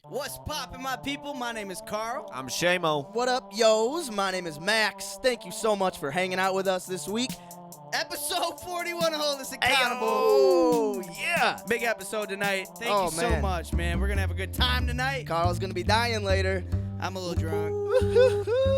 What's poppin', my people? My name is Carl. I'm Shamo. What up, yos? My name is Max. Thank you so much for hanging out with us this week. Episode 41 of Hold Us Accountable. Oh, yeah. Big episode tonight. Thank Oh, you so man. much, man. We're going to have a good time tonight. Carl's going to be dying later. I'm a little drunk.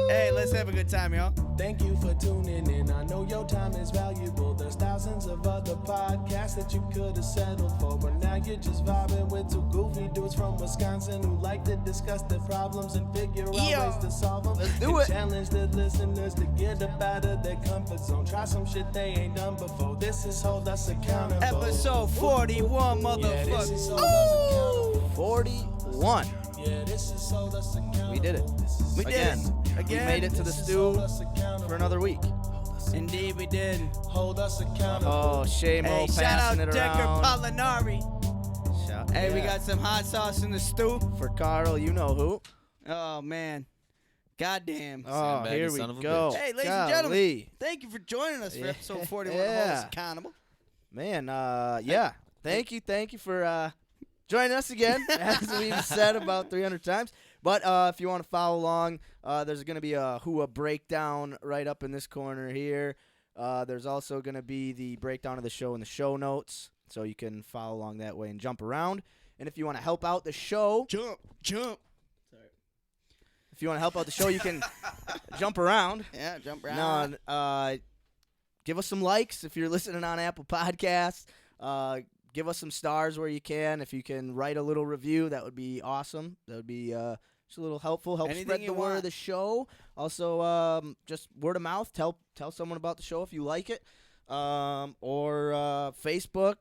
Hey, let's have a good time, y'all. Thank you for tuning in. I know your time is valuable. There's thousands of other podcasts that you could have settled for, but now you're just vibing with two goofy dudes from Wisconsin who like to discuss their problems and figure out ways to solve them. Let's do it. Challenge the listeners to get up out of their comfort zone. Try some shit they ain't done before. This is Hold Us Accountable. Episode 41, Yeah, this is motherfucker. Hold Us Accountable. 41. Yeah, this is Hold Us Accountable. We did it. We did Again. it. We Again. made it to the stew for another week. Indeed, we did. Hold Us Accountable. Oh, Shamo Hey, shout passing out it Decker around. Pollinari. Hey, we got some hot sauce in the stew. For Carl, you know who. Oh, man. Goddamn. Oh, Sandbaggy here we son of a go. bitch. Hey, ladies Golly. and gentlemen, thank you for joining us for Yeah. episode 41 of Hold Us Accountable. Man, yeah. Thank you for joining us again, as we've said about 300 times. But if you want to follow along, there's going to be a HUA breakdown right up in this corner here. There's also going to be the breakdown of the show in the show notes, so you can follow along that way and jump around. And if you want to help out the show, Jump. if you want to help out the show, you can jump around. Yeah, jump around. No, give us some likes if you're listening on Apple Podcasts. Give us some stars where you can. If you can write a little review, that would be awesome. That would be just a little helpful. Help Anything spread you the word want. of the show. Also, just word of mouth. Tell someone about the show if you like it. Or Facebook.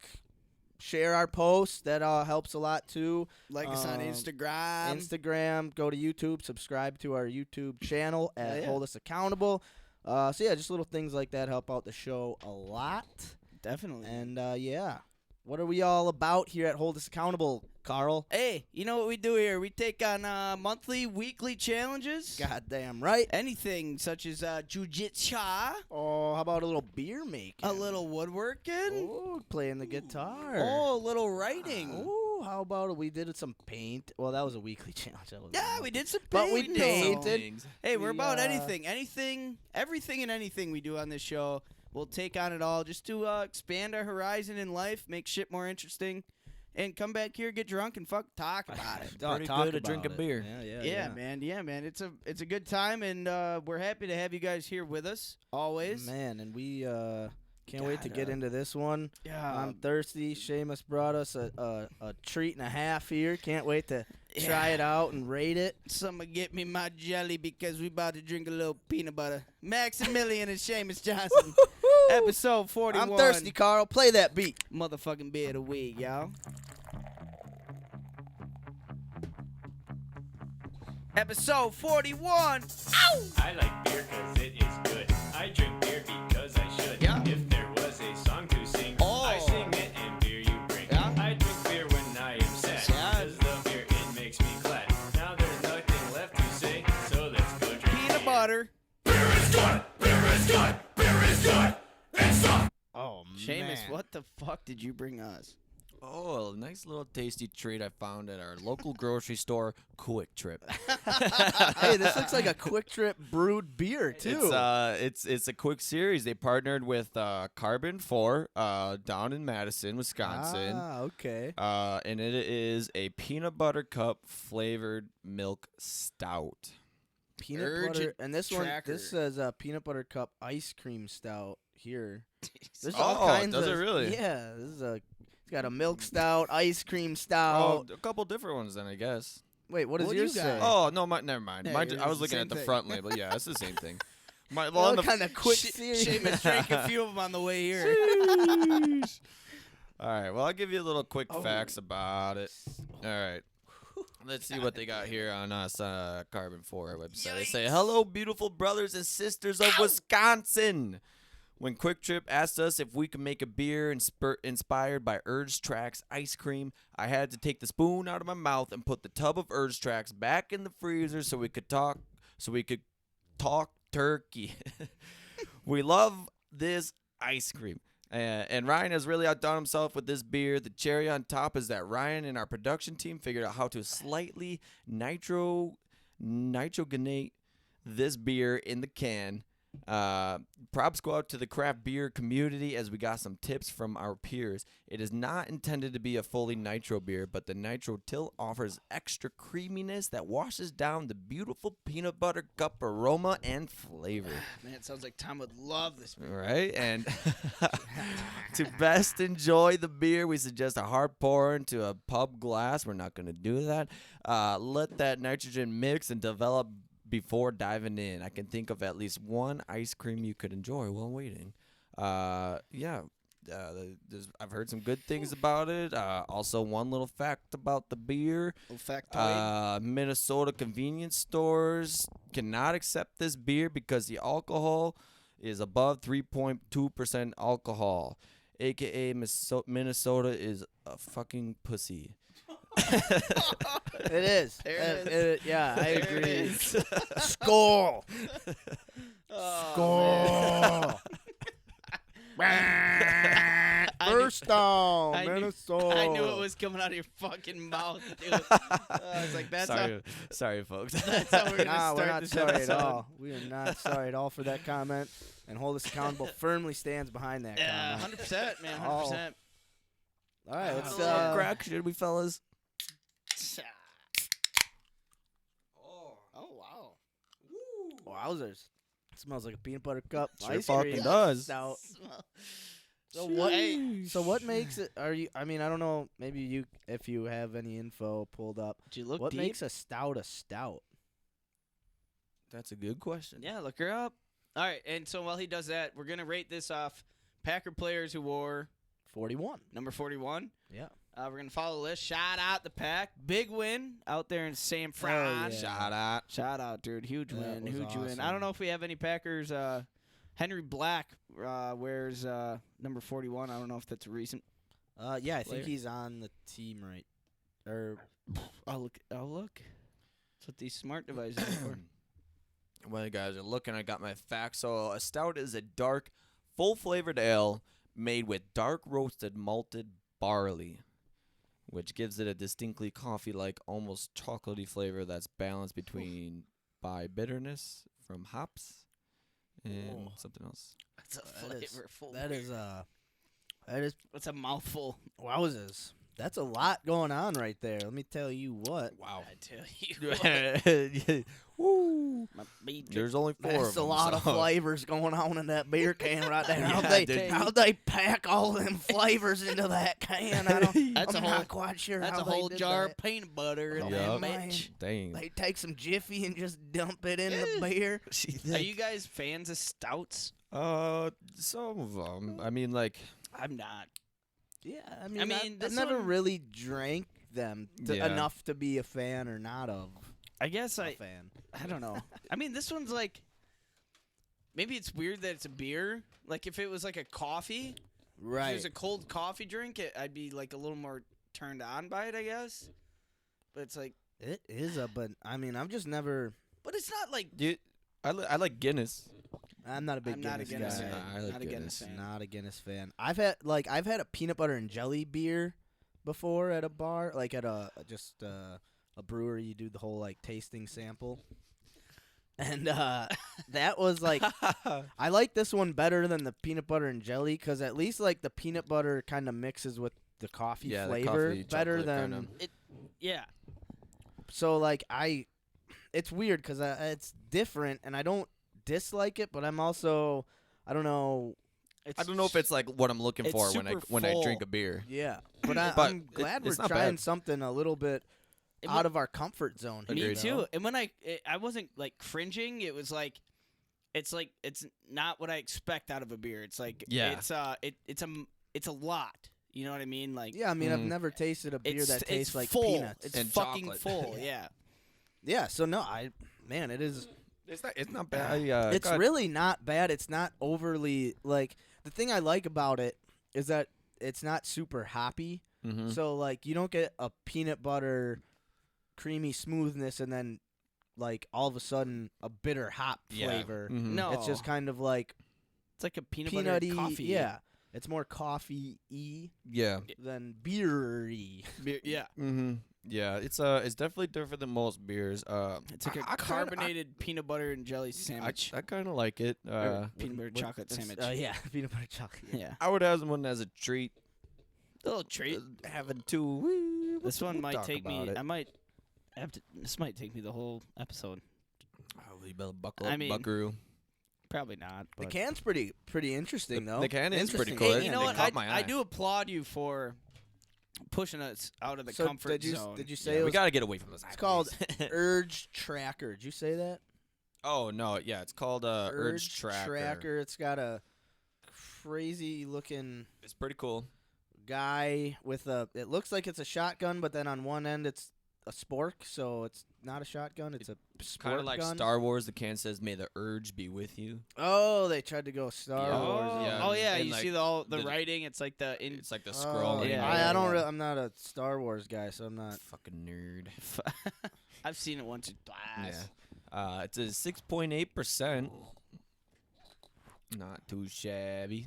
Share our posts. That helps a lot too. Like us on Instagram. Instagram. Go to YouTube. Subscribe to our YouTube channel at Yeah. Hold Us Accountable. So yeah, just little things like that help out the show a lot. Definitely. And yeah, what are we all about here at Hold Us Accountable, Carl? Hey, you know what we do here? We take on monthly, weekly challenges. Goddamn right. Anything such as jujitsu, Oh, how about a little beer making? a little woodworking, Oh, playing the guitar. oh, a little writing. Oh, how about we did some paint? Well, that was a weekly challenge. That was Yeah, we did some But we painting. painted. Hey, we're We, about anything, everything and anything we do on this show. We'll take on it all just to expand our horizon in life, make shit more interesting, and come back here, get drunk, and talk about it. Oh, Pretty talk good to about drink a it. beer. Yeah, man. Yeah, man. It's a good time, and we're happy to have you guys here with us always. Man, and we can't wait to God, get into this one. Yeah. I'm thirsty. Seamus brought us a treat and a half here. Can't wait to try it out and rate it. Someone get me my jelly because we about to drink a little peanut butter. Maximilian and Seamus Johnson. Episode 41. I'm thirsty, Carl. Play that beat. Motherfucking beer of the week, y'all. Episode 41. Ow! I like beer cause it is good. I drink beer because I should. Yeah. If there was a song to sing, Oh. I sing it and beer you bring. Yeah. I drink beer when I am sad. Sad. Cause the beer, it makes me glad. Now there's nothing left to say, so let's go drink Peanut beer. butter. Oh, Seamus, what the fuck did you bring us? Oh, a nice little tasty treat I found at our local grocery store, Quick Trip. Hey, this looks like a Quick Trip brewed beer too. It's a quick series. They partnered with Carbon 4 down in Madison, Wisconsin. Ah, okay. And it is a peanut butter cup flavored milk stout. Peanut Urgent butter, and this tracker. one says peanut butter cup ice cream stout here. There's all Oh, kinds does of it really? Yeah, this is it's got a milk stout, ice cream Oh, stout. a couple different ones then, I guess. Wait, what does what do yours you say? got? Oh, no, never mind. Yeah, Mine, yours I was is the looking same at the thing. front label. Yeah, it's the same thing. What On the kind of quick series? Seamus drank a few of them on the way here. All right, well, I'll give you a little quick Oh. facts about it. All right. Let's see what they got here on us Carbon 4 website. They say, "Hello, beautiful brothers and sisters of Wisconsin. When Quick Trip asked us if we could make a beer inspired by Urge Tracks ice cream, I had to take the spoon out of my mouth and put the tub of Urge Tracks back in the freezer so we could talk turkey. We love this ice cream. And Ryan has really outdone himself with this beer. The cherry on top is that Ryan and our production team figured out how to slightly nitrogenate this beer in the can. Props go out to the craft beer community as we got some tips from our peers. It is not intended to be a fully nitro beer, but the nitro tilt offers extra creaminess that washes down the beautiful peanut butter cup aroma and flavor. Man, it sounds like Tom would love this beer. Right? And to best enjoy the beer, we suggest a hard pour into a pub glass. We're not going to do that. Let that nitrogen mix and develop before diving in. I can think of at least one ice cream you could enjoy while waiting. I've heard some good things about it. Also, one little fact about the beer. Minnesota convenience stores cannot accept this beer because the alcohol is above 3.2% alcohol. AKA Minnesota is a fucking pussy. It is. Yeah, I agree. Score. Score. First down, Minnesota. I knew it was coming out of your fucking mouth, dude. I was like, that's sorry, folks. that's how we're gonna Nah, start we're not this sorry episode. at all. We are not sorry at all for that comment. And Hold Us Accountable firmly stands behind that Yeah, comment. 100%, man, 100%. All right, let's Crack, should we, fellas? Oh wow. Wowzers. It smells like a peanut butter cup. Sure ice fucking cream. does. Stout. So Hey, what makes it? I mean, I don't know. Maybe if you have any info pulled up. did you look What deep? makes a stout a stout? That's a good question. Yeah, look her up. All right, and so while he does that, we're gonna rate this off Packer players who wore 41. number 41. Yeah. We're going to follow the list. Shout out the Pack. Big win out there in San Fran. yeah. Shout out. Shout out, dude. Huge That win. was Huge win. I awesome. don't know if we have any Packers. Henry Black wears number 41. I don't know if that's recent. Yeah, I Player. think he's on the team right. Or I'll look. That's what these smart devices are for. Well, you guys are looking. I got my facts. So a stout is a dark, full-flavored ale made with dark roasted malted barley, which gives it a distinctly coffee-like, almost chocolatey flavor that's balanced between by bitterness from hops and something else. That's a flavorful. that is That's a mouthful. wowzers. That's a lot going on right there. Let me tell you what. Wow. I tell you. Woo. My beef There's only 4 That's of them. a lot of so- flavors going on in that beer can right there. Yeah, How'd they pack all them flavors into that can? I'm That's not quite sure That's how a whole they did jar that. of peanut butter in Yup. that bitch. Dang. They take some Jiffy and just dump it in the beer. Are you guys fans of stouts? Some of them. I mean, like, I'm not. Yeah, I mean, I've this never one- really drank them Yeah. enough to be a fan or not of I guess a fan. I don't know. I mean, this one's like, maybe it's weird that it's a beer. Like if it was like a coffee, if it Right. was a cold coffee drink, I'd be like a little more turned on by it, I guess. But it's like, It is but I mean, I've just never. but it's not like. I like Guinness. I'm not a big I'm not a Guinness Guinness guy. fan. I like Not a Guinness Guinness. fan. Not a Guinness fan. I've had a peanut butter and jelly beer before at a bar, like at a brewery. You do the whole like tasting sample, and that was like I like this one better than the peanut butter and jelly because at least like the peanut butter kind of mixes with the coffee Yeah, the flavor coffee better chocolate than. kinda. Yeah. So like it's weird because it's different and I don't dislike it, but I'm also I don't know. I don't know if it's like what I'm looking It's for super when I drink full. a beer. Yeah, but, But I'm glad we're it's not trying bad. something a little bit It out wa- of our comfort zone. Me here, Agreed. too. though. And when I wasn't like cringing, it was like, it's not what I expect out of a beer. It's like, Yeah. it's a lot. You know what I mean? Like, Yeah, I mean, I've Mhm. never tasted a beer it's, that tastes it's like full. peanuts. It's And fucking chocolate. full. Yeah. Yeah, so no, it is. It's not bad. It's really not bad. It's not overly like the thing I like about it is that it's not super hoppy. Mm-hmm. So like you don't get a peanut butter creamy smoothness and then like all of a sudden a bitter hop flavor. Mm-hmm. No, It's just kind of like it's like a peanut butter peanutty. coffee. Yeah, It's more coffee-y Yeah. than beer-y. Yeah. Mm-hmm. Yeah, it's definitely different than most beers. It's like a I kinda- carbonated peanut butter and jelly sandwich. I kind of like it. Or peanut butter chocolate sandwich. Yeah, peanut butter chocolate. Yeah. I would have one as a treat. A little treat. Having two. This one we'll might talk take me. about it. I might have to. This might take me the whole episode. Oh, you better buckle I up, mean, buckaroo. Probably not. The But. can's pretty interesting, though. The can is pretty Interesting. cool. Hey, It- you know it what? caught my I eye. do applaud you for pushing us out of the So comfort did you zone. did you say Yeah, it we was, gotta get away from this. it's called Urge Tracker? Did you say that? Oh no, yeah, it's called Urge Tracker. It's got a crazy looking It's pretty cool. guy with a. It looks like it's a shotgun, but then on one end it's a spork, so it's not a shotgun. It's a spork Kind of like gun. Star Wars. The can says, "May the urge be with you." Oh, they tried to go Star Yeah. Wars. Oh, Yeah, oh yeah, and you like see the the- writing. It's like the It's like the Oh, scroll. yeah, I don't. yeah. I'm not a Star Wars guy, so I'm not. Fucking nerd. I've seen it once or twice. Yeah. It's a 6.8%. Not too shabby.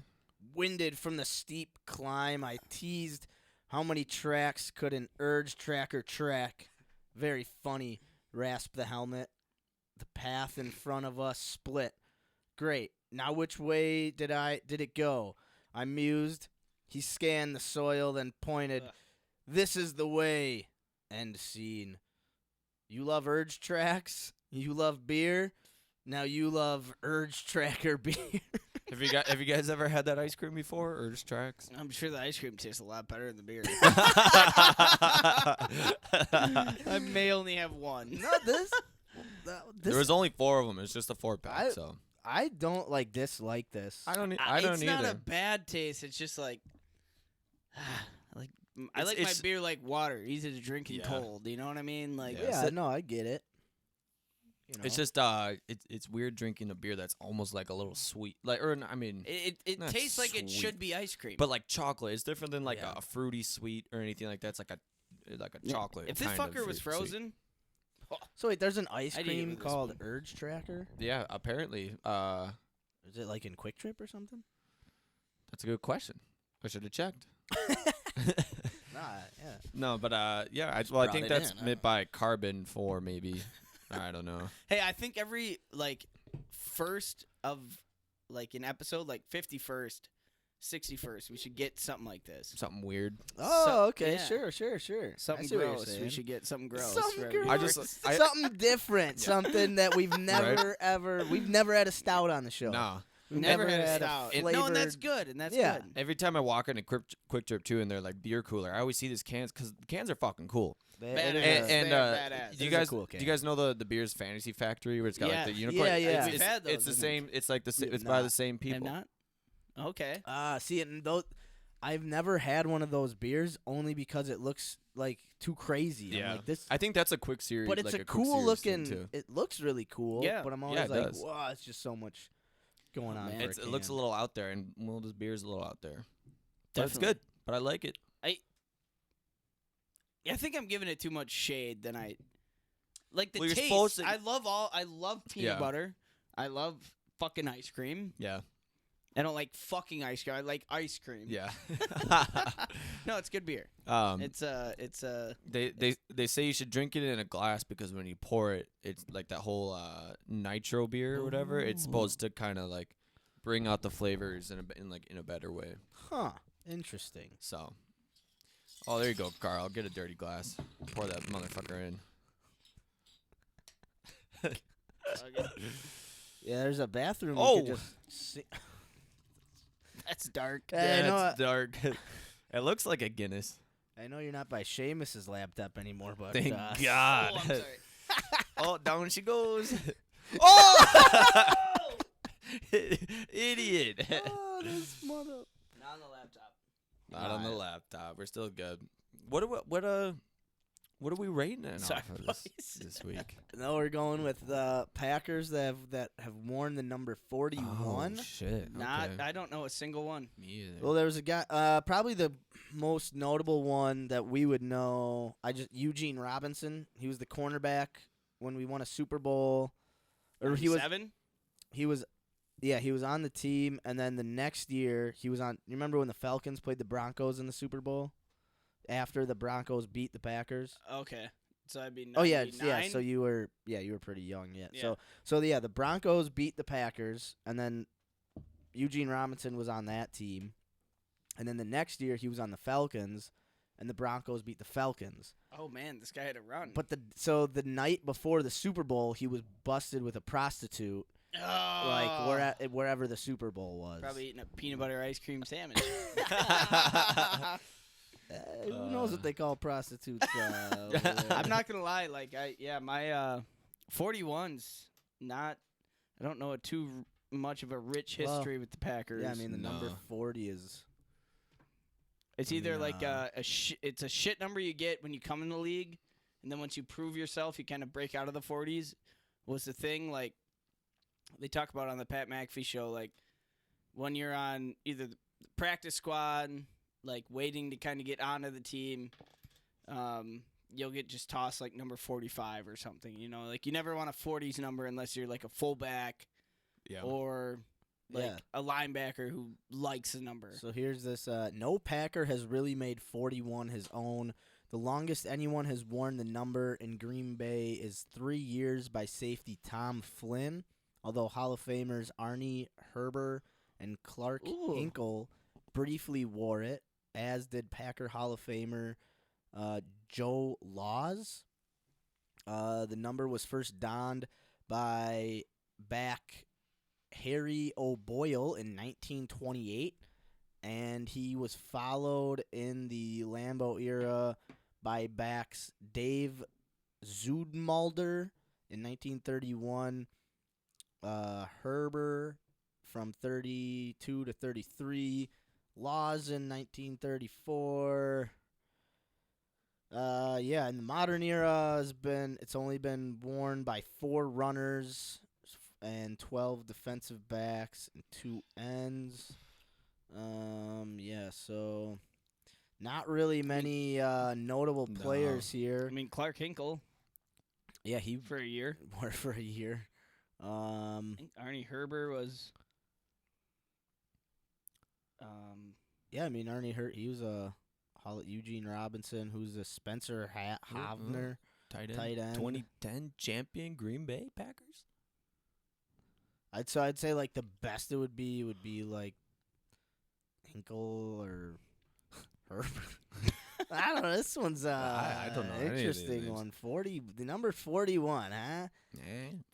Winded from the steep climb, I teased how many tracks could an Urge Tracker track. Very funny. Rasp the helmet. The path in front of us split. Great. Now which way did it go? I mused. He scanned the soil, then pointed. Ugh. This is the way. End scene. You love Urge tracks? You love beer? Now you love Urge Tracker beer. Have you guys ever had that ice cream before? Urge Tracks. I'm sure the ice cream tastes a lot better than the beer. There I may only have one. Not this. This was only 4 of them. It's just a 4-pack. So I don't dislike this. I don't It's not either. a bad taste. It's just like, like I like my it's- beer like water, easy to drink and Yeah. cold. You know what I mean? Like, Yeah. Yeah, no, I get it. You know. It's just it's weird drinking a beer that's almost like a little sweet, like I mean, it Not tastes like it sweet. should be ice cream. but like chocolate. It's different than like Yeah. a fruity sweet or anything like that. It's like a Yeah. chocolate. If this kind of fucker was fruit- sweet. frozen, So wait, there's an ice I'd eat it cream with a called spoon. Urge Tracker. Yeah, apparently. Is it like in Quick Trip or something? That's a good question. I should have checked. Nah, yeah. No, but yeah. I brought think it that's in, huh? meant by carbon 4 maybe. I don't know. hey, I think every like first of like an episode, like 51st, 61st, we should get something like this. Something weird. Oh, okay, yeah. sure. Something I see what you're gross. We saying. should get something gross. Something for every- I gross. just I, Something different, something that we've never we've never had a stout on the show. no. We've Never had a stout. flavored. No, and that's good. And that's Yeah. good. Every time I walk in a Quick Trip too, and they're like beer cooler, I always see these cans because the cans are fucking cool. It Badass. is a- And They're badass. do you It is a guys cool do you can. guys know the beer's Fantasy Factory where it's got Yeah. like the unicorn? Yeah, yeah. We've had those, It's the isn't same. It's like the You've it's by the not. same And people. not? Okay. see, and those I've never had one of those beers only because it looks like too crazy. I'm Yeah. like this, I think that's a quick series. but it's like a quick cool series thing, looking. too. It looks really cool. Yeah. But I'm Yeah, always it like, does. wow, it's just so much going on. man. for a It looks a can. little out there, and well, this beer's a little out there. But it's Definitely. good. But I like it. I think I'm giving it too much shade than I like the Well, you're taste. supposed to- I love peanut Yeah. butter. I love fucking ice cream. Yeah. I don't like fucking ice cream. I like ice cream. Yeah. No, it's good beer. It's They say you should drink it in a glass because when you pour it, it's like that whole nitro beer or whatever. It's supposed to kind of like bring out the flavors in a better way. Huh. Interesting. So, oh, there you go, Carl. Get a dirty glass. Pour that motherfucker in. Yeah, there's a bathroom. Oh! You could just see. that's dark. Hey, I know. it's dark. It looks like a Guinness. I know you're not by Seamus's laptop anymore, but Thank uh, God. Oh, I'm sorry. Oh, down she goes. Oh! Idiot. Oh, this mother. Not on the laptop. Not on the laptop. We're still good. What are we rating it Sorry, off of boys. this week? No, we're going with Packers that have worn the number 41. Oh shit. Not. Okay. I don't know a single one. Me either. Well, there was a guy, probably the most notable one that we would know. Eugene Robinson. He was the cornerback when we won a Super Bowl, or he was 7? he was Yeah, he was on the team, and then the next year he was on. You remember when the Falcons played the Broncos in the Super Bowl? After the Broncos beat the Packers. Okay. So I'd be 99? Oh yeah. So you were pretty young yet. Yeah. So the Broncos beat the Packers, and then Eugene Robinson was on that team, and then the next year he was on the Falcons, and the Broncos beat the Falcons. Oh man, this guy had a run. But the night before the Super Bowl, he was busted with a prostitute, wherever the Super Bowl was. Probably eating a peanut butter ice cream sandwich. Who knows what they call prostitutes? I'm not gonna lie, my 41's not. I don't know too much of a rich history with the Packers. Yeah, I mean the number 40 is. It's either it's a shit number you get when you come in the league, and then once you prove yourself, you kind of break out of the 40s. Was the thing like they talk about on the Pat McAfee show, like when you're on either the practice squad, like waiting to kind of get onto the team, you'll get just tossed like number 45 or something. You know, like you never want a 40s number unless you're like a fullback or like a linebacker who likes a number. So here's this. No Packer has really made 41 his own. The longest anyone has worn the number in Green Bay is 3 years by safety Tom Flynn, although Hall of Famers Arnie Herber and Clark Hinkle briefly wore it, as did Packer Hall of Famer Joe Laws. The number was first donned by back Harry O'Boyle in 1928, and he was followed in the Lambeau era by backs Dave Zoodmalder in 1931, Herber from 32 to 33, Laws in 1934. In the modern era it's only been worn by 4 runners and 12 defensive backs and 2 ends. So not really many notable players here. I mean, Clark Hinkle. Yeah, he for a year. Wore for a year. I think Arnie Herber was. Yeah, I mean he was a Eugene Robinson, who's a Spencer Hovner tight end. 2010 champion Green Bay Packers. I'd say like the best it would be like Hinkle or Herb. I don't know. This one's I don't know any of these interesting names. one. 40, the number 41, huh? Yeah.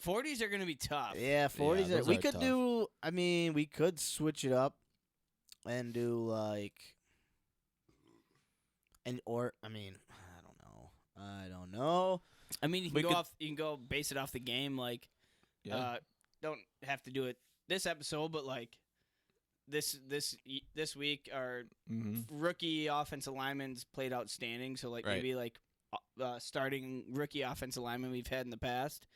40s are gonna be tough. Yeah, 40s. those We are could tough. do. I mean, we could switch it up and do like. I don't know. I mean, you We can could- you can go base it off the game. Like, don't have to do it this episode, but like this week, our rookie offensive linemen's played outstanding. So like maybe like starting rookie offensive linemen we've had in the past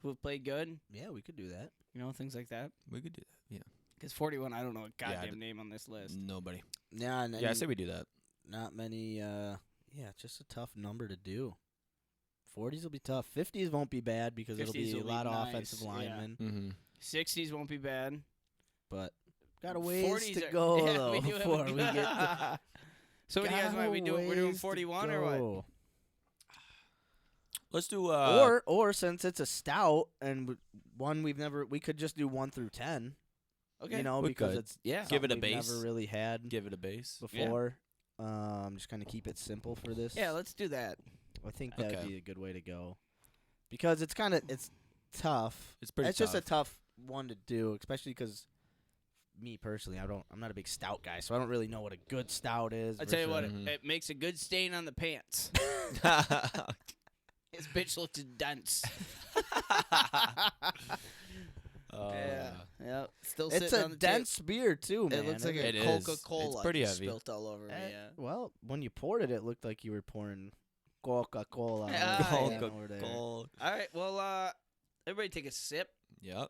who have played good. Yeah, we could do that. You know, things like that. We could do that. Yeah. Because 41, I don't know a goddamn name on this list. Nobody. Yeah, and I say we do that. not many. It's just a tough number to do. 40s will be tough. 50s won't be bad because it'll 50s be a will be lot of nice, offensive yeah. linemen. Mm-hmm. 60s won't be bad. But got a ways 40s to are- go yeah, though we do have before a- we get. To, So what do you guys got want? a We're doing ways to 41 or what? go. Let's do Or since it's a stout and we could just do 1 through 10. Okay. You know, We because could. it's Yeah. Give it a something we've base. Never really had give it a base. before. Just kind of keep it simple for this. Yeah, let's do that. I think that'd Okay. be a good way to go. Because it's tough. It's pretty It's just a tough. tough one to do, especially because me personally, I'm not a big stout guy, so I don't really know what a good stout is. I tell you what, versus- Mhm. it makes a good stain on the pants. His bitch looks dense. Yeah. Still it's sitting a on the dense beer too, man. It looks like It a is. Coca-Cola. It's pretty just heavy. Spilt all over me. Yeah. Well, when you poured it, it looked like you were pouring Coca-Cola. Yeah, over there. All right. Well, everybody take a sip. Yep.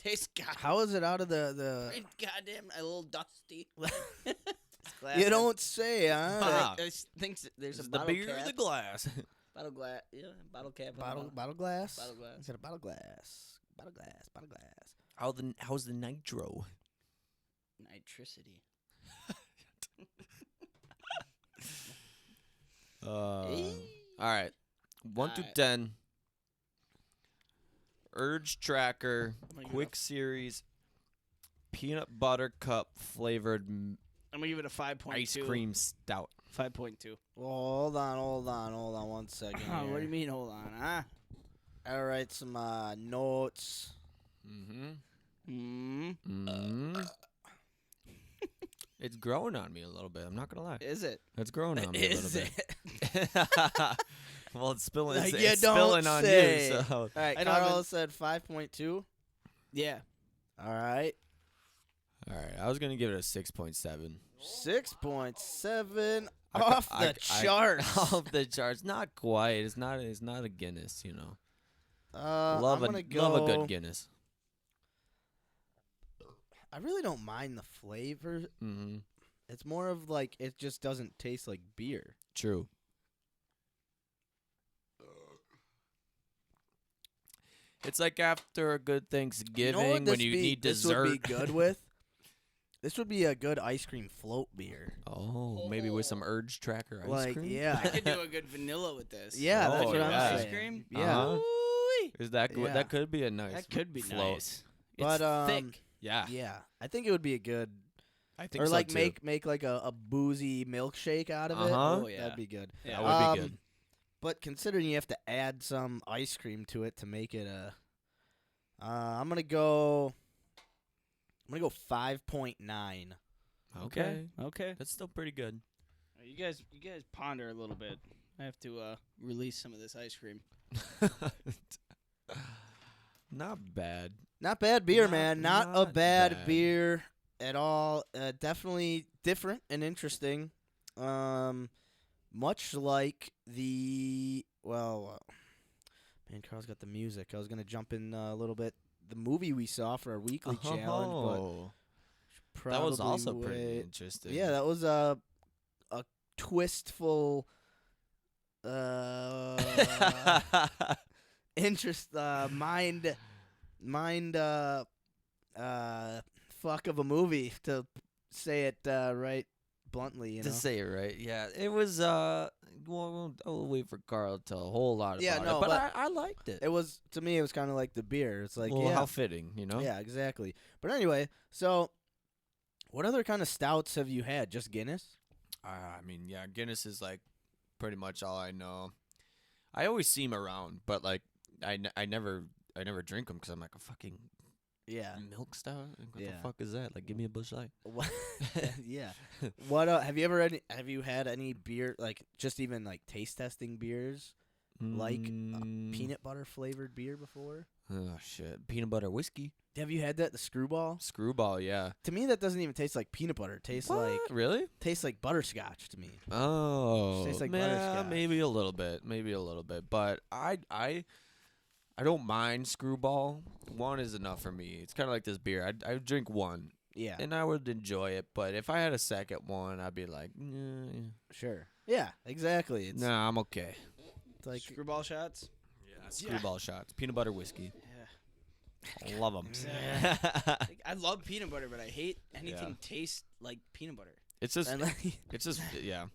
Tastes How is it out of the? goddamn a little dusty. You don't say, huh? Ah. I think there's a the bottle beer cap. or the glass? Bottle glass. Yeah, bottle cap. on the Bottle glass. Bottle glass. Is it a bottle glass? Bottle glass. How's the nitro? Nitricity. All right. 1 to Alright. 10. Urge Tracker, I'm gonna give Quick Series, peanut butter cup flavored I'm gonna give it a 5.2. ice cream stout. 5.2. Well, hold on 1 second. What do here. you mean? Hold on, huh? I'll write some notes. Mm-hmm. Mm. It's growing on me a little bit. I'm not gonna lie. Is it? It's growing on me a Is little it? bit. Well, it's spilling. Like, It's, you it's don't spilling on say. you. So. All right, I don't Kärel even- said 5.2. Yeah. All right. All right. I was gonna give it a 6.7. 6.7 I off ca- I- the charts. Off the charts. Not quite. It's not a Guinness. You know. I'm gonna go. Love a good Guinness. I really don't mind the flavor. Mm-hmm. It's more of like it just doesn't taste like beer. True. It's like after a good Thanksgiving You know what when this you be- need this dessert. would be good with? This would be a good ice cream float beer. Oh, maybe with some Urge Tracker ice Like, cream. yeah. I could do a good vanilla with this. Yeah, that's Oh, what I'm yeah. saying. Ice cream? Yeah. Uh-huh. Ooh-wee. Is that good? Yeah. That could be a nice. That could be float. nice. But, It's thick. Yeah, Yeah. I think it would be a good I think or so like too. make like a boozy milkshake out of it. Uh-huh. Oh, yeah. That'd be good. Yeah. That would be good. But considering you have to add some ice cream to it to make it a I'm gonna go 5.9. Okay, Okay. that's still pretty good. You guys ponder a little bit. I have to release some of this ice cream. Not bad. Not bad beer, Not- man. Not a not bad, bad. beer at all. Definitely different and interesting. Much like the man, Carl's got the music. I was gonna jump in a little bit. The movie we saw for our weekly challenge, Oh, but that was probably also pretty way- interesting. Yeah, that was a twistful, interest, mind, fuck of a movie, to say it right bluntly. You to know. say it right. Yeah, it was. Well, I'll wait for Carl to tell a whole lot Yeah, about no, it, but but I liked it. It was, to me, it was kind of like the beer. It's like, well, yeah, how fitting, you know? yeah, exactly. But anyway, so what other kind of stouts have you had? Just Guinness? I mean, yeah, Guinness is like pretty much all I know. I always see 'em around, but like I never drink them because I'm like a fucking Yeah. milk stout. Like, what Yeah. the fuck is that? Like, give me a Busch Light. What- yeah. What have you had any beer, like just even like taste testing beers, like Mm, peanut butter flavored beer before? Oh shit, peanut butter whiskey, Have you had that, the Screwball? Screwball, yeah. To me, that doesn't even taste like peanut butter. It tastes like Really? butterscotch to me. Oh, Tastes like yeah, butterscotch. maybe a little bit, but I don't mind Screwball. One is enough for me. It's kind of like this beer. I drink one, Yeah. and I would enjoy it. But if I had a second one, I'd be like, Sure. Yeah. Exactly. It's nah, I'm okay. like Screwball shots. Yeah, Screwball shots, peanut butter whiskey. Yeah. Love them. Like, I love peanut butter, but I hate anything Yeah. tastes like peanut butter. It's just, and like, it's just, yeah.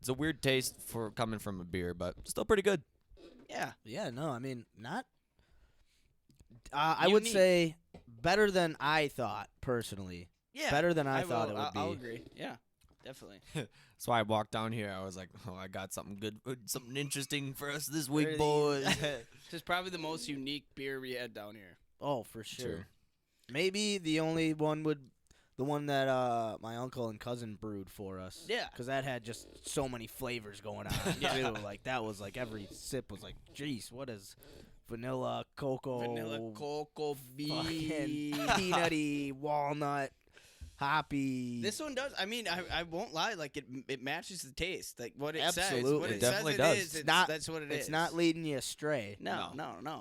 It's a weird taste for coming from a beer, but still pretty good. Yeah. yeah. No, I mean not. I would Unique. say better than I thought personally. Yeah. Better than I thought will, it would be. I'll agree. Yeah. Definitely. That's why I walked down here. I was like, oh, I got something good, something interesting for us this week, Really? boys. This is probably the most unique beer we had down here. Oh, for sure. True. Maybe the only one the one that my uncle and cousin brewed for us. Yeah. Because that had just so many flavors going on. Yeah. Too. Like that was like every sip was like, jeez, what is vanilla, cocoa, Vanilla, cocoa, fucking bean. peanutty, walnut, hoppy. This one does. I mean, I won't lie. Like it matches the taste. Like what it says. Absolutely. What It it definitely says does. it is. It's not- That's what it is. it's not leading you astray. No.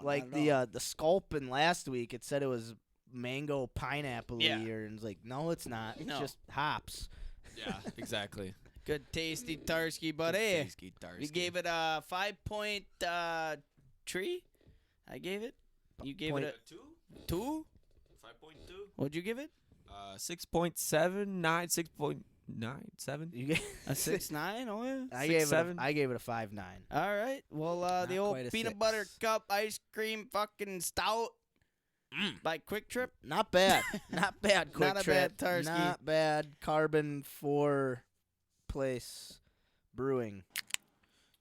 Like not at all. the sculpin last week, it said it was mango pineapple Yeah. and it's like, no, it's not. It's No. just hops. Yeah, exactly. Good tasty Tarsky, buddy. Tasty, We Tarsky. gave it a 5.3. I gave it. You gave it a 2. What'd you give it? 6.79, 6.97. You get A 6.9? Oh yeah. I gave it a 5.9. All right. Well, the Not old quite a peanut butter 6. cup ice cream fucking stout by Quick Trip. Not bad. Not bad. Quick Not a Trip. bad Tarski. Not bad. Carbon 4 Place Brewing.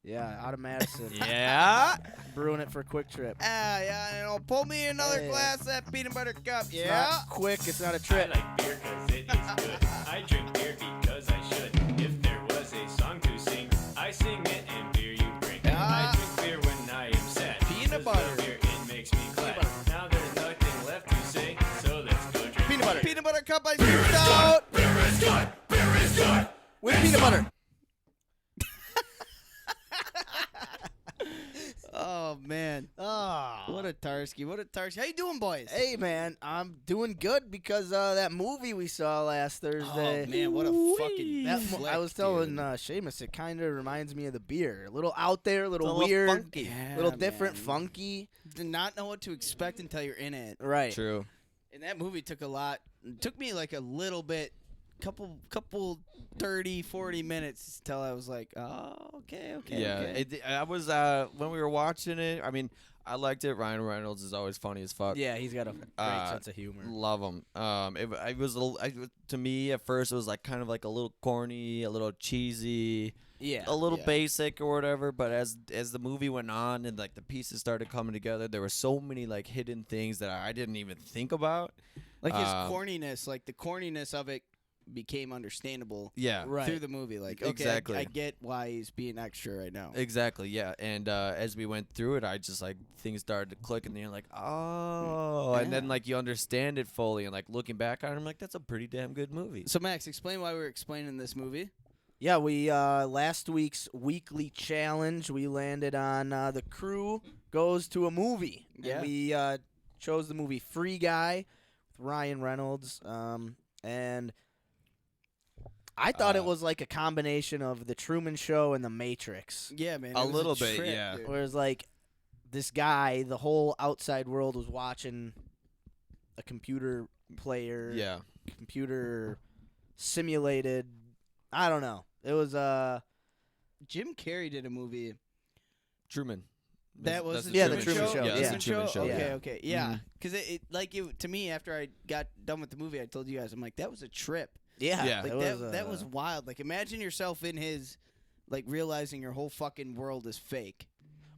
Yeah, out of Madison. Yeah. Brewing it for Quick Trip. Yeah. Pull me another Hey. glass of that peanut butter cup. It's Yeah. not quick. It's not a I trip. like beer 'cause it is good. I drink beer because I should. If there was a song to sing, I sing it and beer you bring. Ah. I drink beer when I am sad. Peanut 'cause butter. the beer, it makes me glad. Now there's nothing left to say, so let's go drink Peanut butter. Peanut butter cup ice cream stout. With peanut butter. Oh man. Oh. What a Tarski. What a Tarski. How you doing, boys? Hey, man. I'm doing good because that movie we saw last Thursday. Oh man, what a fucking I was telling dude. Seamus, it kind of reminds me of The Beer. A little out there, a little It's a little weird, funky. Yeah, little different, man. funky. Did not know what to expect until you're in it. Right. True. And that movie took a lot. It took me like a little bit, couple 30, 40 minutes till I was like, oh, okay. Yeah. okay. I was when we were watching it. I mean, I liked it. Ryan Reynolds is always funny as fuck. Yeah, he's got a great sense of humor. Love him. It was to me at first it was like kind of like a little corny, a little cheesy, Yeah. a little Yeah. basic or whatever. But as the movie went on and like the pieces started coming together, there were so many like hidden things that I didn't even think about. Like his Um, corniness, like the corniness of it became understandable Yeah. Right. through the movie. Like, okay, Exactly. I get why he's being extra right now. Exactly, yeah. And as we went through it, I just like things started to click, and then you're like, oh, and then Yeah. like you understand it fully, and like looking back on it, I'm like, that's a pretty damn good movie. So Max, explain why we're explaining this movie. Yeah, we last week's weekly challenge, we landed on the crew goes to a movie. Yeah. And we chose the movie Free Guy with Ryan Reynolds. And I thought it was like a combination of The Truman Show and The Matrix. Yeah, man. A it was little bit, trip, yeah. dude. Whereas like this guy, the whole outside world was watching a computer player, Yeah. computer simulated. I don't know. It was Jim Carrey did a movie. Truman. That was That's the Yeah, Truman the Truman Show. Yeah, Yeah. that's the Truman Show. Okay, yeah. okay, yeah. Mhm. Because it like it to me after I got done with the movie, I told you guys, I'm like, that was a trip. yeah. Yeah. Like it that was wild. Like imagine yourself in his, like realizing your whole fucking world is fake.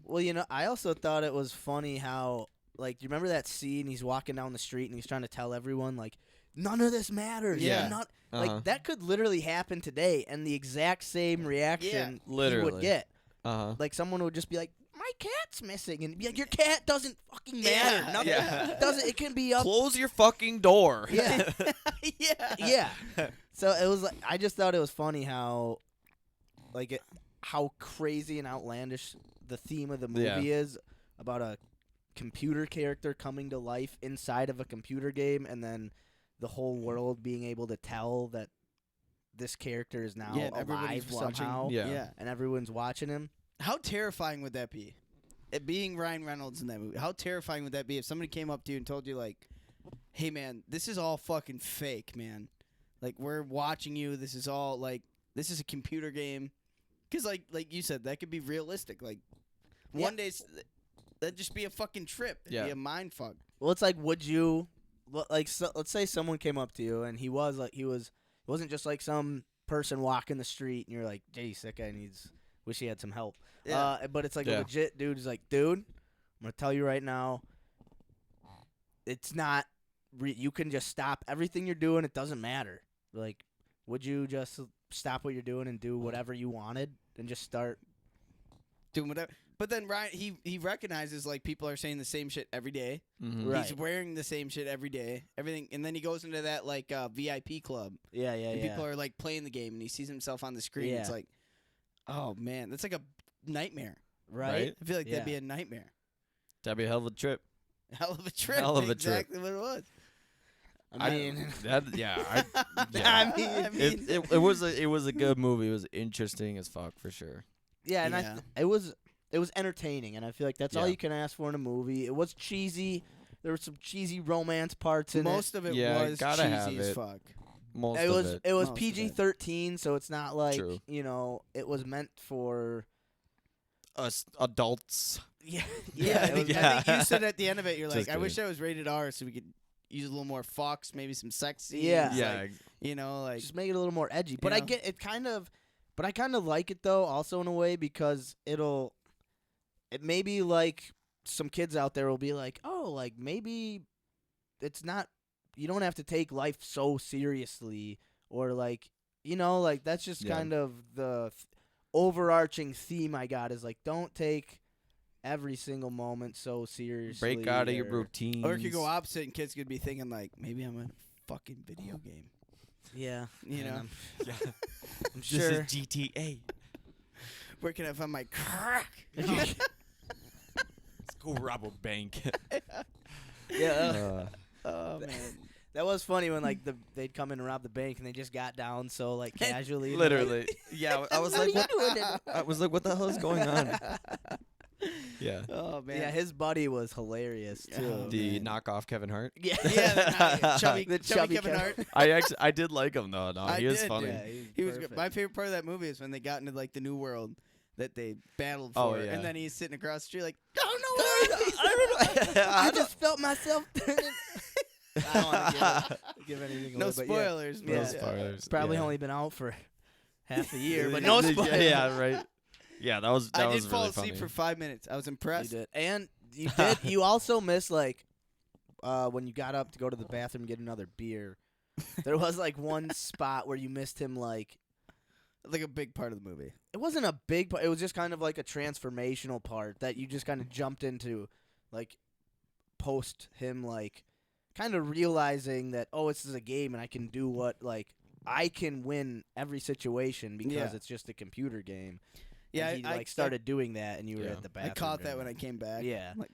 Well, you know, I also thought it was funny how, like, do you remember that scene? He's walking down the street and he's trying to tell everyone, like, none of this matters. Yeah. Not, Uh-huh. like, that could literally happen today, and the exact same reaction he Literally. would get. Uh-huh. Like, someone would just be like, my cat's missing, and be like, your cat doesn't fucking matter. Yeah. Nothing, Yeah. It doesn't. It can be up. Close your fucking door. Yeah. Yeah. Yeah. So it was like I just thought it was funny how, like, how crazy and outlandish the theme of the movie Yeah. is about a computer character coming to life inside of a computer game, and then the whole world being able to tell that this character is now Yeah, and everybody's alive watching. somehow, Yeah. and everyone's watching him. How terrifying would that be? It being Ryan Reynolds in that movie. How terrifying would that be if somebody came up to you and told you like, "Hey man, this is all fucking fake, man. Like we're watching you. This is all like this is a computer game." Cuz like you said that could be realistic. Like one day that'd just be a fucking trip. It'd Yeah. be a mind fuck. Well, it's like, would you, like, so, let's say someone came up to you and he wasn't just like some person walking the street and you're like, "Geez, that guy wish he had some help." Yeah. But it's like Yeah. a legit dude who's like, "Dude, I'm gonna tell you right now, it's not. You can just stop everything you're doing. It doesn't matter. Like, would you just stop what you're doing and do whatever you wanted and just start?" Doing whatever. But then Ryan he recognizes like people are saying the same shit every day. Mhm. Right. He's wearing the same shit every day. Everything, and then he goes into that like VIP club. Yeah, yeah, And yeah. people are like playing the game, and he sees himself on the screen. It's Yeah. like, oh man, that's like a nightmare. right? I feel like that'd be Yeah. a nightmare. That'd be a hell of a trip. Hell of a trip. Hell of a trip. Exactly what it was. I mean, Yeah. I mean, It was a good movie. It was interesting as fuck for sure. yeah, and Yeah. it was entertaining, and I feel like that's all Yeah. you can ask for in a movie. It was cheesy There were some cheesy romance parts in Most of it Yeah, was gotta have cheesy as it. fuck. Most it. It of was it. it was Most of it. PG-13, so it's not like True. it was meant for Us adults. yeah Yeah, it was I think you said at the end of it, you're like, Just I wish kidding. I was rated R so we could use a little more Fox, maybe some sex scenes. Yeah. Yeah. like, you know, like just make it a little more edgy. But I Yeah. get it but I kind of like it though, also in a way because it may be like some kids out there will be like, oh, like maybe it's not. You don't have to take life so seriously, or like like that's just Yeah. kind of the overarching theme I got is like don't take every single moment so seriously. Break out of your or- routine. or it could go opposite, and kids could be thinking like, maybe I'm in a fucking video game. Yeah, You and know, Yeah. I'm This sure. is GTA. where can I find my crack? Let's go rob a bank. Yeah, Oh man. that was funny when like they'd come in and rob the bank and they just got down so like casually. and they're like, Literally. Yeah, I was What like, are what? you doing? I was like, what the hell is going on? Yeah. Oh man. Yeah, his buddy was hilarious too. Oh, The man. knockoff Kevin Hart. Yeah, Yeah, chubby, The chubby chubby Kevin Kevin. Hart. I did like him though. No, I he was did, funny. Yeah, He was good. perfect. My favorite part of that movie is when they got into like the new world that they battled Oh, for, yeah. and then he's sitting across the street like, oh no, I just felt myself turning. I don't want to give anything no away, but yeah. spoilers. Yeah. No but spoilers. It's probably yeah. only been out for half a year, but no Yeah, spoilers. Yeah, right. Yeah, that was I was did fall really asleep funny. for 5 minutes. I was You impressed. did, and you did. You also missed like when you got up to go to the bathroom and get another beer. There was like one spot where you missed him. Like Like a big part of the movie. it wasn't a big part. It was just kind of like a transformational part that you just kind of jumped into, like post him like kind of realizing that this is a game and I can do what I can win every situation because Yeah. it's just a computer game. Yeah, and he I started doing that, and you were Yeah. at the I bathroom. caught that doing when I came back. Yeah. I'm like,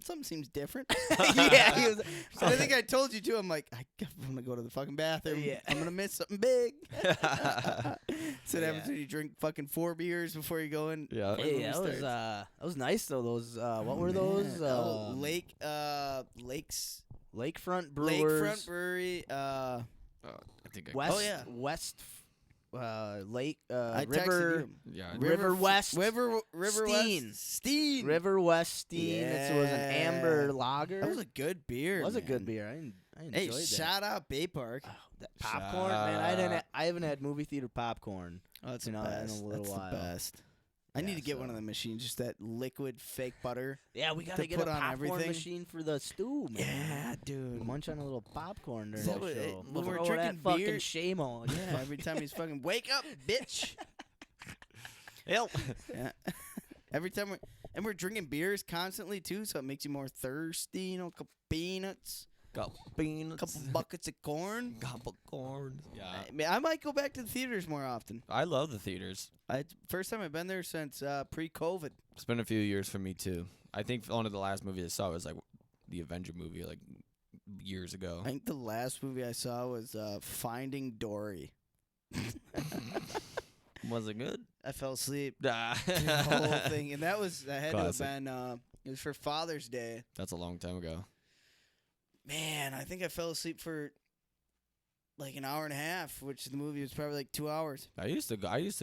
something seems different. yeah, he was. And I think I told you too. I'm like, I'm gonna go to the fucking bathroom. Yeah. I'm gonna miss something big. So it Yeah. happens when you drink fucking 4 beers before you go in. Yeah. Hey, that movie was starts. that was nice though. Those what were Man. those? Lakes. Lakefront Brewers. Lakefront Brewery. I think West. Oh, yeah. West. Lake. I texted River. you. Yeah. River West. River Steen. West. Steen. River West Steen. It was an Yeah. amber lager. That was a good beer. It was a good man. beer. I enjoyed Hey, that. shout out Bay Park. Oh, that popcorn, man. I haven't had movie theater popcorn. Oh, that's You the know, in a best. little That's while. the best. I need Yeah, to get one so- of the machines, just that liquid fake butter. Yeah, we gotta To get put a on popcorn everything. machine for the stew, man. Yeah, dude. Munch on a little popcorn during So, the show. when we're Throw drinking that fucking beer- shame on. Yeah, every time he's fucking wake up, bitch. Help. Yeah. Every time we're drinking beers constantly too, so it makes you more thirsty. You know, a couple peanuts, Got peanuts. a couple buckets of corn. Gobble corn. Yeah. I might go back to the theaters more often. I love the theaters. First time I've been there since pre-COVID. It's been a few years for me too. I think one of the last movies I saw was like the Avenger movie, like years ago. I think the last movie I saw was Finding Dory. Was it good? I fell asleep Nah. the whole thing, and that had to have Classic. been it was for Father's Day. That's a long time ago. Man, I think I fell asleep for like an hour and a half, which the movie was probably like 2 hours. I used to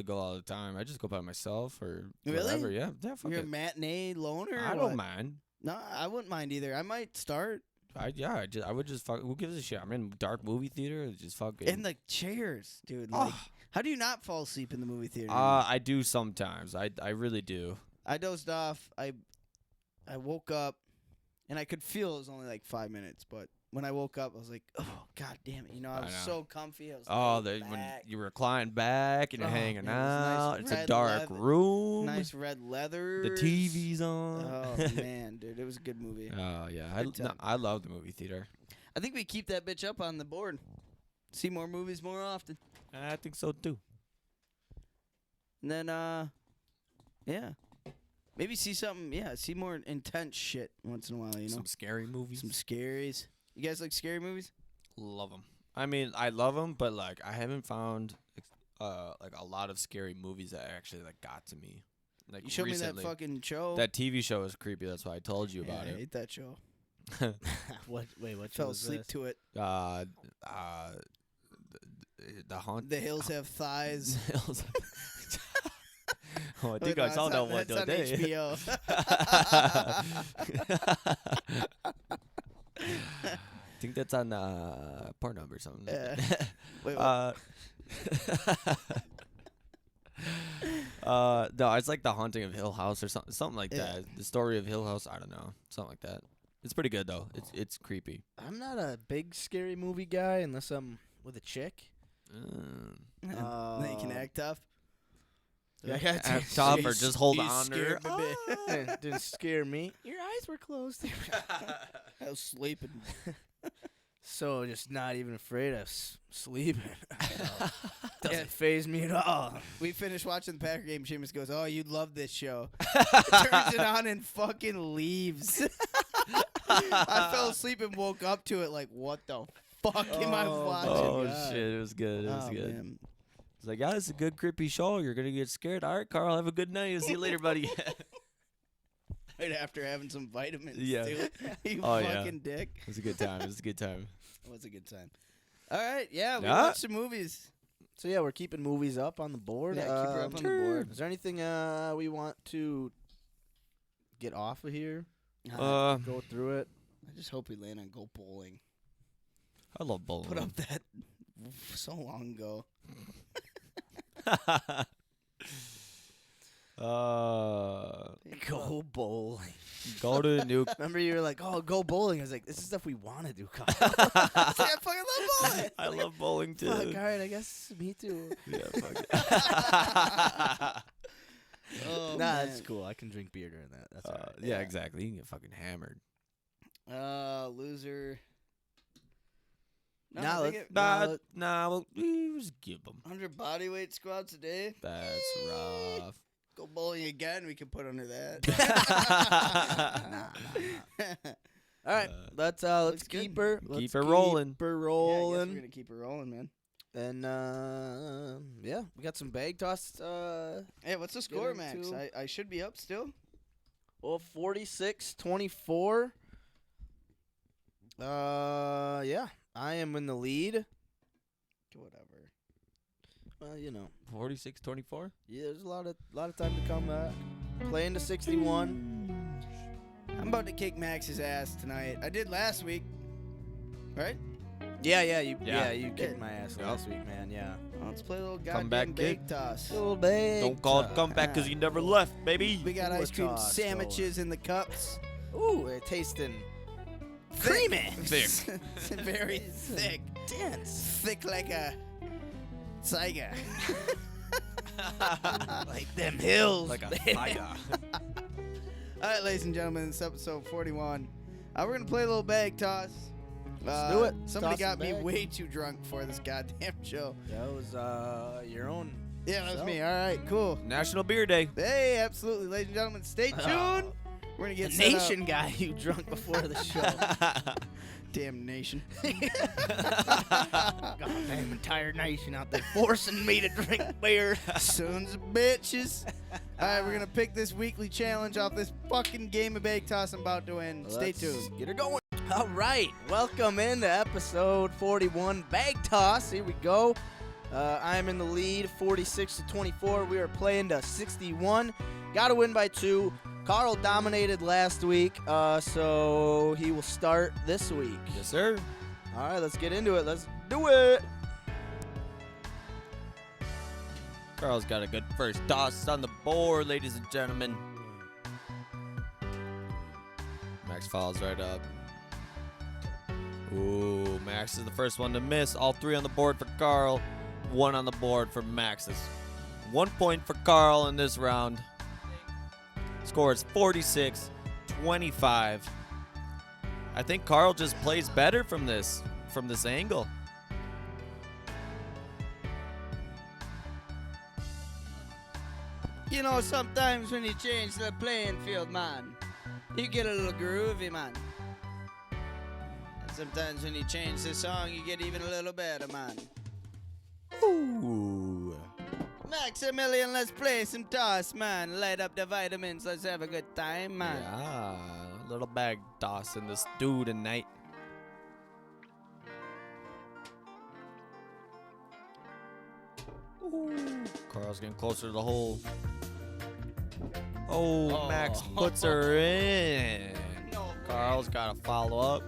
go all the time. I just go by myself or Really? whatever. Yeah, fuck You're a it. matinee loner? I or don't what? mind. No, I wouldn't mind either. I might start. I would just fuck. Who gives a shit? I'm in dark movie theater. Just fucking. In the chairs, dude. Like, how do you not fall asleep in the movie theater? I do sometimes. I really do. I dozed off. I woke up, and I could feel it was only like 5 minutes. But when I woke up, I was like, oh, god damn it. You know, I I was know. so comfy. I was When back. you recline back and you're Oh, hanging man, it was out, nice it's a red dark leather- room. Nice red leather. The TV's on. Oh, man, dude. It was a good movie. Oh yeah, Good time. I love the movie theater. I think we keep that bitch up on the board. See more movies more often. I think so too. And then, yeah. Maybe see something, see more intense shit once in a while, you know? Some scary movies. Some scaries. You guys like scary movies? Love them. I mean, I love them, but like I haven't found like a lot of scary movies that actually like got to me. Like You showed recently. me that fucking show. That TV show is creepy. That's why I told you about I it. hate that show. What? Wait, what? Fell was asleep this? to it. The haunt. The hills have thighs. Hills. Oh, I Wait, think no, I saw that's that on- one that's on today. HBO. I think that's on Pornhub or something. Yeah. Wait, No, it's like the haunting of Hill House or something like Yeah. that. The story of Hill House. I don't know, something like that. It's pretty good though. It's creepy. I'm not a big scary movie guy unless I'm with a chick. then you can act tough. Act tough or just hold on to her. scared me, babe. Didn't scare me. Your eyes were closed. I was sleeping. So just not even afraid of sleeping. Doesn't phase me at all. We finished watching the Packer game. Seamus goes, "Oh, you'd love this show." Turns it on and fucking leaves. I fell asleep and woke up to it like, what the fuck am I watching? Oh God. shit! It was good. It was Oh, good. man. It's like, yeah, it's a good creepy show. You're gonna get scared. All right, Carl. Have a good night. See you later, buddy. Right after having some vitamins, Yeah. too. You Oh, yeah. fucking dick. It was a good time. It was a good time. It was a good time. All right, yeah, we Yeah. watched some movies. So yeah, we're keeping movies up on the board. Yeah, keep her up on the board. Is there anything we want to get off of here? Go through it. I just hope we land on go bowling. I love bowling. Put up that so long ago. Go bowling. Go to New. Remember you were like, "Oh, go bowling." I was like, "This is stuff we want to do." Kyle. I fucking love bowling. I love bowling too. Fuck, all right, I guess me too. Yeah, fuck it. Oh, Nah, man. that's cool. I can drink beer during that. That's all right. Yeah, exactly. You can get fucking hammered. Loser. No, Nah, I think let's- it- Nah, Nah, well, we just give them. 100 bodyweight squats a day. That's rough. Go bowling again. We can put under that. All right, let's Looks keep good. her. Keep let's her rolling. Keep her Yeah, I guess rolling. we're gonna keep her rolling, man. And yeah, we got some bag toss. Hey, what's the score, Max? into- I should be up still. Well, 46-24. Yeah, I am in the lead. Whatever. Well, you know, 46-24? yeah, there's a lot of time to come back. Playing to 61. I'm about to kick Max's ass tonight. I did last week, right? Yeah, you Yeah. kicked Yeah. my ass Yep. last week, man. Yeah. Well, let's play a little Come goddamn back, bake kid. toss. Little bag. Don't call it come back because you never left, baby. We got Ooh, ice cream toss sandwiches in the cups. Ooh, it tasting creamy. Thick. Very thick. Dense. Thick like a tiger. Like them hills. Like a fire. All right, ladies and gentlemen, it's episode 41. We're going to play a little bag toss. Let's do it. Somebody Toss got the me bag. way too drunk before this goddamn show. That was your own. Yeah, that was So? me. All right, cool. National Beer Day. Hey, absolutely. Ladies and gentlemen, stay tuned. We're going to The get set up. nation guy you drunk before the show. Damn nation. Goddamn entire nation out there forcing me to drink beer. Sons of bitches. All right, we're going to pick this weekly challenge off this fucking game of bag toss I'm about to win. Stay Let's tuned. Get her going. All right, welcome into episode 41, Bag Toss. Here we go. I'm in the lead, 46-24. We are playing to 61. Got to win by 2. Carl dominated last week, so he will start this week. Yes, sir. All right, let's get into it. Let's do it. Carl's got a good first toss on the board, ladies and gentlemen. Max follows right up. Ooh, Max is the first one to miss. All 3 on the board for Carl. 1 on the board for Max's. 1 point for Carl in this round. Score is 46-25. I think Carl just plays better from this angle. You know, sometimes when you change the playing field, man, you get a little groovy, man. And sometimes when you change the song, you get even a little better, man. Ooh. Maximilian, let's play some toss, man. Light up the vitamins. Let's have a good time, man. Yeah, A little bag toss in this dude tonight. Ooh, Carl's getting closer to the hole. Oh, Max puts her in. No Carl's got to follow up.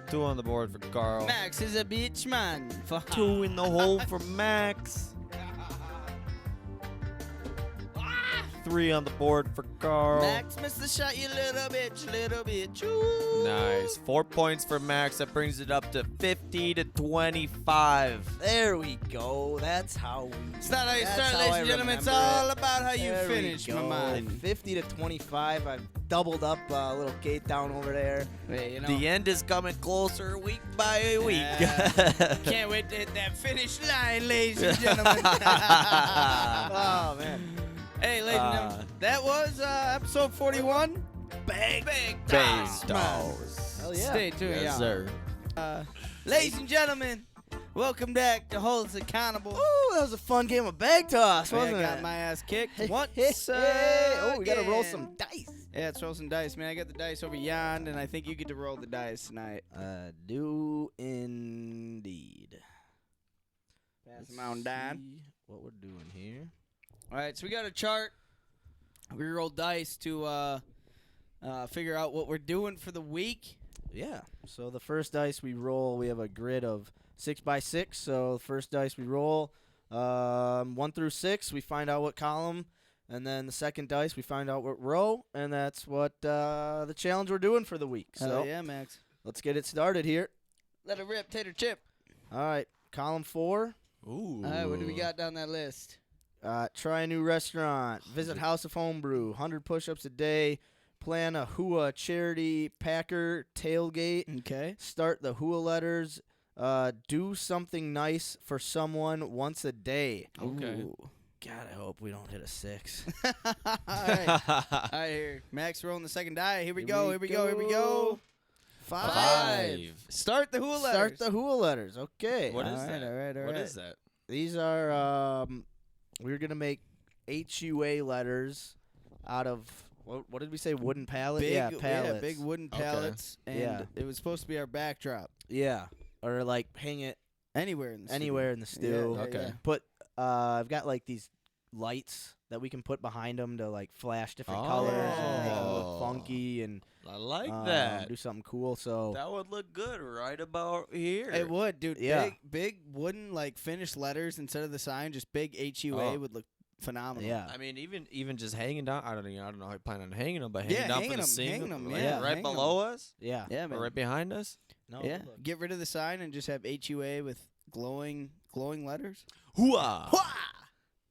2 on the board for Carl. Max is a bitch, man. 2 in the hole for Max. 3 on the board for Carl. Max missed the shot, you little bitch. Ooh. Nice. 4 points for Max. That brings it up to 50 to 25. There we go. That's how we. It's not how you that's start, how ladies I and gentlemen. It's remember all it. about how you There we finish, my go. man. 50 to 25. I've doubled up a little gate down over there. Hey, you know, The end is coming closer week by week. can't wait to hit that finish line, ladies and gentlemen. Oh man. Hey, ladies and gentlemen, that was episode 41. Big Base Dogs. Dogs. Hell yeah. Stay tuned, Yes, y'all. sir. Ladies and gentlemen, welcome back to Hold Us Accountable. Ooh, that was a fun game of bag toss, I wasn't it? got my ass kicked once Oh, we gotta roll again. some dice. Yeah, let's roll some dice, man. I got the dice over yond, and I think you get to roll the dice tonight. Do indeed. Pass them on down. See what we're doing here. All right, so we got a chart. We roll dice to figure out what we're doing for the week. Yeah. So the first dice we roll, we have a grid of 6 by 6. So the first dice we roll, 1 through 6, we find out what column, and then the second dice we find out what row, and that's what the challenge we're doing for the week. So yeah, Max. let's get it started here. Let it rip, tater chip. All right, column 4. Ooh. All right, what do we got down that list? Try a new restaurant. Visit House of Homebrew. 100 push-ups a day. Plan a HUA charity Packer tailgate. Okay. Start the HUA letters. Do something nice for someone once a day. Okay. Ooh. God, I hope we don't hit a 6. All right. All right, here. Max rolling the second die. Here we go. Here we go. 5. Start the hula letters. Start the HUA letters. Okay. What is All that? right, all right, all What right. is that? These are, we're going to make HUA letters out of, what did we say, wooden pallet? Big, Yeah, pallets. big wooden Okay. pallets. And Yeah. it was supposed to be our backdrop. Yeah. Or, like, hang it Anywhere in the anywhere in the stew. Yeah, Okay. yeah. Put, I've got, like, these lights that we can put behind them to, like, flash different colors and make them Oh. look funky and I like that. do something cool. So, That would look good right about here. It would, dude. Yeah. Big wooden, like, finished letters instead of the sign. Just big HUA Oh. would look phenomenal. yeah. I mean, even just hanging down. I don't know how you plan on hanging them, but Yeah, hanging down hanging from the 'em, ceiling, hanging 'em, like, yeah, right hanging 'em. below us, Yeah. Yeah, or man. right behind us. No, Yeah. look. Get rid of the sign and just have HUA with glowing letters. Hooah!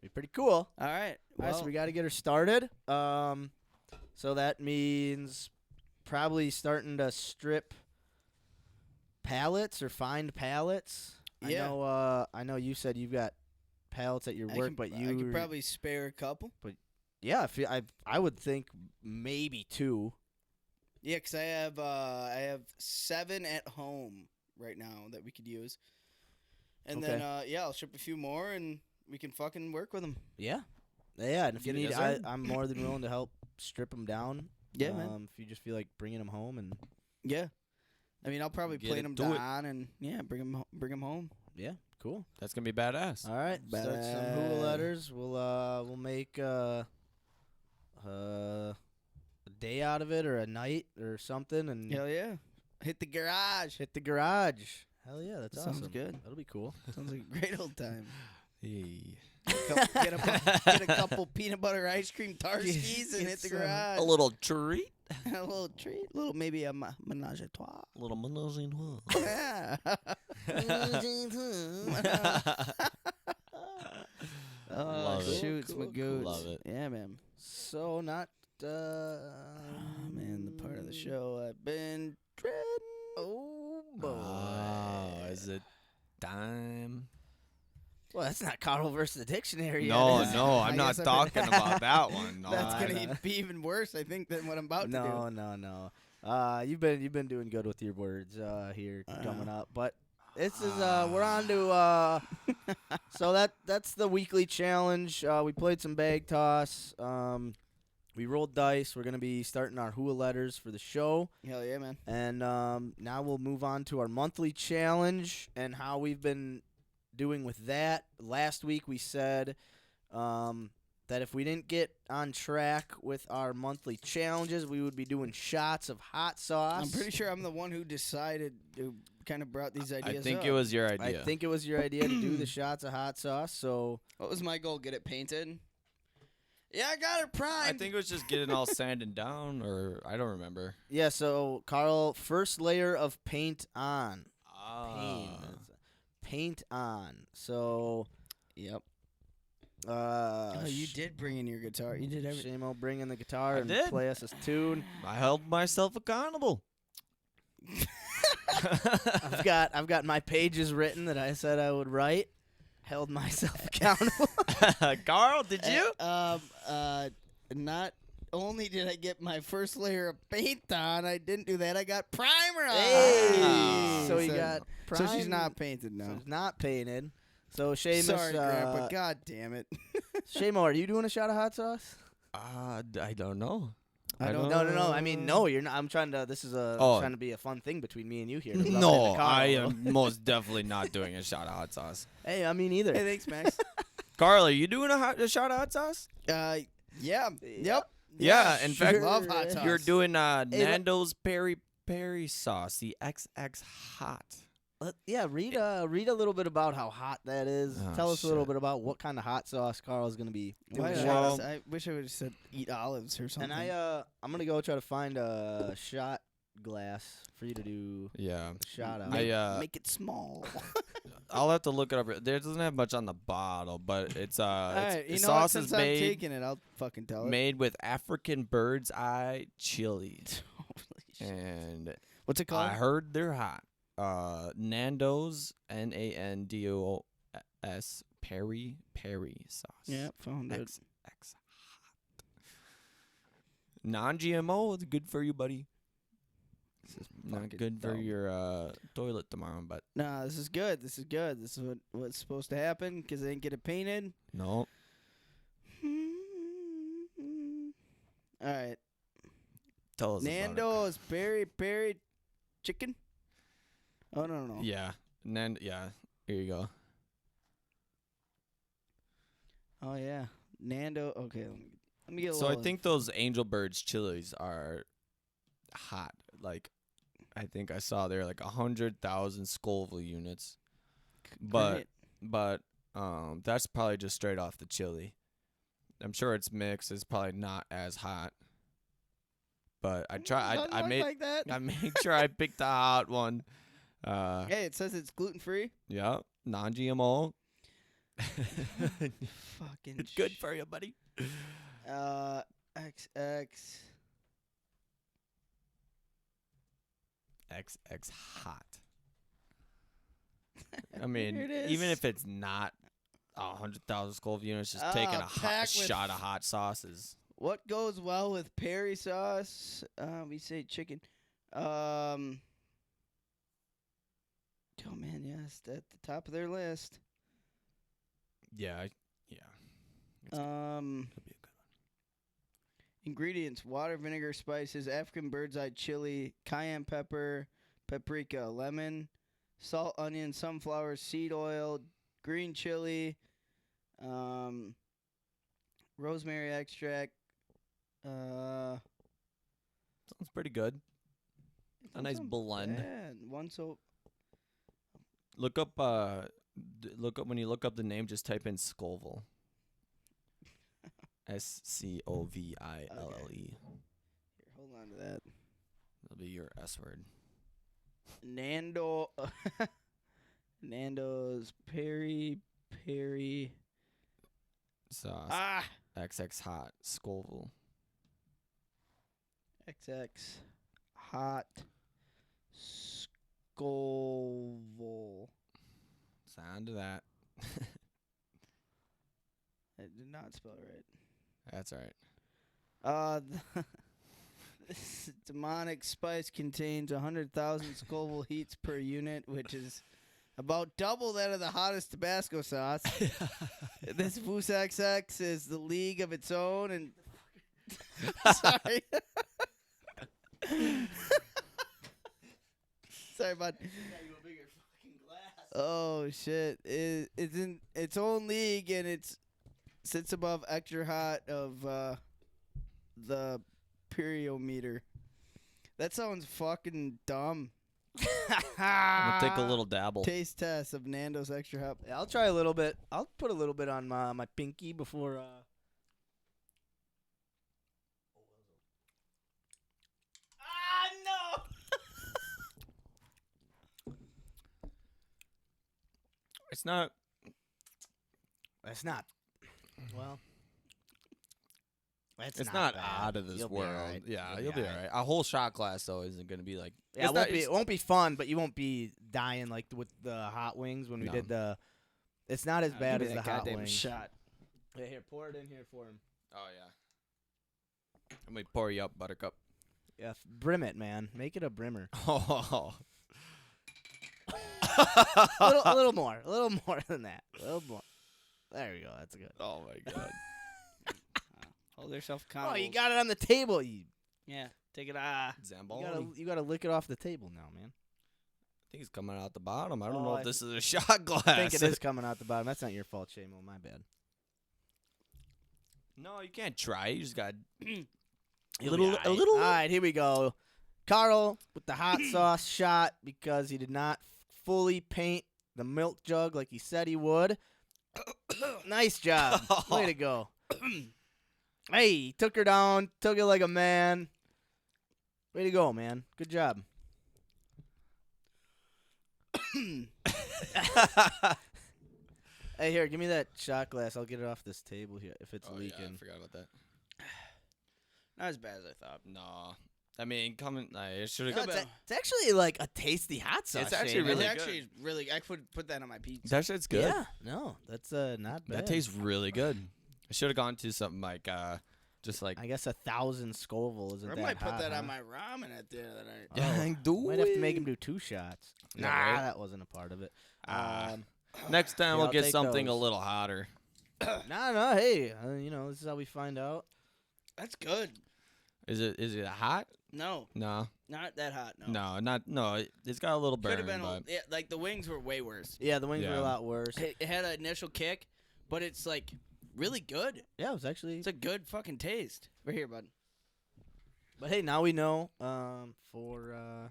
Be pretty cool. All right. All right, so Well, we got to get her started. So that means probably starting to strip pallets or find pallets. Yeah. I know you said you've got pallets at your I work, can- but I you could probably spare a couple. yeah, I would think maybe 2. Yeah, 'cause I have 7 at home right now that we could use, and then I'll ship a few more and we can fucking work with them. Yeah. Yeah, and if you Get it need, done. I'm more than willing to help strip them down. Yeah, man. If you just feel like bringing them home and Yeah. I mean, I'll probably Get plane it, them do it. down and bring them home. yeah, cool. That's gonna be badass. All right, start some HUA Badass. letters. We'll make a day out of it or a night or something, and Hell yeah! Hit the garage. hit the garage. Hell yeah, that's Sounds awesome. good. That'll be cool. Sounds like a great old time. Hey. Get a couple peanut butter ice cream tarskis and Get hit the some- garage. A little treat. A little treat. Maybe a menage a trois. A little menage a trois. Yeah. Oh, Love it. shoots, my Cool, goods. Love it. Yeah, man. So not. Oh, man, the part of the show I've been dreading. Oh boy. Oh, is it time? Well, that's not Carl versus the dictionary. No, yet, is it? no, I I'm not guess I've talking been- about that one. No, That's I gonna know. be even worse, I think, than what I'm about to No, do. no. You've been doing good with your words here coming up, but this is we're on to so that's the weekly challenge. We played some bag toss. We we rolled dice. We're going to be starting our HUA letters for the show. Hell yeah, man. And now we'll move on to our monthly challenge and how we've been doing with that. Last week we said that if we didn't get on track with our monthly challenges, we would be doing shots of hot sauce. I'm pretty sure I'm the one who decided, who kind of brought these ideas I think up. it was your I idea. think it was your idea to do the shots of hot sauce. So What was my goal? Get it painted? Yeah, I got it primed. I think it was just getting all sanded down, or I don't remember. yeah, so Carl, first layer of paint on. Paint on. So Yep. uh Oh, you did bring in your guitar. You did everything. Shame will bring in the guitar I and did. play us a tune. I held myself accountable. I've got my pages written that I said I would write. Held myself accountable. Carl, did you? Not only did I get my first layer of paint on, I didn't do that. I got primer on. Hey! So you got So she's prime- not painted So now. it's not painted. So Seamus, Sorry, Grandpa. God damn it. Shamo, are you doing a shot of hot sauce? I don't know. I don't No. I mean, no, you're not. I'm trying to. This is trying to be a fun thing between me and you here. to rub it in No, the car I a little. am most definitely not doing a shot of hot sauce. Hey, I mean either. Hey, thanks, Max. Carl, are you doing a shot of hot sauce? Yeah. Yep. Yeah, in fact, I love hot sauce. You're doing Nando's peri peri sauce, the XX hot. Yeah, read a little bit about how hot that is. Oh, Tell us a little shit. bit about what kind of hot sauce Carl is going to be doing. Why a did shot Well- of. I wish I would have said eat olives or something. And I'm gonna go try to find a shot glass for you to do Yeah. a shot out. make it small. I'll have to look it up. There doesn't have much on the bottle, but it's All right, you the know sauce what? is Since I'm made taking it, I'll fucking tell it. made with African bird's eye chili, Holy shit. and What's it called? I heard they're hot. Nando's Nandos peri peri sauce. Yeah, found it. XX hot. Non-GMO is good for you, buddy. This is Not fucking good for dumb. your toilet tomorrow, but Nah, this is good. This is good. This is what's supposed to happen because they didn't get it painted. no. All right. Tell us Nando's peri peri chicken. Oh no. about it. Yeah. Yeah. Here you go. Oh yeah, Nando. Okay, let me get a So I little. think those Angel Birds chilies are hot. Like, I think I saw they're like 100,000 Scoville units. But that's probably just straight off the chili. I'm sure it's mixed. It's probably not as hot. But I made like that. I made sure I picked the hot one. Hey, it says it's gluten free. Yeah, non-GMO. Fucking. It's good for you, buddy. XX. XX hot. I mean, Here it is. even if it's not 100,000 Scoville units, just taking a hot packed with- shot of hot sauces. What goes well with peri sauce? We say chicken. Oh man, yes, at the top of their list. Yeah, It's It'll be a good one. Ingredients: water, vinegar, spices, African bird's eye chili, cayenne pepper, paprika, lemon, salt, onion, sunflower seed oil, green chili, rosemary extract. Sounds pretty good. A nice blend. Bad. One soap. Look up when you look up the name, just type in Scoville. Scoville. Here, hold on to that. That'll be your S word. Nando's peri Sauce. XX hot Scoville. XX hot Scoville. Sound of that. I did not spell it right. That's all right. This demonic spice contains 100,000 Scoville heats per unit, which is about double that of the hottest Tabasco sauce. This Voos XX is the league of its own, and Sorry. Sorry, bud. Oh shit! It's in its own league and it sits above extra hot of the periometer. That sounds fucking dumb. I'm gonna take a little dabble. Taste test of Nando's extra hot. Yeah, I'll try a little bit. I'll put a little bit on my pinky before. No. It's not. It's not. Well, It's not bad. out of this You'll be world. alright. Yeah, you'll be all right. A whole shot glass though isn't gonna be like. Yeah, it's not- it won't be fun, but you won't be dying like with the hot wings when we No. did the. It's not as bad Give as me the that hot goddamn wings. shot. Yeah, here, pour it in here for him. Oh yeah. Let me pour you up, Buttercup. Yeah, brim it, man. Make it a brimmer. Oh. a little more than that. A little more. There we go. That's good. Oh my god. Hold yourself Oh, accountable. you got it on the table. Yeah, take it. Zamboni. You gotta lick it off the table now, man. I think it's coming out the bottom. I don't Oh, know I if this is a shot glass. I think it is coming out the bottom. That's not your fault, Shamo. My bad. No, you can't try. You just got A little. All right, here we go. Kärel with the hot sauce shot because he did not fully paint the milk jug like he said he would. Nice job. Way to go. Hey, he took her down, took it like a man. Way to go, man. Good job. Hey, here, give me that shot glass. I'll get it off this table here if it's Oh, yeah, leaking. I forgot about that. Not as bad as I thought. No, I mean, it should No, have. it's actually like a tasty hot sauce. It's actually Shane. really It's good. actually really. I could put that on my pizza. That shit's good. Yeah, no, that's not bad. That tastes really good. I should have gone to something like, just like. I guess 1,000 Scoville isn't I that might put hot, that huh? on my ramen at the end of the night. Oh, do might have to make him do 2 shots. Yeah, Nah, right? that wasn't a part of it. Ah. Next time Yeah, we'll I'll get take something a those. little hotter. No, hey, this is how we find out. That's good. Is it hot? No, No, not that hot. No. no. It's got a little Could burn, have been. but Yeah, like the wings were way worse. Yeah, the wings were Yeah. a lot worse. It had an initial kick, but it's like really good. Yeah, it was actually. It's a good fucking taste. We're here, bud. But hey, now we know for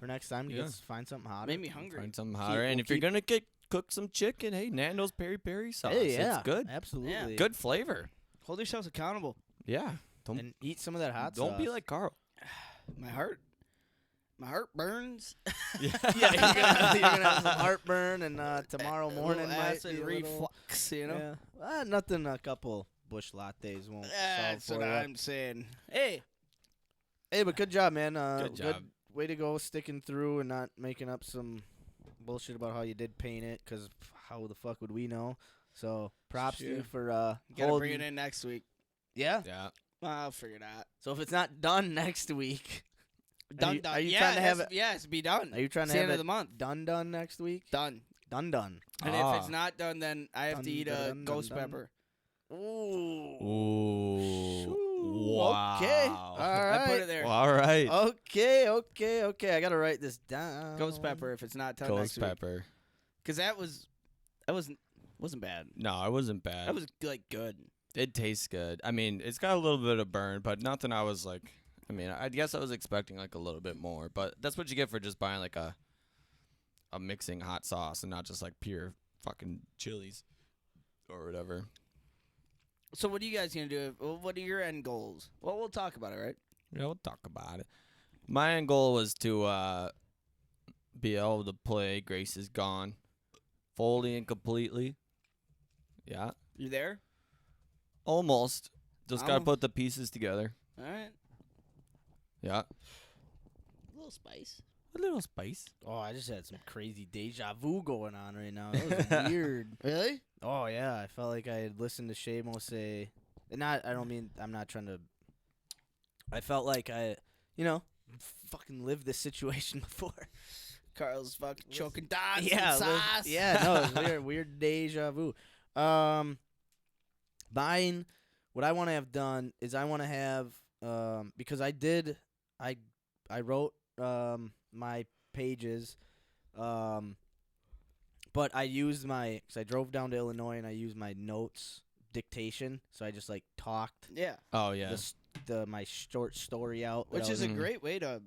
next time to Yeah. find something hotter. Made me hungry. find something hotter. And we'll if you're gonna cook some chicken, hey, Nando's peri peri sauce. Hey, yeah, It's good. absolutely. Good flavor. Hold yourselves accountable. Yeah. Don't And eat some of that hot sauce. don't be like Kärel. My heart burns. Yeah. Yeah, you're gonna have some heartburn, and tomorrow morning Little might acid be a little- reflux. You know. Yeah. Nothing. A couple bush lattes won't That's solve what for you. I'm saying. Hey, Hey, but good job, man. Good job. Way to go, sticking through and not making up some bullshit about how you did paint it. Because how the fuck would we know? So props to you Sure. for gotta holding. bring it in next week. Yeah. Yeah. I'll figure it out. So if it's not done next week, Done. Are you yeah, trying to have it? Yeah, it's be done. are you trying It's to the have end it of the month. done next week? Done. Done. And Ah. if it's not done, then I have to eat a Dun, ghost dun, dun. pepper. Ooh. Ooh. Ooh, Wow. Okay. All right. I put it there. Well, all right. Okay. I gotta write this down. Ghost pepper if it's not done Ghost next week. pepper. Because that wasn't bad. No, it wasn't bad. That was like good. It tastes good. I mean, it's got a little bit of burn, but nothing I was like. I mean, I guess I was expecting like a little bit more, but that's what you get for just buying like a mixing hot sauce and not just like pure fucking chilies or whatever. So what are you guys gonna do? Well, what are your end goals? Well, we'll talk about it, right? Yeah, we'll talk about it. My end goal was to be able to play Grace is Gone fully and completely. Yeah, You there? almost. Just gotta I'm- put the pieces together. All right. Yeah, A little spice. a little spice. Oh, I just had some crazy deja vu going on right now. That was weird. Really? Oh yeah, I felt like I had listened to Shamo say, and I'm not trying to. I felt like I, fucking lived this situation before. Carl's fucking choking dots Yeah, and sauce. yeah, no, it was weird deja vu. Mine what I want to have done is I want to have because I wrote my pages, but I used because I drove down to Illinois and I used my notes dictation, so I just like talked Yeah. Oh yeah. my short story out, that Which I is was- a great way to.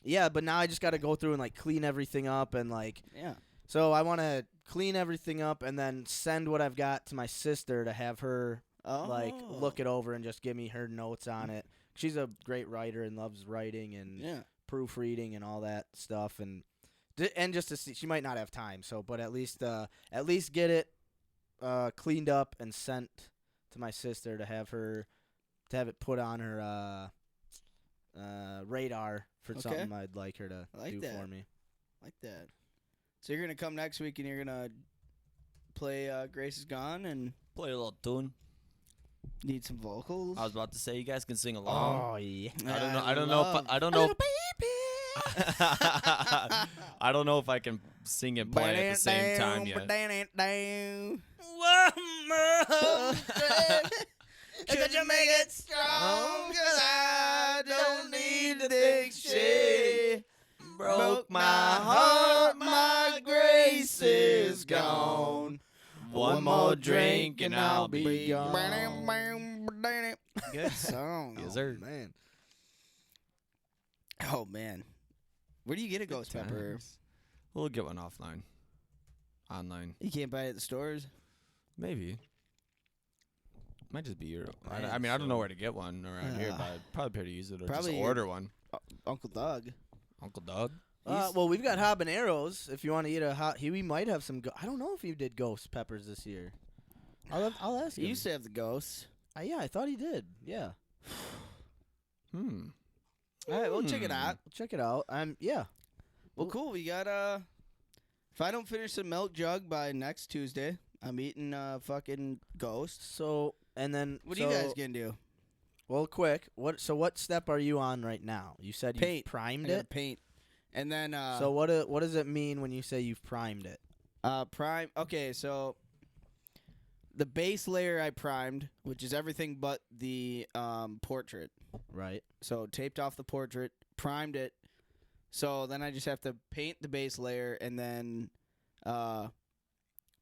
yeah. But now I just got to go through and like clean everything up and like. Yeah. So I want to clean everything up and then send what I've got to my sister to have her like look it over and just give me her notes on it. She's a great writer and loves writing and Yeah. proofreading and all that stuff, and just to see, she might not have time, so but at least get it cleaned up and sent to my sister to have it put on her radar for Okay. something I'd like her to I like do that. for me. Like that. So you're gonna come next week and you're gonna play Grace is Gone and Play a little tune. need some vocals. I was about to say you guys can sing along. Oh yeah. I don't know if I don't know. I don't know if I can sing and play at the same time yet. Could you make it strong? 'Cause I don't need to think shit. Broke my heart, my grace is gone. One more drink and I'll be gone. Good song. Yes, sir. Man. Oh man, where do you get a ghost pepper? We'll get one offline. Online. You can't buy it at the stores. Maybe. Might just be your. Man, I mean, I don't know where to get one around here, but I'd probably pay to use it or Probably just order one. Uncle Doug. Uncle Doug? Well, we've got habaneros. If you want to eat a hot, we might have some. I don't know if he did ghost peppers this year. I'll ask He him. used to have the ghosts. Yeah, I thought he did. Yeah, Hmm. All right, we'll check it out. check it out. Yeah. Well, cool. We got if I don't finish the milk jug by next Tuesday, I'm eating fucking ghost. So and then What are you guys gonna do? Well, quick. What step are you on right now? You said you Paint. primed I gotta it. paint, and then So what does it mean when you say you've primed it? prime. Okay, so the base layer I primed, which is everything but the portrait. Right. So taped off the portrait, primed it. So then I just have to paint the base layer and then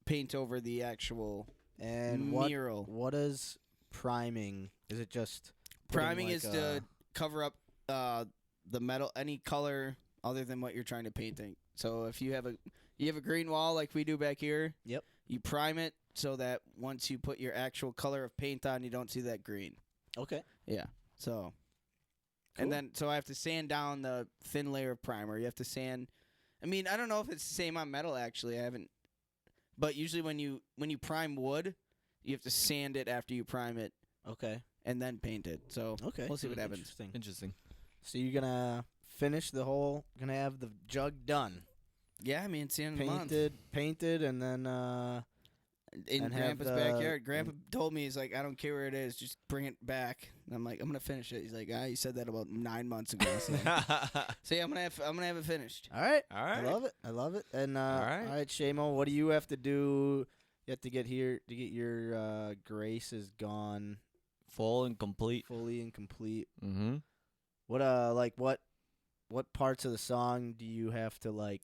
paint over the actual And mural. what is priming? Is it just putting, Priming like, is to cover up the metal, any color other than what you're trying to paint. So if you have a green wall like we do back here, Yep. you prime it so that once you put your actual color of paint on, you don't see that green. Okay. Yeah. So, Cool. and then so I have to sand down the thin layer of primer. You have to sand. I mean, I don't know if it's the same on metal. Actually, I haven't. But usually, when you prime wood, you have to sand it after you prime it Okay. and then paint it. So Okay. we'll see what happens. Interesting. Interesting. So you're gonna finish gonna have the jug done, Yeah, I mean, it's the end of the month. painted, and then In and have Grandpa's the- backyard. Grandpa told me, he's like, I don't care where it is, just bring it back. And I'm like, I'm gonna finish it. He's like, you said that about 9 months ago. So, so yeah, I'm gonna have it finished. all right. All right. I love it. And All right. all right, Shamo, what do you have to do? You have to get here to get your Grace is Gone Full and complete. fully and complete. Mm-hmm. What parts of the song do you have to like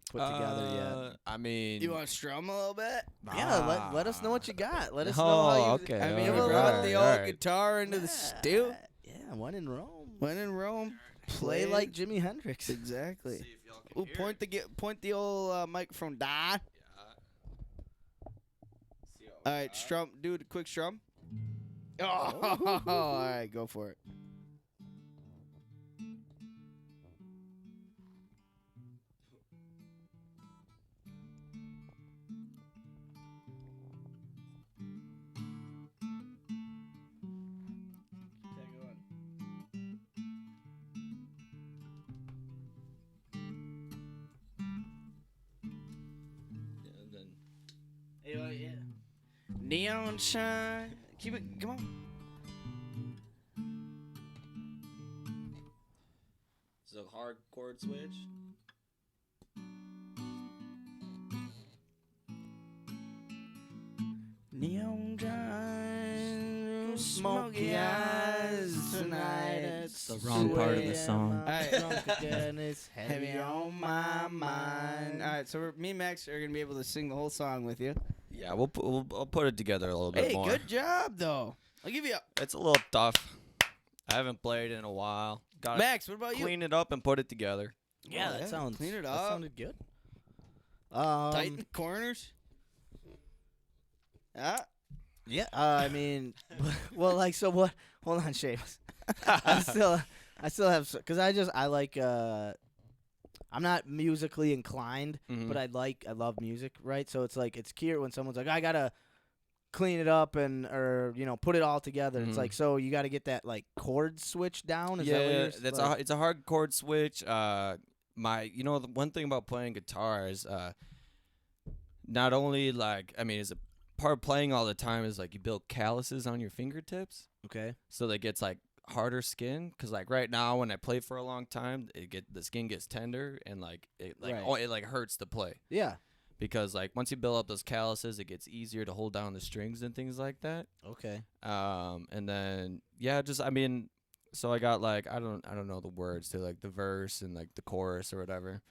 put together yet? I mean, You want to strum a little bit? Yeah, let us know what you got. Let us know Oh, how you. okay. I mean, all we right, brought the all old right. guitar into the stew. Yeah, one in Rome. When in Rome, Play play like Jimi Hendrix. exactly. Ooh, point the old microphone down. All right, strum. Do a quick strum. Oh, all right, go for it. Yeah. Neon shine. Keep it. Come on. It's a hard chord switch. Neon shine. Smoke Wrong part of the 2 song. a.m., I'm Alright. drunk again, it's Heavy on my mind. All right, so me and Max are gonna be able to sing the whole song with you. Yeah, I'll put it together a little bit Hey, more. good job though. I'll give you a It's a little tough. I haven't played in a while. Got to Max. What about you? clean it up and put it together. Yeah, that sounds. Clean it That up. sounded good. Tighten the corners. Ah. Yeah, I mean, well, like, so what? Hold on, Seamus. I still have, because I like, I'm not musically inclined, Mhm. but I love music, right? So it's like, it's cute when someone's like, I gotta clean it up or put it all together. It's Mhm. like, so you gotta get that like chord switch down. Is that what Yeah, you're that's like, it's a hard chord switch. The one thing about playing guitar is not only like is a part of playing all the time is like you build calluses on your fingertips, okay? so that gets like harder skin. Cause like right now when I play for a long time, the skin gets tender and like Right. it like hurts to play. Yeah. Because like once you build up those calluses, it gets easier to hold down the strings and things like that. Okay. And then so I got like I don't know the words to like the verse and like the chorus or whatever.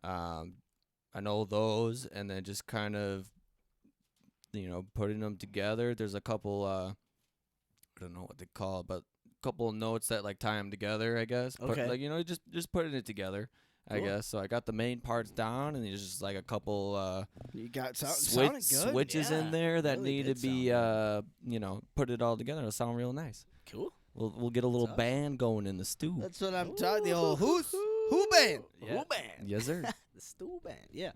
I know those, and then just kind of putting them together. There's a couple I don't know what they call it, but a couple of notes that like tie them together, I guess. Okay. But like just putting it together. I Cool. guess so. I got the main parts down, and there's just like a couple You got sounding good. switches in Yeah, there that really need to did be put it all together. It'll sound real nice. Cool. We'll get a little Tough. band going in the stew. That's what I'm talking. The old who band. Yeah. Who band? Yes, sir. The stool band. Yeah.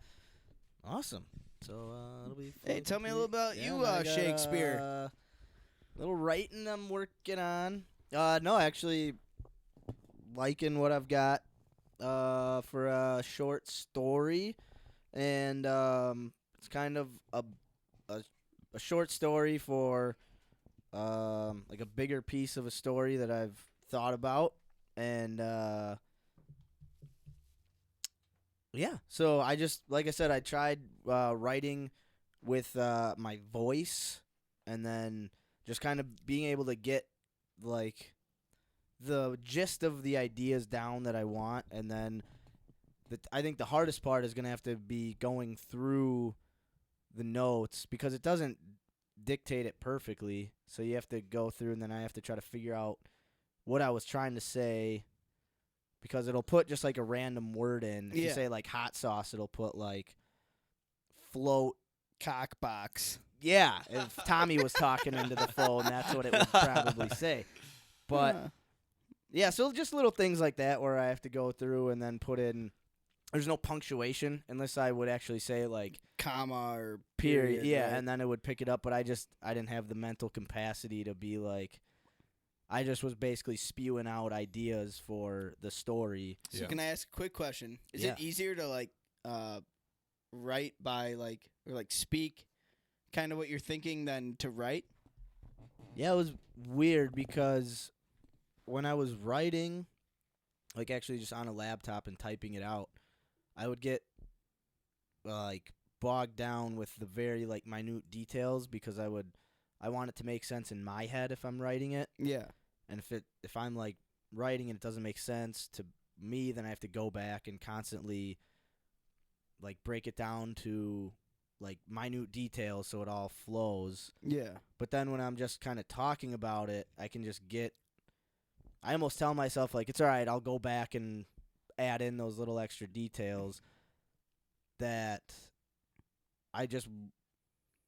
Awesome. So it'll be. Hey, fun tell to me a little about yeah, you, and I got, Shakespeare. Little writing I'm working on. No, actually, liking what I've got. For a short story, and it's kind of a short story for like a bigger piece of a story that I've thought about, and yeah. So I just, like I said, I tried writing with my voice, and then just kind of being able to get like the gist of the ideas down that I want, and then I think the hardest part is going to have to be going through the notes, because it doesn't dictate it perfectly. So you have to go through, and then I have to try to figure out what I was trying to say, because it'll put just like a random word in. If you Yeah. say like hot sauce, it'll put like float. Cock box. Yeah, if Tommy was talking into the phone, that's what it would probably say. But yeah, so just little things like that where I have to go through and then put in. There's no punctuation unless I would actually say like comma or period. Yeah, right? and then it would pick it up. But I didn't have the mental capacity to be like. I just was basically spewing out ideas for the story. So Yeah. can I ask a quick question? Is Yeah. it easier to like write by like or like speak kind of what you're thinking than to write? Yeah, it was weird because when I was writing, like actually just on a laptop and typing it out, I would get like bogged down with the very like minute details, because I want it to make sense in my head if I'm writing it. Yeah. And if I'm like writing and it doesn't make sense to me, then I have to go back and constantly like break it down to like minute details so it all flows. Yeah. But then when I'm just kind of talking about it, I can just I almost tell myself like, it's all right, I'll go back and add in those little extra details that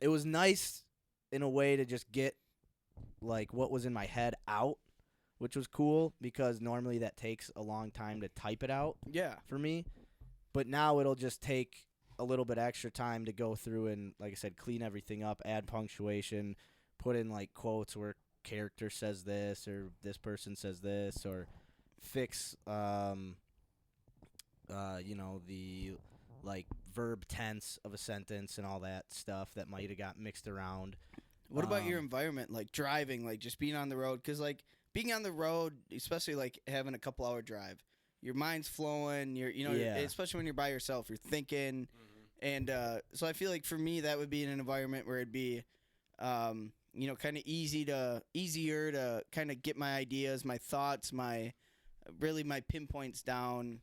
it was nice in a way to just get like what was in my head out, which was cool, because normally that takes a long time to type it out Yeah. for me. But now it'll just take a little bit extra time to go through and, like I said, clean everything up, add punctuation, put in like quotes where character says this or this person says this, or fix the like verb tense of a sentence and all that stuff that might have got mixed around. What about your Um, environment, like driving, like just being on the road? Because like being on the road, especially like having a couple-hour drive, your mind's flowing. Yeah. Especially when you're by yourself, you're thinking. And so I feel like for me, that would be in an environment where it'd be, kind of easier to kind of get my ideas, my thoughts, my really my pinpoints down.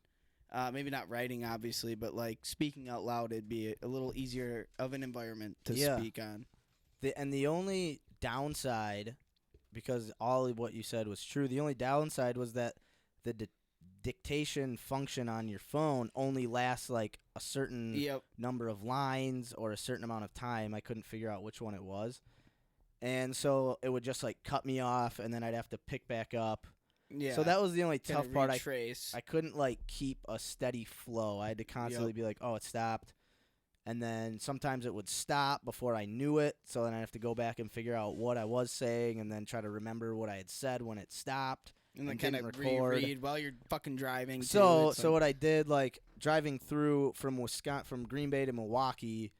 Maybe not writing, obviously, but like speaking out loud, it'd be a little easier of an environment to speak on. The only downside, because all of what you said was true, the only downside was that the dictation function on your phone only lasts like a certain number of lines or a certain amount of time. I couldn't figure out which one it was. And so it would just like cut me off, and then I'd have to pick back up. Yeah. So that was the only tough part. I I couldn't like keep a steady flow. I had to constantly be like, oh, it stopped. And then sometimes it would stop before I knew it. So then I'd have to go back and figure out what I was saying and then try to remember what I had said when it stopped. And then kind of reread while you're fucking driving. So what I did, like driving through from Green Bay to Milwaukee,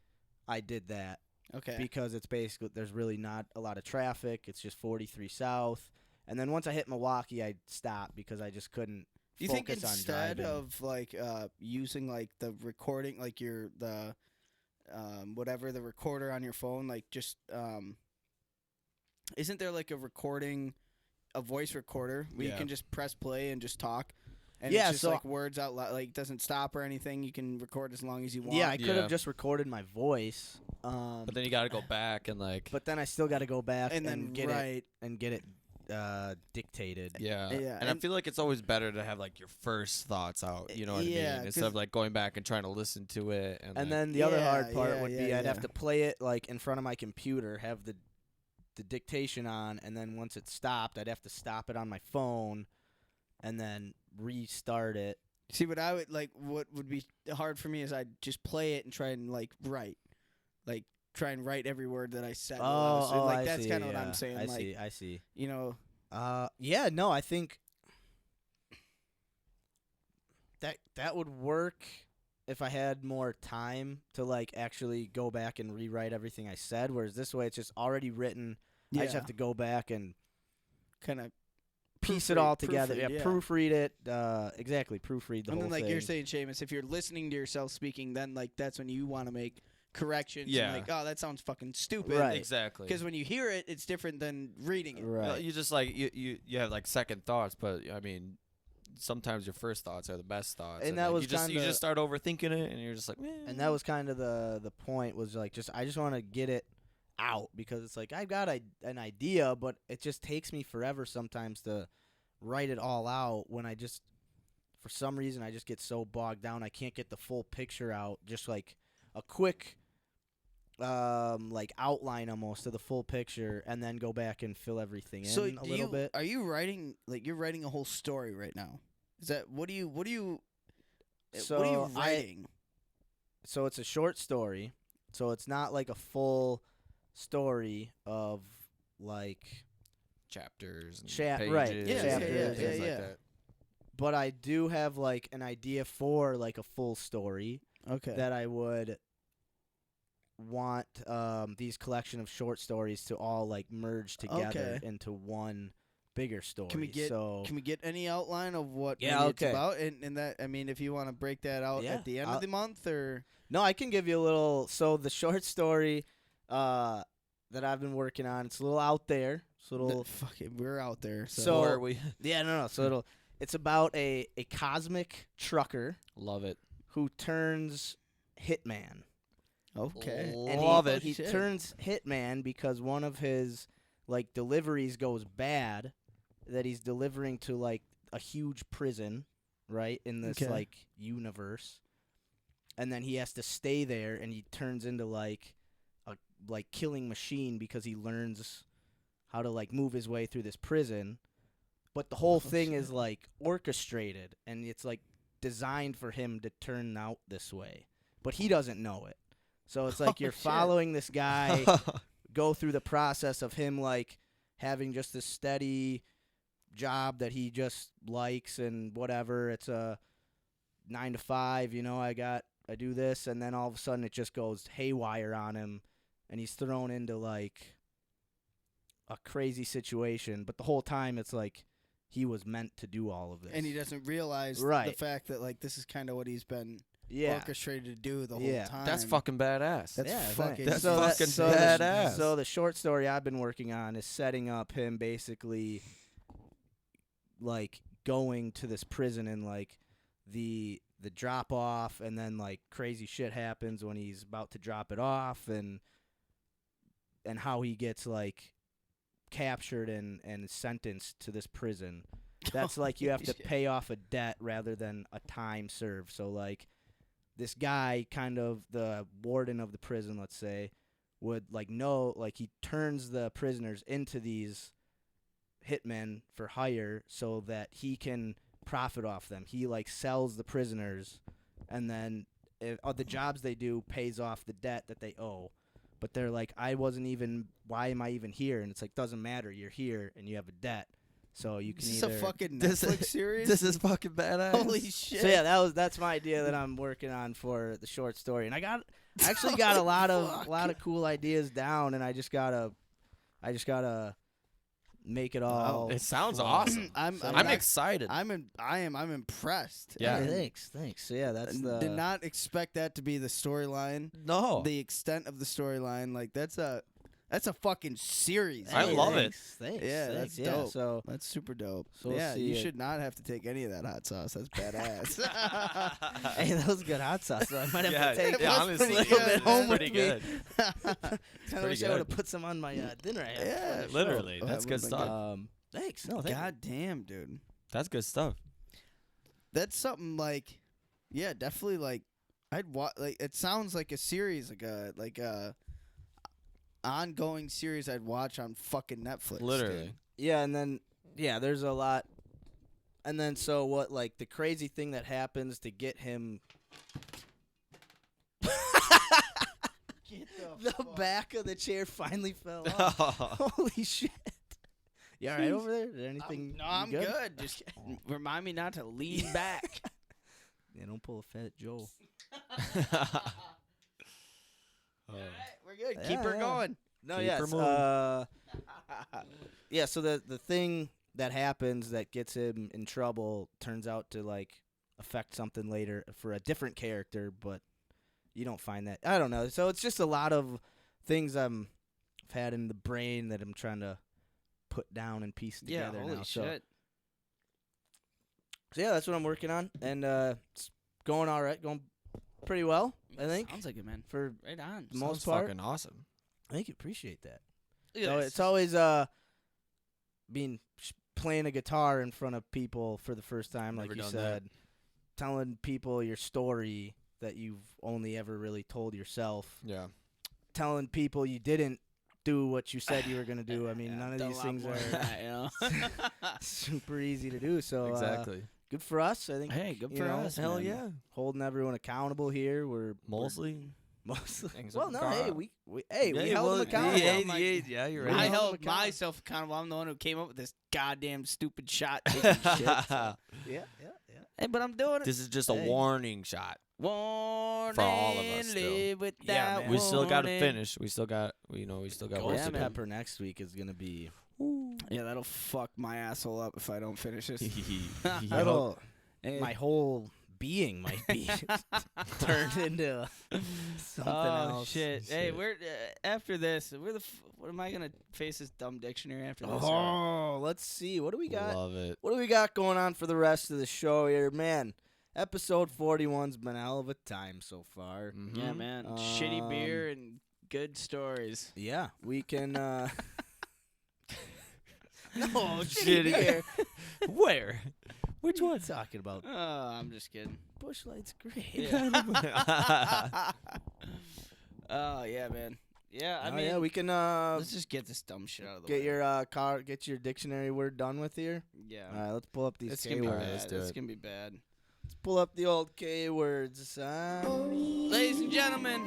I did that. Okay. Because it's basically, there's really not a lot of traffic. It's just 43 south. And then once I hit Milwaukee, I stopped because I just couldn't Do you focus think on instead driving. of like using like the recording, like the whatever, the recorder on your phone, like just isn't there like a voice recorder where you can just press play and just talk? And Yeah, it's just so- like words out loud, like doesn't stop or anything. You can record as long as you want. Yeah, I could Yeah. have just recorded my voice. But then you got to go back and like. But then I still got to go back and then get write. it dictated. Yeah. Yeah, And I and- feel like it's always better to have like your first thoughts out, you know what I Yeah, mean? Instead 'cause- of like going back and trying to listen to it and like, then the other hard Yeah, part yeah, would be yeah, I'd have yeah. to play it like in front of my computer, have the dictation on, and then once it stopped, I'd have to stop it on my phone and then restart it. See, what I would like, what would be hard for me is I'd just play it and try and like write, like try and write every word that I said. Like I that's see, kind of what yeah. I'm saying. I like, see. you know, Yeah, no, I think that would work if I had more time to like actually go back and rewrite everything I said. Whereas this way, it's just already written. I just have to go back and kind of piece it all together. Proofread it. Exactly, proofread the and whole then, like thing. you're saying, Seamus, if you're listening to yourself speaking, then like that's when you want to make corrections. Yeah. And, like, oh, that sounds fucking stupid. Right. exactly. Because when you hear it, it's different than reading it. Right. You just like you have like second thoughts, but I mean, sometimes your first thoughts are the best thoughts. And that like, was you just start overthinking it, and you're just like, And that was kind of the point, was like I just want to get it out, because it's like I've got an idea, but it just takes me forever sometimes to write it all out, when I just, for some reason, I just get so bogged down I can't get the full picture out. Just like a quick like outline almost of the full picture, and then go back and fill everything in So a little bit. Are you writing, like you're writing a whole story right now? Is that what are you So writing? So it's a short story. So it's not like a full story of like, chapters, and right, pages, yeah, and chapters, things like yeah. that. but I do have like an idea for like a full story Okay. that I would want these collection of short stories to all like merge together Okay. into one bigger story. Can we get any outline of what Yeah, maybe okay. it's about? And that, I mean, if you want to break that out Yeah, at the end of the month, or No, I can give you a little. So the short story that I've been working on, it's a little out there. It's a little. fuck it, we're out there. So, So- Or are we Yeah, no. So it's about a cosmic trucker love it. who turns hitman. okay. And Love he, it. He Shit. turns hitman because one of his like deliveries goes bad, that he's delivering to like a huge prison, right, in this Okay. like universe. And then he has to stay there, and he turns into like a like killing machine because he learns how to like move his way through this prison. But the whole thing is like orchestrated, and it's like designed for him to turn out this way. But he doesn't know it. So it's like you're shit. following this guy go through the process of him like having just this steady job that he just likes and whatever. It's a 9 to 5, you know, I do this, and then all of a sudden it just goes haywire on him, and he's thrown into like a crazy situation. But the whole time it's like he was meant to do all of this. And he doesn't realize the Right. fact that like this is kind of what he's been yeah. orchestrated to do the Yeah. whole time. That's fucking badass. That's Yeah, fucking. That's so fucking so badass. So the short story I've been working on is setting up him basically like going to this prison and like the drop off, and then like crazy shit happens when he's about to drop it off, and how he gets like captured and sentenced to this prison. That's like you have to pay off a debt rather than a time served. So like this guy, kind of the warden of the prison, let's say, would like know, like he turns the prisoners into these hitmen for hire so that he can profit off them. He like sells the prisoners, and then the jobs they do pays off the debt that they owe. But they're like, why am I even here? And it's like, doesn't matter. You're here and you have a debt. So you can Is either this a fucking Netflix series? This is fucking badass. Holy shit. So yeah, that's my idea that I'm working on for the short story. And I actually got a lot of cool ideas down, and I just gotta make it all. It sounds flow. awesome. I'm excited. I'm impressed. Yeah. Thanks. So yeah, that's the. Did not expect that to be the storyline. No. The extent of the storyline, like that's a fucking series. I love it. Thanks. Yeah, that's dope. So That's super dope. So we'll yeah, see you it. should not have to take any of that hot sauce. That's badass. hey, that was good hot sauce. So I might have Yeah, to take yeah, a honestly, little yeah, bit it's home with pretty me. good. I pretty wish I good. would have put some on my dinner. I had Yeah, before the show. Literally, Oh, that's that good would've been stuff. Thanks. No, thank you. God damn, dude. That's good stuff. That's something like, yeah, definitely like I'd watch. Like it sounds like a series, like a ongoing series I'd watch on fucking Netflix. Literally. dude. Yeah, and then there's a lot. And then so what? Like the crazy thing that happens to get him. The back of the chair finally fell off. Holy shit! You all right over there? Is there anything? No, you I'm good. Just remind me not to lean back. Yeah, don't pull a fat Joe. We're good. Yeah, Keep her yeah. going. No, Keep yes. her moving. Yeah, so the thing that happens that gets him in trouble turns out to like affect something later for a different character, but you don't find that. I don't know. So it's just a lot of things I've had in the brain that I'm trying to put down and piece Yeah, together holy now. shit. So yeah, that's what I'm working on, and it's going all right, going pretty well, I think. Sounds like it, man. For Right on. the most Sounds part. fucking awesome. Thank you, appreciate that. Look at So this. it's always playing a guitar in front of people for the first time, like Never you done said, telling people your story that you've only ever really told yourself, Yeah. telling people you didn't do what you said you were gonna do. I mean, Yeah, none of done a these lot things more are than that, you know? super easy to do. So Exactly. good for us, I think. Hey, good you for know, us. Hell man. yeah. holding everyone accountable here. We're Mostly. mostly. Things Well, up no, the hey, car. we Yeah, held well, them accountable. Yeah, you're We I right. held held them accountable. myself accountable. I'm the one who came up with this goddamn stupid shot. Taking shit. So. Yeah. Hey, but I'm doing it. This is just a Hey. warning shot. Warning, For all of us still. live without Yeah, man. We still got to warning. finish. We still got work Ghost to do. Pepper next week is gonna be. Yeah, that'll fuck my asshole up if I don't finish this. That'll, Hey. my whole being might be turned into something Oh else. shit! Hey, Shit. we're after this. What am I gonna face this dumb dictionary after this? Oh, let's see. What do we got? Love it. What do we got going on for the rest of the show here, man? Episode 41's been a hell of a time so far. Yeah, Mhm. man. Shitty beer and good stories. Yeah, we can. No, Shitty. beer. Where? Which What are one? you talking about? Oh, I'm just kidding. Bush Light's great. Yeah. Oh yeah, man. Yeah, I Oh, mean, yeah, we can let's just get this dumb shit out of the way. get your dictionary word done with here. Yeah. All right, let's pull up these It's K gonna be words. Alright, bad. let's do It's it. gonna be bad. Let's pull up the old K words. Ladies and gentlemen,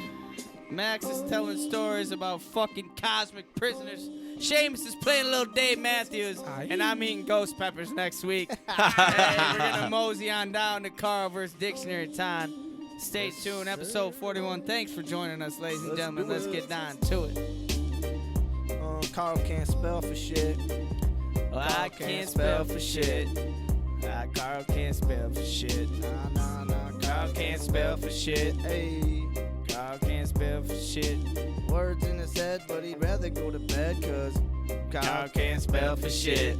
Max is telling stories about fucking cosmic prisoners. Seamus is playing a little Dave Matthews, and I'm eating ghost peppers next week. Hey, we're gonna mosey on down to Carl vs. Dictionary time. Stay tuned, episode 41. Thanks for joining us, ladies and Let's gentlemen. do Let's it. get down to it. Carl can't spell for shit. Well, I can't spell for shit. Carl can't spell for shit. Nah. Carl can't spell for shit. Hey, Carl can't spell for shit. words in his head, but he'd rather go to bed, cause Carl can't spell for shit.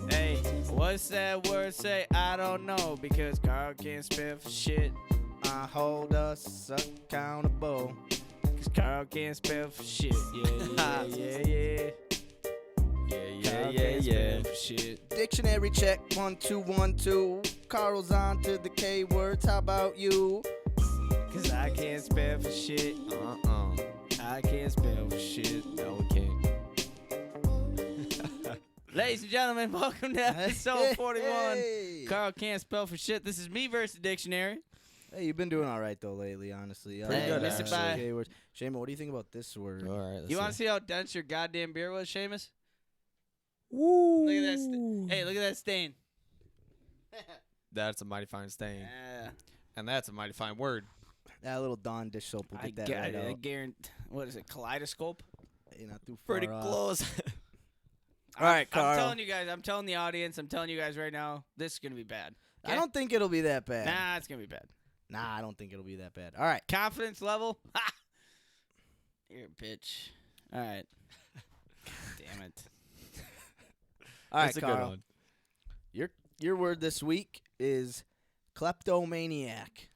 Hey, What's that word say? I don't know because Carl can't spell for shit. Hold us accountable. Cause Carl can't spell for shit. Yeah. Carl can't spell for shit. Dictionary check 1 2 1 2. Carl's on to the K words. How about you? Cause I can't spell for shit. I can't spell for shit. No, we can't. Ladies and gentlemen, welcome to episode 41. Hey. Carl can't spell for shit. This is me versus the dictionary. Hey, you've been doing all right though lately, honestly. Pretty good, Mr. actually. Bye. K words. Seamus, what do you think about this word? All right. Let's You want to see how dense your goddamn beer was, Seamus? Woo. Look at that. Hey, look at that stain. That's a mighty fine stain. Yeah. And that's a mighty fine word. That little Dawn dish soap will get that right I out. guarantee. What is it? Kaleidoscope. You're not too far Pretty off. close. All right, I'm Carl. telling you guys. I'm telling the audience. I'm telling you guys right now. This is gonna be bad. I don't think it'll be that bad. Nah, it's gonna be bad. Nah, I don't think it'll be that bad. All right. Confidence level. Ha! You're a bitch. All right. Damn it. All right, That's a Carl. good one. Your word this week is kleptomaniac.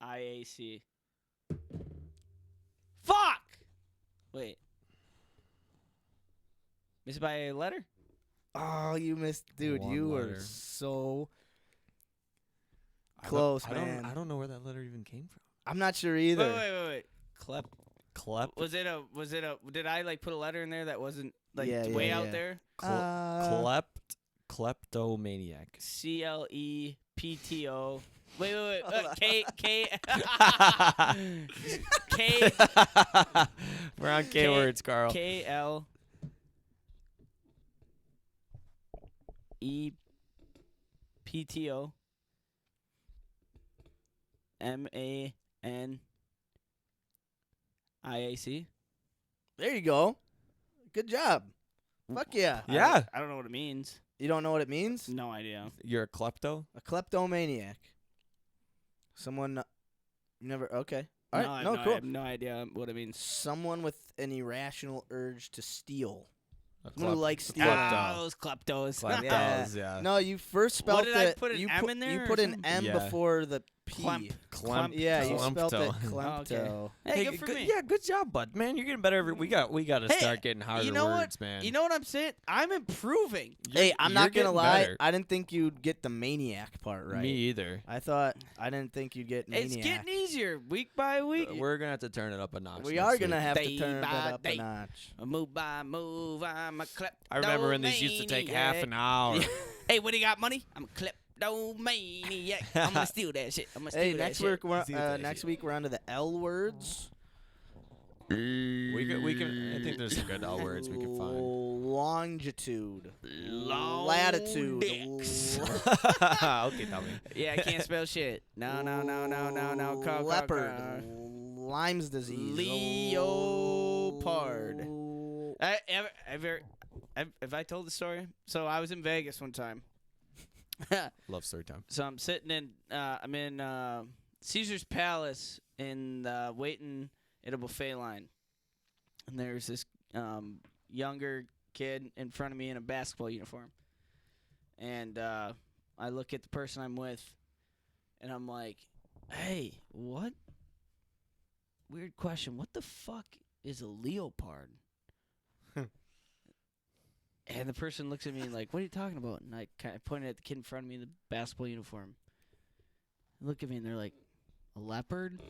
KLEMPTOMANIAC. Fuck! Wait. Missed by a letter? Oh, you missed, dude. One You were letter. so I close, don't- man. I don't know where that letter even came from. I'm not sure either. Wait. Klep. Was it a did I like put a letter in there that wasn't like Yeah, way yeah, out yeah. there? Kleptomaniac. CLEPTO. Wait. K We're on K words, Carl. KL EPTO MANIAC. There you go. Good job. Fuck yeah. Yeah. I don't know what it means. You don't know what it means? No idea. You're a klepto? A kleptomaniac. Someone you never. Okay. All right. I cool. have no idea what it means. Someone with an irrational urge to steal. A Someone who likes stealing. Klepto. Those kleptos. Kleptos, yeah. No, you first spelled What did I it. put an you M put, in there You or put an something? M Yeah. before the P. Clemp. Yeah, you spelled it Klumpto. Klempto. Oh, okay. Hey, good for me. Yeah, good job, bud. Man, you're getting better every. We got to Hey, start getting harder you know words, what? man. You know what I'm saying? I'm improving. Hey, I'm not you're gonna getting lie. better. I didn't think you'd get the maniac part right. Me either. I didn't think you'd get maniac. It's getting easier week by week. We're gonna have to turn it up a notch. We next are gonna week. have to Day turn by that up a day. notch. Move by move, I'm a kleptomaniac. I remember when this used to take half an hour. Hey, when he got money, I'm a kleptomaniac. I'm gonna steal that shit. I'm gonna steal Hey, that next shit. week we're on to the L words. We can. I think there's some good L words we can find. Longitude. Long Latitude. dicks. Okay, tell me. Yeah, I can't spell shit. No. Carl, Leopard. Carl. Lyme's disease. Leopard. Have I told the story? So I was in Vegas one time. Love story time. So I'm sitting in, I'm in Caesar's Palace in waiting at a buffet line, and there's this younger kid in front of me in a basketball uniform, and I look at the person I'm with, and I'm like, "Hey, what? Weird question. What the fuck is a leopard?" And the person looks at me like, "What are you talking about?" And I kind of pointed at the kid in front of me in the basketball uniform. They look at me and they're like, "A leopard?"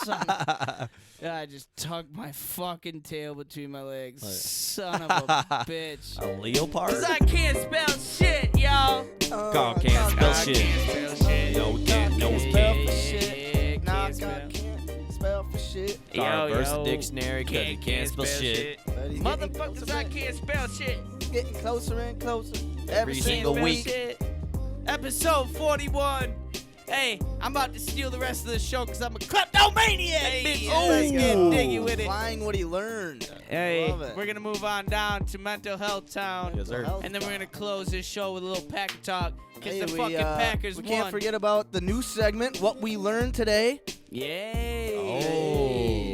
Yeah, I just tugged my fucking tail between my legs. What? Son of a bitch. A leopard? 'Cause I can't spell shit, y'all. Carl can't spell I shit. can't spell shit. No, we can't. No, we Spell can't. for shit. Nah, Can't spell. God can't spell for shit. Carl versus Yo, dictionary 'cause he can't spell shit. But he's getting Motherfuckers, closer I and- can't spell shit. Getting closer and closer Every every single single Can't week. spell shit. Episode 41. Hey, I'm about to steal the rest of the show because I'm a kleptomaniac, bitch. Let's There get you go. diggy with it. Applying what he learned. Hey, Love it. we're going to move on down to Mental Health Town. Yes, sir. Health And then we're Town. going to close this show with a little Packer talk because Hey, the fucking Packers we won. can't forget about the new segment, What We Learned Today. Yay.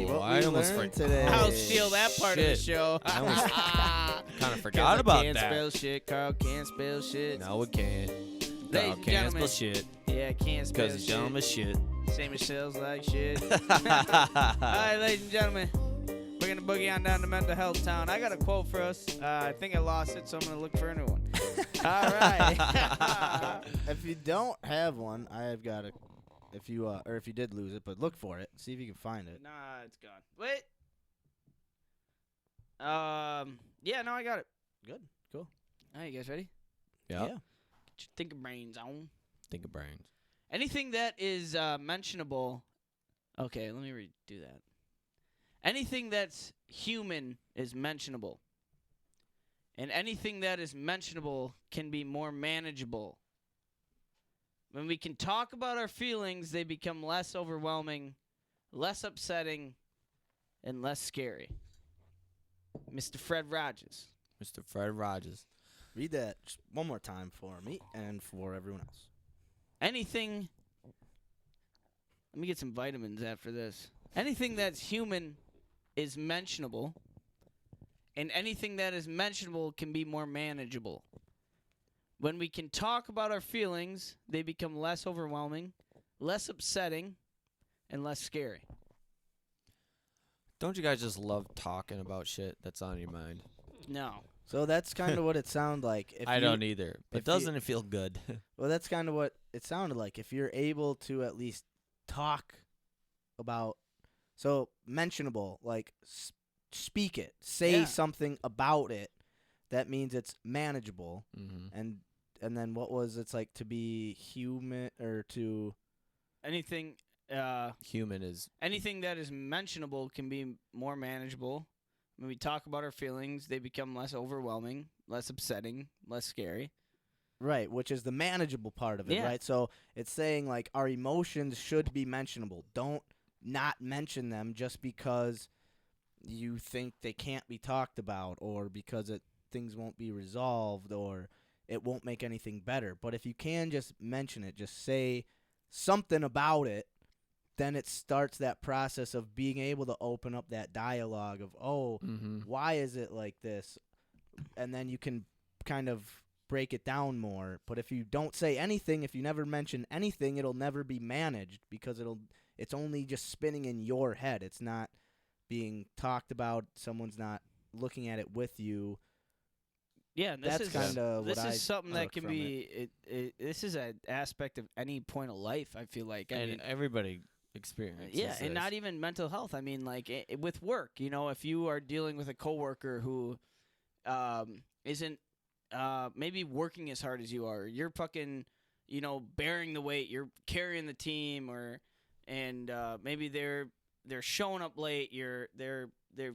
Oh, What I we almost learned forgot. today. I'll steal that part of the Shit. show. I almost kind of forgot 'Cause I about can't that. spell shit. Carl can't spell shit. No, we can't. Ladies No, and can't gentlemen. spell shit. Yeah, can't spell Because he's shit. dumb as shit. Same as shells like shit. All right, ladies and gentlemen. We're going to boogie on down to Mental Health Town. I got a quote for us. I think I lost it, so I'm going to look for a new one. All right. If you don't have one, I've got a. If you or if you did lose it, but look for it. See if you can find it. Nah, it's gone. Wait. Yeah, no, I got it. Good. Cool. All right, you guys ready? Yep. Yeah. Get your thinking brains on. Think of brains. Anything that is mentionable. Okay, let me redo that. Anything that's human is mentionable. And anything that is mentionable can be more manageable. When we can talk about our feelings, they become less overwhelming, less upsetting, and less scary. Mr. Fred Rogers. Mr. Fred Rogers. Read that just one more time for me and for everyone else. Anything. Let me get some vitamins after this. Anything that's human is mentionable, and anything that is mentionable can be more manageable. When we can talk about our feelings, they become less overwhelming, less upsetting, and less scary. Don't you guys just love talking about shit that's on your mind? No. So that's kind of what it sounded like. If I you- don't either. But if you- doesn't it feel good? Well, that's kind of what it sounded like. If you're able to at least talk about, so mentionable, like speak it, say Yeah. something about it. That means it's manageable. Mm-hmm. And then what was it's like to be human or to Anything Human is anything that is mentionable can be more manageable. When we talk about our feelings, they become less overwhelming, less upsetting, less scary. right, which is the manageable part of it, Yeah. right? So it's saying like our emotions should be mentionable. Don't not mention them just because you think they can't be talked about or because things won't be resolved or it won't make anything better. But if you can just mention it, just say something about it, then it starts that process of being able to open up that dialogue of, oh, mm-hmm. why is it like this? And then you can kind of break it down more. But if you don't say anything, if you never mention anything, it'll never be managed because it's only just spinning in your head. It's not being talked about. Someone's not looking at it with you. Yeah, and this That's is kinda what this I is something that took can from be. This is an aspect of any point of life. I feel like. I And mean, everybody experiences yeah, this. and not even mental health. I mean, like with work. You know, if you are dealing with a coworker who isn't maybe working as hard as you are, you're fucking, bearing the weight, you're carrying the team, and maybe they're showing up late. They're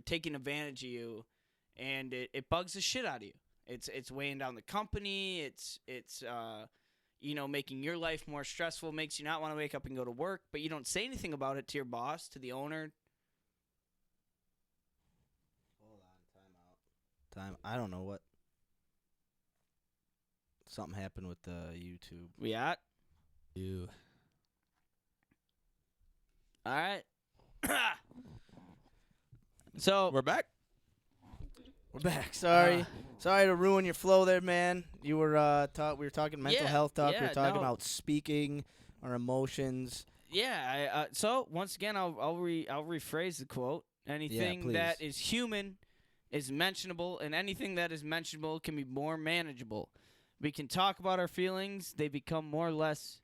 taking advantage of you, and it bugs the shit out of you. It's weighing down the company. It's making your life more stressful. Makes you not want to wake up and go to work, but you don't say anything about it to your boss, to the owner. Hold on, time. I don't know what. Something happened with the YouTube. We at? You. All right. So We're back. We're back. Sorry to ruin your flow there, man. You were we were talking mental Yeah, health talk. We yeah, were talking no. about speaking our emotions. yeah, so once again, I'll rephrase the quote. Anything that please. is human is mentionable, and anything that is mentionable can be more manageable. We can talk about our feelings; they become less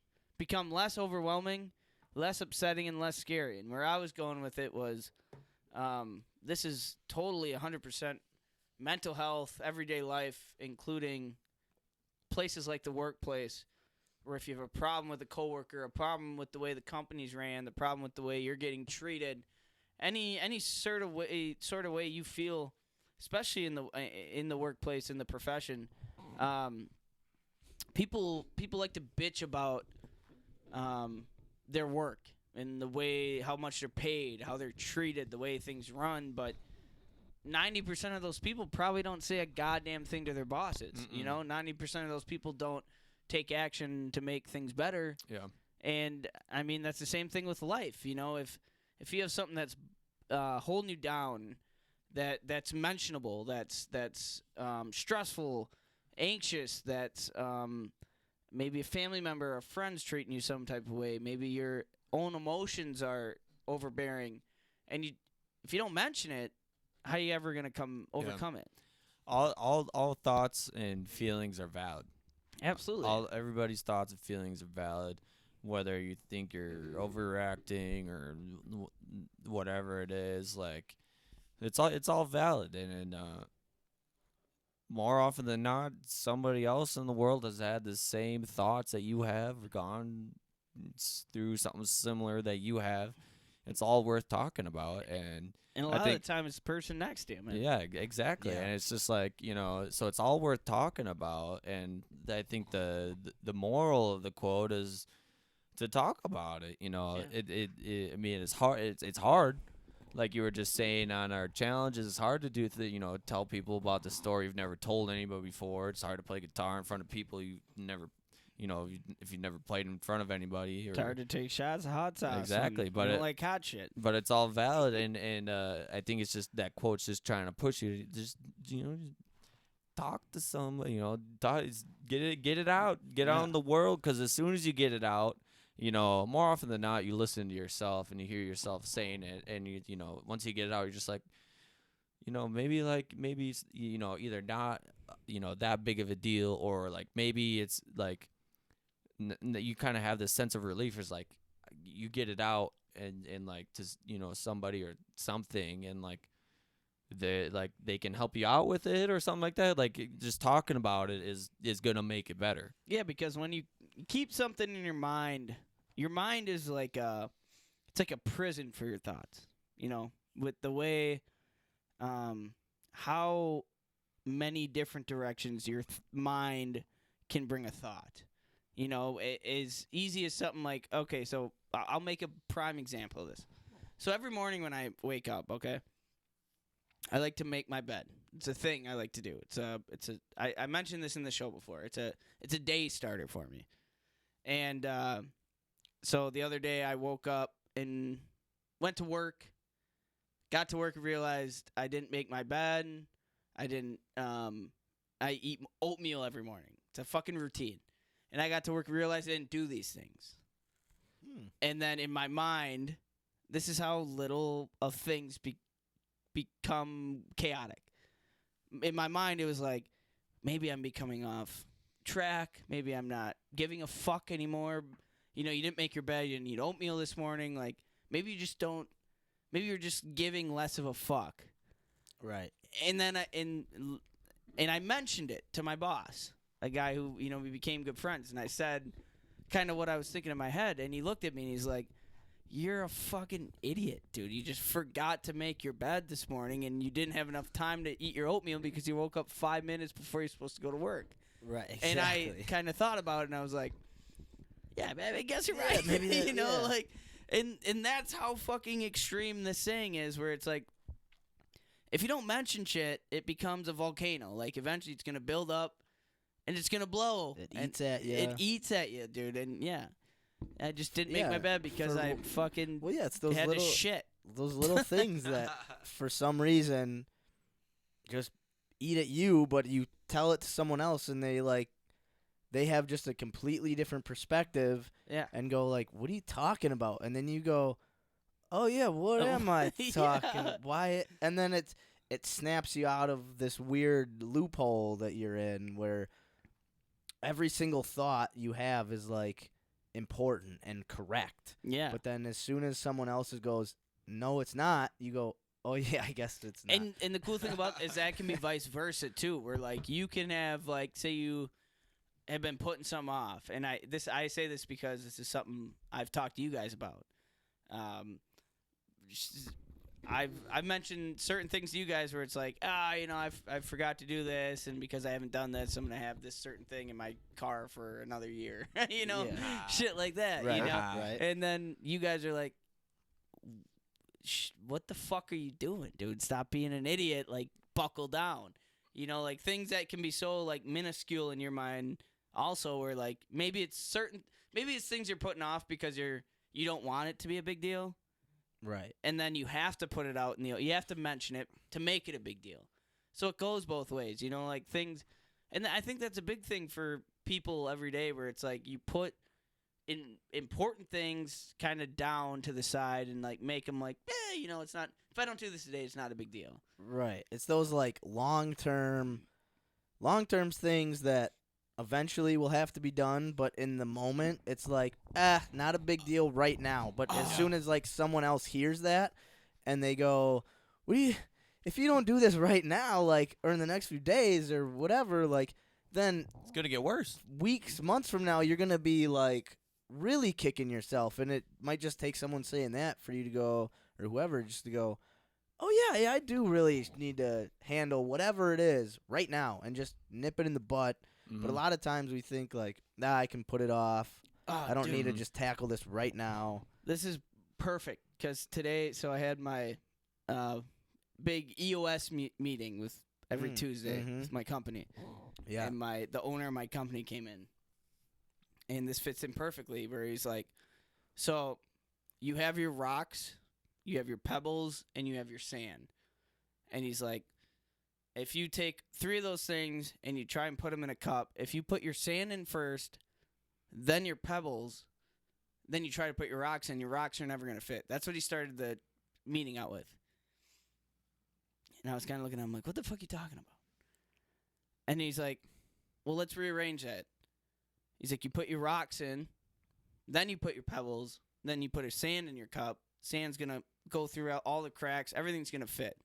overwhelming, less upsetting, and less scary. And where I was going with it was, this is totally 100% mental health, everyday life, including places like the workplace, where if you have a problem with a coworker, a problem with the way the company's ran, the problem with the way you're getting treated, any sort of way you feel, especially in the workplace, in the profession, people like to bitch about their work and the way how much they're paid, how they're treated, the way things run, but 90% of those people probably don't say a goddamn thing to their bosses. You know, 90% of those people don't take action to make things better. Yeah. And I mean, that's the same thing with life. You know, if you have something that's holding you down, that's mentionable, that's stressful, anxious, that's maybe a family member or friends treating you some type of way, maybe your own emotions are overbearing, and if you don't mention it, how are you ever gonna overcome it? All thoughts and feelings are valid. Absolutely. Everybody's thoughts and feelings are valid, whether you think you're overreacting or whatever it is. Like, it's all valid, and more often than not, somebody else in the world has had the same thoughts that you have, or gone through something similar that you have. It's all worth talking about, and a lot of the time, it's the person next to him. Yeah, exactly. Yeah. And it's just like, so it's all worth talking about. And I think the moral of the quote is to talk about it. I mean, it's hard. It's hard. Like you were just saying on our challenges, it's hard to do tell people about the story you've never told anybody before. It's hard to play guitar in front of people you never, if you've never played in front of anybody. It's hard to take shots of hot sauce. Exactly, but you don't like hot shit. But it's all valid, and I think it's just that quote's just trying to push you to just talk to somebody. Get it out, get out in the world, because as soon as you get it out, more often than not, you listen to yourself and you hear yourself saying it, and once you get it out, you're just like, maybe it's, either not, that big of a deal, or like maybe it's like you kind of have this sense of relief. It's like you get it out and like to somebody or something, and like they can help you out with it or something like that. Like just talking about it is gonna make it better. Yeah, because when you keep something in your mind is like it's like a prison for your thoughts. With the way how many different directions your mind can bring a thought. As easy as something like, okay, so I'll make a prime example of this. So every morning when I wake up, okay, I like to make my bed. It's a thing I like to do. I mentioned this in the show before. It's a day starter for me. And so the other day I woke up and went to work, got to work and realized I didn't make my bed. I eat oatmeal every morning. It's a fucking routine. And I got to work and realized I didn't do these things. And then in my mind, this is how little of things become chaotic. In my mind, it was like, maybe I'm becoming off track. Maybe I'm not giving a fuck anymore. You didn't make your bed. You didn't eat oatmeal this morning. Like, maybe you just don't. Maybe you're just giving less of a fuck. Right. And then I mentioned it to my boss, a guy who, we became good friends. And I said kind of what I was thinking in my head. And he looked at me and he's like, you're a fucking idiot, dude. You just forgot to make your bed this morning, and you didn't have enough time to eat your oatmeal because you woke up 5 minutes before you're supposed to go to work. Right, exactly. And I kind of thought about it, and I was like, yeah, man, I guess you're right. Maybe that, like, and that's how fucking extreme this saying is, where it's like, if you don't mention shit, it becomes a volcano. Like, eventually it's going to build up, and it's going to blow. It eats at you. It eats at you, dude, and yeah. I just didn't make my bed because I fucking it's those had little to shit. Those little things that, for some reason, just eat at you, but you tell it to someone else, and they have just a completely different perspective. Yeah. And go like, "What are you talking about?" And then you go, "Oh yeah, what am I talking? Yeah. Why?" And then it snaps you out of this weird loophole that you're in, where every single thought you have is like important and correct. Yeah. But then as soon as someone else goes, no, it's not, you go, oh yeah, I guess it's not. And the cool thing about is that can be vice versa too, where like you can have like, say you have been putting some off, and I say this because this is something I've talked to you guys about. I've mentioned certain things to you guys where it's like, you know, I forgot to do this, and because I haven't done this, I'm gonna have this certain thing in my car for another year, you know, Yeah. shit like that, Right. you know. Right. And then you guys are like, what the fuck are you doing, dude? Stop being an idiot. Like, buckle down. You know, like things that can be so like minuscule in your mind. Also, where like maybe it's things you're putting off because you don't want it to be a big deal. Right. And then you have to put it out you have to mention it to make it a big deal. So it goes both ways, you know, like things. And I think that's a big thing for people every day, where it's like you put important things kind of down to the side and like make them like, you know, it's not, if I don't do this today, it's not a big deal. Right. It's those like long-term things that eventually will have to be done, but in the moment it's like, not a big deal right now. But as soon as like someone else hears that and they go, if you don't do this right now, like, or in the next few days or whatever, like, then It's gonna get worse. weeks, months from now, you're gonna be like really kicking yourself, and it might just take someone saying that for you to go, or whoever, just to go, oh yeah, I do really need to handle whatever it is right now and just nip it in the butt. But a lot of times we think like, I can put it off. I don't need to just tackle this right now. This is perfect because today, so I had my big EOS meeting with every Tuesday with my company. Yeah. And the owner of my company came in. And this fits in perfectly, where he's like, so you have your rocks, you have your pebbles, and you have your sand. And he's like, if you take 3 of those things and you try and put them in a cup, if you put your sand in first, then your pebbles, then you try to put your rocks in, your rocks are never going to fit. That's what he started the meeting out with. And I was kind of looking at him like, what the fuck are you talking about? And he's like, well, let's rearrange that. He's like, you put your rocks in, then you put your pebbles, then you put a sand in your cup. Sand's going to go throughout all the cracks. Everything's going to fit.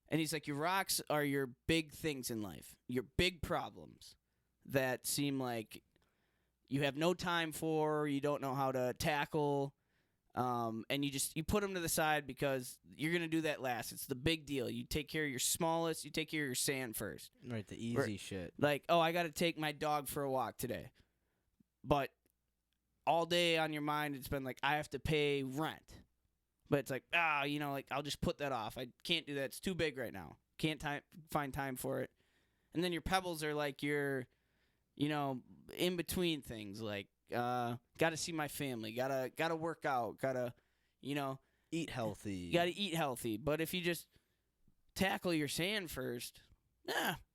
And he's like, your rocks are your big things in life, your big problems that seem like you have no time for, you don't know how to tackle, and you put them to the side because you're going to do that last. It's the big deal. You take care of your smallest, you take care of your sand first. Right, the easy shit. Like, I got to take my dog for a walk today. But all day on your mind, it's been like, I have to pay rent. But it's like, you know, like, I'll just put that off. I can't do that. It's too big right now. Can't find time for it. And then your pebbles are like your, you know, in between things. Like, got to see my family. Got to work out. Got to, you know. Eat healthy. Got to eat healthy. But if you just tackle your sand first,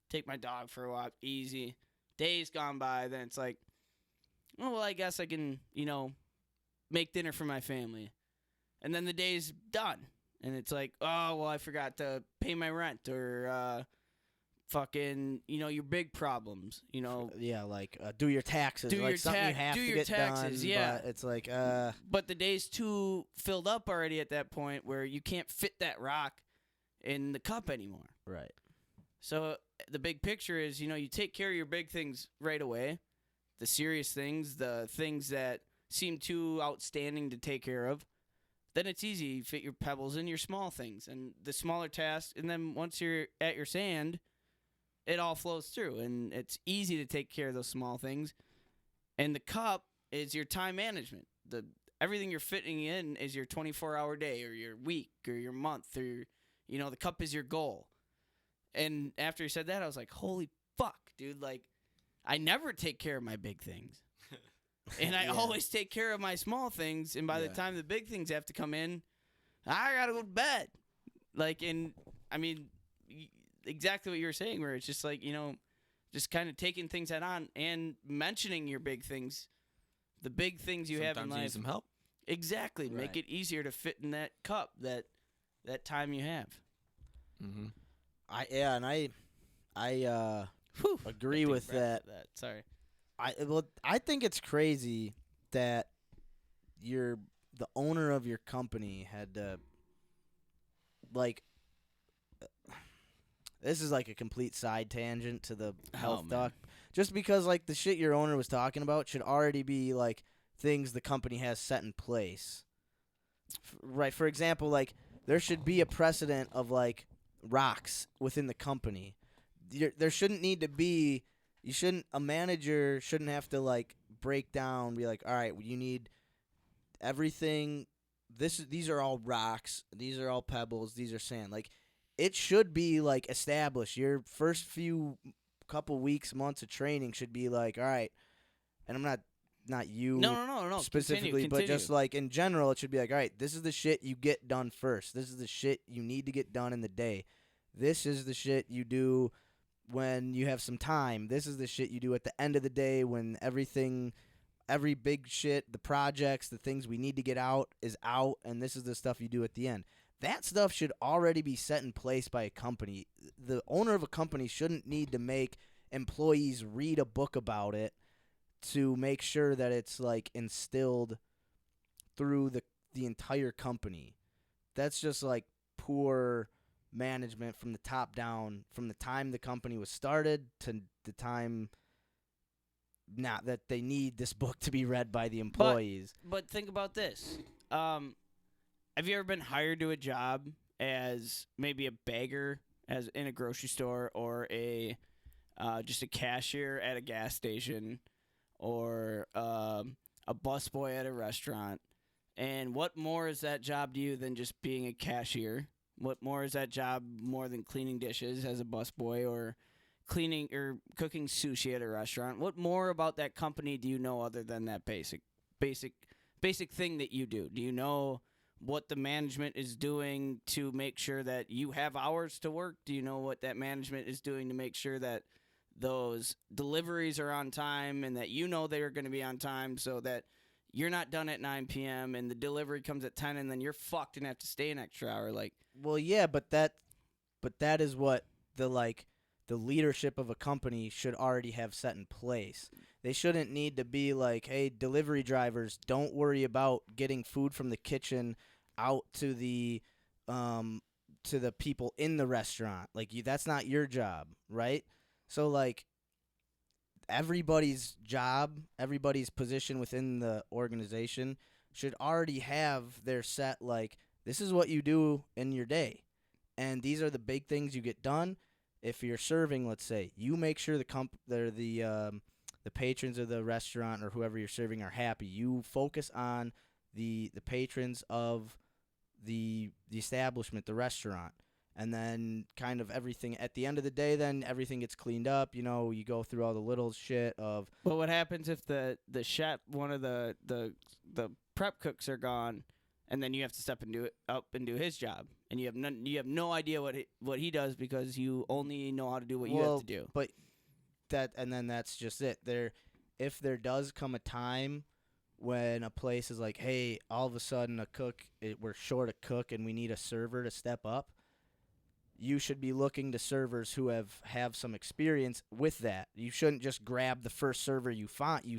take my dog for a walk, easy. Days gone by, then it's like, oh, well, I guess I can, you know, make dinner for my family. And then the day's done. And it's like, oh, well, I forgot to pay my rent or fucking, you know, your big problems, you know. Yeah, like do your taxes. Do like your something you have do to your get taxes, done, yeah. But it's like, But the day's too filled up already at that point where you can't fit that rock in the cup anymore. right. So the big picture is, you know, you take care of your big things right away, the serious things, the things that seem too outstanding to take care of. Then it's easy. You fit your pebbles in your small things and the smaller tasks. And then once you're at your sand, it all flows through. And it's easy to take care of those small things. And the cup is your time management. Everything you're fitting in is your 24-hour day or your week or your month or, you know, the cup is your goal. And after he said that, I was like, holy fuck, dude. Like, I never take care of my big things. And I always take care of my small things. And by the time the big things have to come in, I got to go to bed. Like, and I mean, exactly what you were saying, where it's just like, you know, just kind of taking things head on and mentioning your big things, the big things you have in Sometimes life. you need some help. Exactly. Right. Make it easier to fit in that cup, that time you have. Mm-hmm. I Whew. agree Take a with breath that. for that. Sorry. I think it's crazy that the owner of your company had to, like, this is like a complete side tangent to the health man. doc. Just because, like, the shit your owner was talking about should already be, like, things the company has set in place. Right, for example, like, there should be a precedent of like rocks within the company. There shouldn't need to be. A manager shouldn't have to like break down, be like, all right, you need everything. These are all rocks. These are all pebbles. These are sand. Like, it should be like established. Your first few couple weeks, months of training should be like, all right. And I'm not you No. specifically, Continue. but just like in general, it should be like, all right, this is the shit you get done first. This is the shit you need to get done in the day. This is the shit you do when you have some time. This is the shit you do at the end of the day when every big shit, the projects, the things we need to get out is out, and this is the stuff you do at the end. That stuff should already be set in place by a company. The owner of a company shouldn't need to make employees read a book about it to make sure that it's like instilled through the entire company. That's just like poor management from the top down, from the time the company was started to the time now that they need this book to be read by the employees. But think about this. Have you ever been hired to a job as maybe a bagger as in a grocery store, or a just a cashier at a gas station, or a busboy at a restaurant? And what more is that job to you than just being a cashier? What more is that job more than cleaning dishes as a busboy, or cleaning or cooking sushi at a restaurant? What more about that company do you know other than that basic thing that you do? Do you know what the management is doing to make sure that you have hours to work? Do you know what that management is doing to make sure that those deliveries are on time, and that you know they are going to be on time, so that you're not done at 9 p.m. and the delivery comes at 10, and then you're fucked and have to stay an extra hour? Like, Well, yeah, but that is what the leadership of a company should already have set in place. They shouldn't need to be like, hey, delivery drivers, don't worry about getting food from the kitchen out to the people in the restaurant. Like, that's not your job, right? So like, everybody's job, everybody's position within the organization should already have their set, like, this is what you do in your day, and these are the big things you get done. If you're serving, let's say, you make sure the patrons of the restaurant or whoever you're serving are happy. You focus on the patrons of the establishment, the restaurant, and then kind of everything at the end of the day, then everything gets cleaned up. You know, you go through all the little shit of. but what happens if the chef, one of the prep cooks are gone, and then you have to step and do his job, and you have no idea what he does, because you only know how to do what you have to do. But then that's just it. If there does come a time when a place is like, hey, all of a sudden we're short a cook and we need a server to step up, you should be looking to servers who have some experience with that. You shouldn't just grab the first server you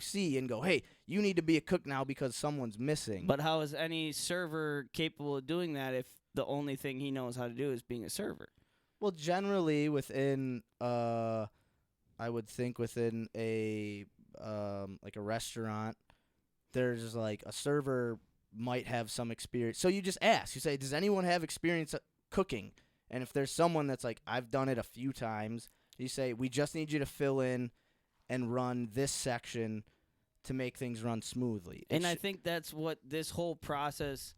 see and go, hey, you need to be a cook now because someone's missing. But how is any server capable of doing that if the only thing he knows how to do is being a server? Well, generally within, I would think within a like a restaurant, there's like a server might have some experience. So you just ask. You say, does anyone have experience cooking? And if there's someone that's like, I've done it a few times, you say, we just need you to fill in and run this section to make things run smoothly. And I think that's what this whole process,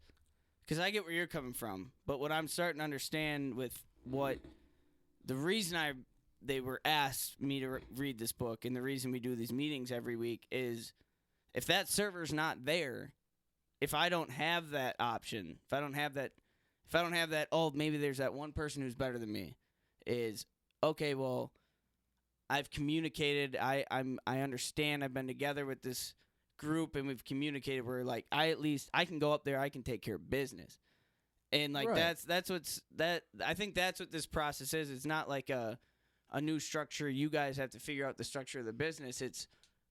because I get where you're coming from, but what I'm starting to understand with what the reason they were asked me to read this book, and the reason we do these meetings every week, is if that server's not there, if I don't have that option, if I don't have that, oh, maybe there's that one person who's better than me, is, okay, well, I've communicated, I understand, I've been together with this group, and we've communicated, where like, I can go up there, I can take care of business. And like, Right. I think that's what this process is. It's not like a new structure. You guys have to figure out the structure of the business. It's,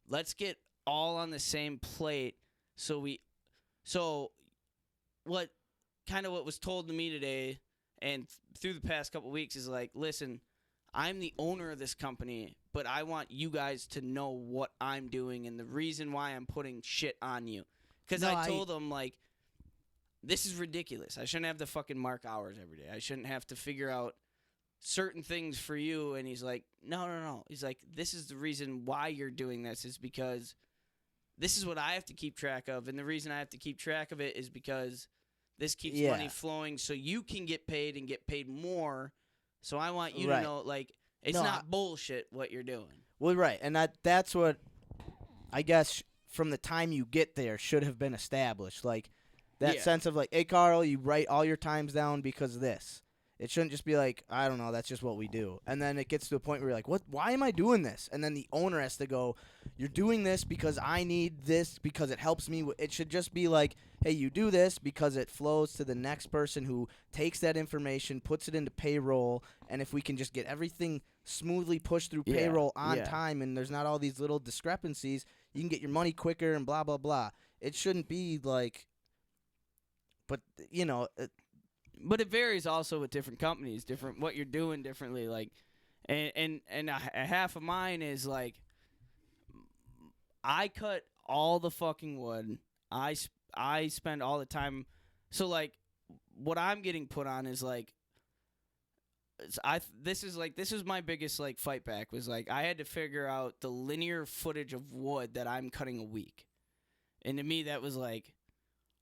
let's get all on the same plate. So what was told to me today and through the past couple weeks is like, listen, I'm the owner of this company, but I want you guys to know what I'm doing and the reason why I'm putting shit on you. Because I told them, like, this is ridiculous. I shouldn't have to fucking mark hours every day. I shouldn't have to figure out certain things for you. And he's like, no. He's like, this is the reason why you're doing this is because this is what I have to keep track of. And the reason I have to keep track of it is because this keeps money flowing so you can get paid and get paid more. So I want you to know, like, it's not bullshit what you're doing. Well, right. And that's what I guess from the time you get there should have been established. Like, that sense of like, hey, Carl, you write all your times down because of this. It shouldn't just be like, I don't know, that's just what we do. And then it gets to a point where you're like, what? Why am I doing this? And then the owner has to go, you're doing this because I need this because it helps me. It should just be like, hey, you do this because it flows to the next person who takes that information, puts it into payroll, and if we can just get everything smoothly pushed through payroll on time and there's not all these little discrepancies, you can get your money quicker and blah, blah, blah. It shouldn't be like, but, you know. But it varies also with different companies, different what you're doing differently. Like, and a half of mine is like, I cut all the fucking wood. I spend all the time. So like, what I'm getting put on is like, this is my biggest like fight back was like I had to figure out the linear footage of wood that I'm cutting a week, and to me that was like,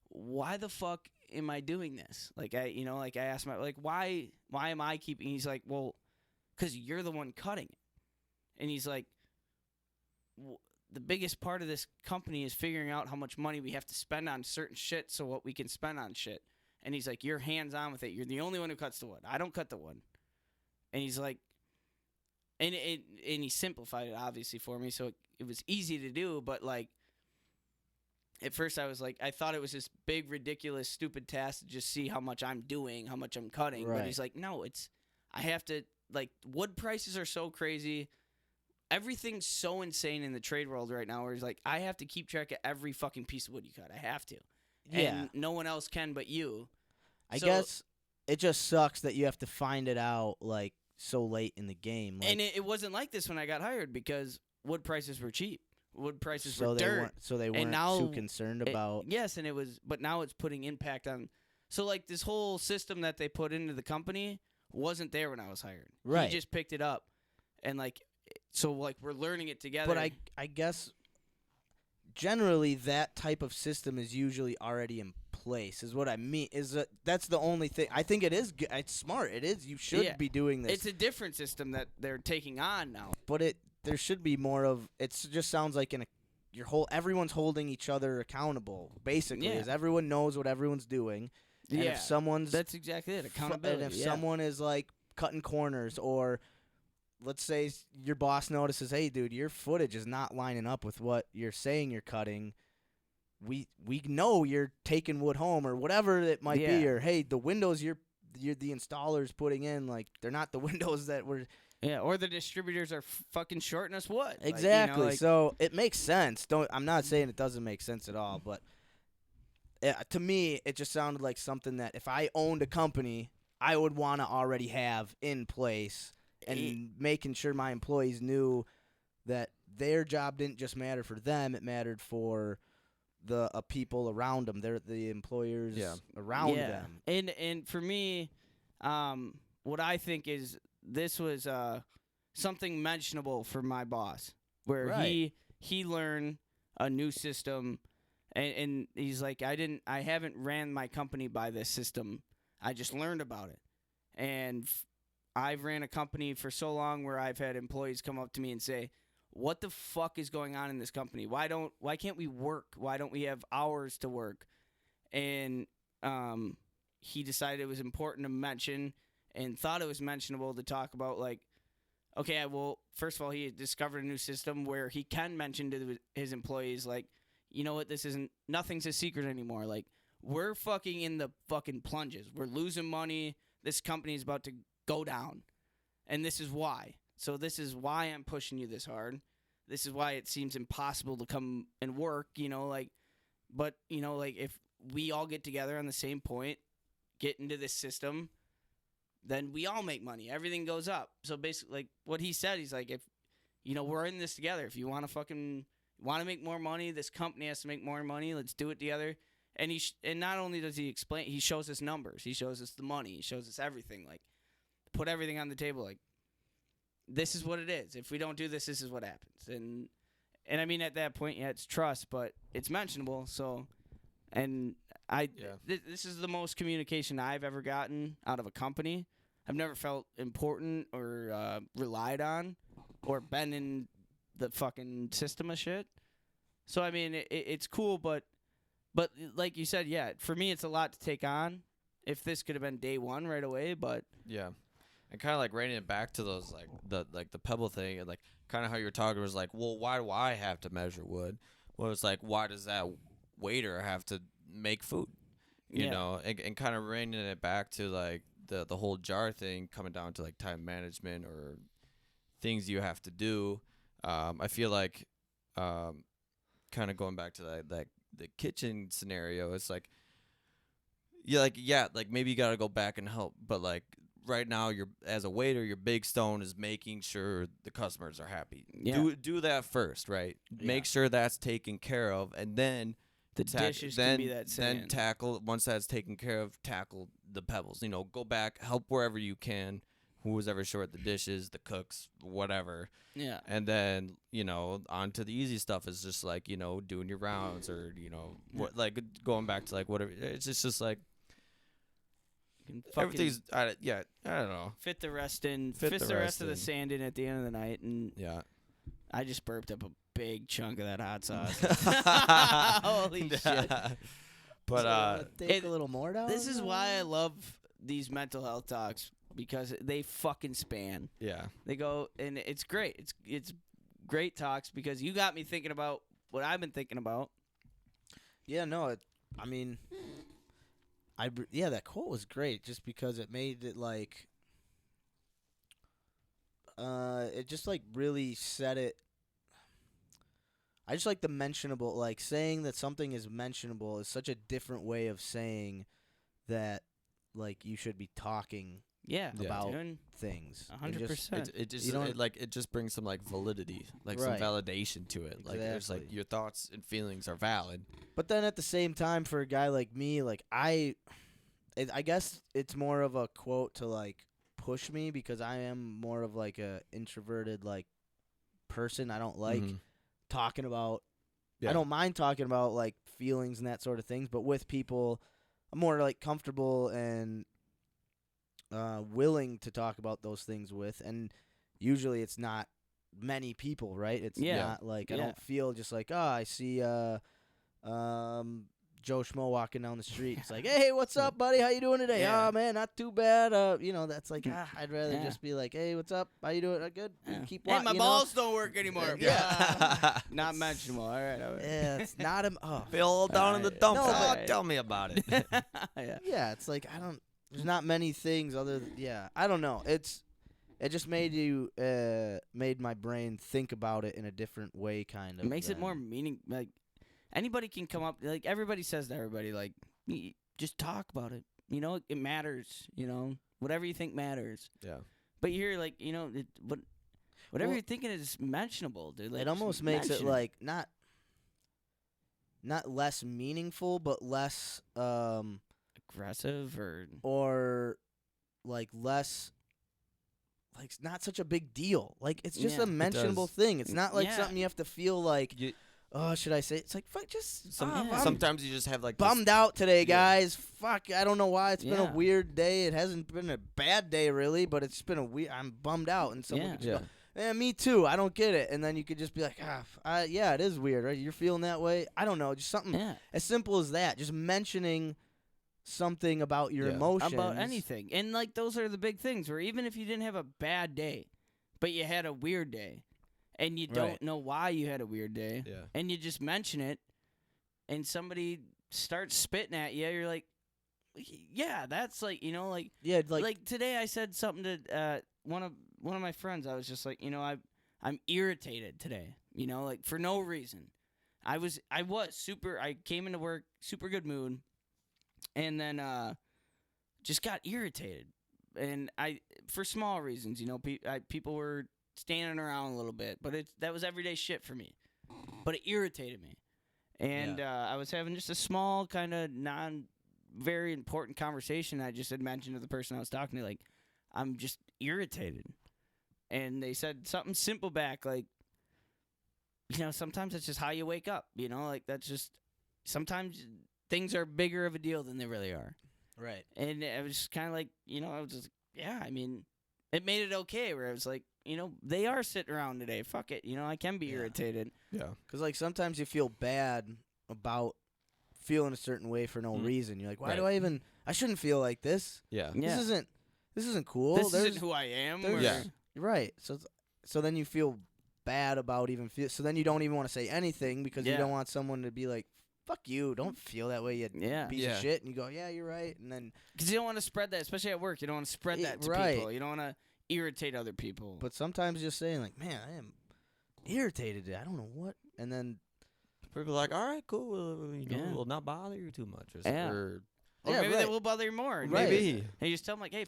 why the fuck am I doing this? Like I asked my like why am I keeping? He's like, well, because you're the one cutting it, and he's like, the biggest part of this company is figuring out how much money we have to spend on certain shit, so what we can spend on shit. And he's like, you're hands on with it. You're the only one who cuts the wood. I don't cut the wood. And he's like, and he simplified it obviously for me, so it was easy to do. But like, at first I was like, I thought it was this big, ridiculous, stupid task to just see how much I'm doing, how much I'm cutting. Right. But he's like, no, I have to, like, wood prices are so crazy. Everything's so insane in the trade world right now where he's like, I have to keep track of every fucking piece of wood you cut. I have to. Yeah. And no one else can but you. I guess it just sucks that you have to find it out, like, so late in the game. Like, and it wasn't like this when I got hired because wood prices were cheap. Wood prices were dirt. So they weren't too concerned about. Yes, and but now it's putting impact on. So like this whole system that they put into the company wasn't there when I was hired. Right. He just picked it up, and like, so like we're learning it together. But I guess generally that type of system is usually already in place. Is what I mean. That's the only thing. I think it is. It's smart. It is. You should be doing this. It's a different system that they're taking on now. But there should be more of. It just sounds like everyone's holding each other accountable. Basically, as everyone knows what everyone's doing. And if someone's that's exactly it. Accountability. And if someone is like cutting corners, or let's say your boss notices, hey, dude, your footage is not lining up with what you're saying you're cutting. We know you're taking wood home or whatever it might be, or hey, the windows you're the installer's putting in, like they're not the windows that were. Yeah, or the distributors are fucking shorting us wood. Exactly. Like, so it makes sense. I'm not saying it doesn't make sense at all, but to me, it just sounded like something that if I owned a company, I would want to already have in place, and making sure my employees knew that their job didn't just matter for them; it mattered for the people around them. They're the employers around them. And for me, what I think is this was something mentionable for my boss, where he learned a new system, and he's like, I haven't ran my company by this system. I just learned about it, and I've ran a company for so long where I've had employees come up to me and say, what the fuck is going on in this company? Why can't we work? Why don't we have hours to work? And he decided it was important to mention and thought it was mentionable to talk about, like, okay, well, first of all, he had discovered a new system where he can mention to his employees, like, you know what, nothing's a secret anymore. Like, we're fucking in the fucking plunges. We're losing money. This company is about to go down. And this is why. So this is why I'm pushing you this hard. This is why it seems impossible to come and work, but, if we all get together on the same point, get into this system, then we all make money. Everything goes up. So basically, like what he said, he's like, if, we're in this together. If you want to make more money, this company has to make more money. Let's do it together. And and not only does he explain, he shows us numbers, he shows us the money, he shows us everything. Like, put everything on the table. Like, this is what it is. If we don't do this, this is what happens. And I mean, at that point, yeah, it's trust, but it's mentionable. So, and this is the most communication I've ever gotten out of a company. I've never felt important or relied on or been in the fucking system of shit. So, I mean, it's cool, but like you said, yeah, for me, it's a lot to take on. If this could have been day one right away, but yeah. And kind of like reining it back to those like the pebble thing, and like kind of how you were talking was like, well, why do I have to measure wood? Well, it's like, why does that waiter have to make food? You know, and kind of reining it back to like the whole jar thing, coming down to like time management or things you have to do. I feel like kind of going back to that the kitchen scenario, it's like like maybe you got to go back and help, but like right now, you're as a waiter, your big stone is making sure the customers are happy. Yeah. Do that first, right? Yeah. Make sure that's taken care of, and then the dishes can be that sand. Then tackle, once that's taken care of, tackle the pebbles. You know, go back, help wherever you can. Who was ever short the dishes, the cooks, whatever. Yeah. And then, you know, on to the easy stuff is just like, you know, doing your rounds or, you know, what, like going back to like whatever. It's just like. Everything's, I don't know. Fit the rest in. Fit the rest of the sand in at the end of the night, and I just burped up a big chunk of that hot sauce. Holy shit! But take a little more down. This is why I love these mental health talks, because they fucking span. Yeah, they go, and it's great. It's great talks because you got me thinking about what I've been thinking about. Yeah, no, I mean. That quote was great just because it made it like it just like really said it. I just like the mentionable, like saying that something is mentionable is such a different way of saying that like you should be talking about things. 100%. It just brings some like validity, like some validation to it. Like there's like your thoughts and feelings are valid. But then at the same time, for a guy like me, like I guess it's more of a quote to like push me because I am more of like a introverted like person. I don't like talking about. I don't mind talking about like feelings and that sort of things, but with people, I'm more like comfortable and willing to talk about those things with, and usually it's not many people, right? It's not like I don't feel just like, oh, I see Joe Schmo walking down the street. It's like, hey, what's up, buddy? How you doing today? Oh, man, not too bad. You know, that's like, I'd rather just be like, hey, what's up? How you doing? Good. Keep walking. Hey, my balls don't work anymore. Not mentionable. All right. Yeah, it's not him. Oh, Bill down in the dumps. No, tell me about it. Yeah, it's like there's not many things other than, I don't know. It just made my brain think about it in a different way, kind of. It makes it more like anybody can come up, like everybody says to everybody, like, just talk about it. You know, it matters. You know, whatever you think matters. Yeah. But you're like, you know, whatever you're thinking is mentionable, dude. Like, it almost makes it like not less meaningful, but less aggressive or like less. Like, it's not such a big deal. Like, it's just a mentionable thing. It's not like something you have to feel like. Oh, should I say? It's like, fuck, just sometimes you just have like bummed out today, guys. Fuck, I don't know why. It's been a weird day. It hasn't been a bad day, really, but it's been I'm bummed out. And someone could just go, me too. I don't get it. And then you could just be like, it is weird, right? You're feeling that way. I don't know. Just something as simple as that. Just mentioning something about your emotions. About anything. And, like, those are the big things where even if you didn't have a bad day, but you had a weird day, and you don't know why you had a weird day, and you just mention it, and somebody starts spitting at you, you're like, that's like, you know, like, like today I said something to one of my friends. I was just like, you know, I'm irritated today, you know, like for no reason. I came into work super good mood, and then just got irritated, and for small reasons, you know, people were standing around a little bit, but that was everyday shit for me. But it irritated me. And I was having just a small kind of very important conversation. I just had mentioned to the person I was talking to, like, I'm just irritated. And they said something simple back, like, sometimes it's just how you wake up, like that's just, sometimes things are bigger of a deal than they really are. Right. And I was kind of like, I was just, it made it okay where I was like, they are sitting around today. Fuck it. I can be irritated. Yeah. Because, like, sometimes you feel bad about feeling a certain way for no reason. You're like, why do I shouldn't feel like this. Yeah. This isn't cool. This isn't who I am. Yeah. Right. So then you feel bad about so then you don't even want to say anything because you don't want someone to be like, fuck you, don't feel that way, you piece of shit. And you go, yeah, you're right. And then because you don't want to spread that, especially at work. You don't want to spread that to people. You don't want to irritate other people. But sometimes just saying, like, man, I am irritated today. I don't know what. And then people are like, all right, cool. We'll not bother you too much. Or maybe they will bother you more. Right. Maybe. And you just tell them, like, hey,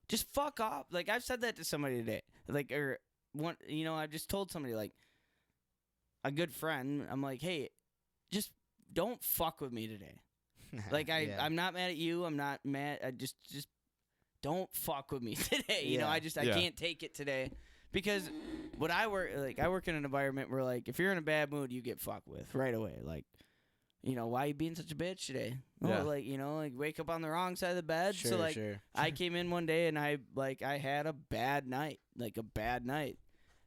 just fuck off. Like, I've said that to somebody today. Like, or one, I've just told somebody, like, a good friend, I'm like, hey, just don't fuck with me today. Like, I'm not mad at you. I'm not mad. I just don't fuck with me today. I can't take it today. Because what I work in an environment where, like, if you're in a bad mood, you get fucked with right away. Like, why are you being such a bitch today? Yeah. Oh, like, like, wake up on the wrong side of the bed. Sure, so, like, sure. I came in one day and I had a bad night. Like, a bad night.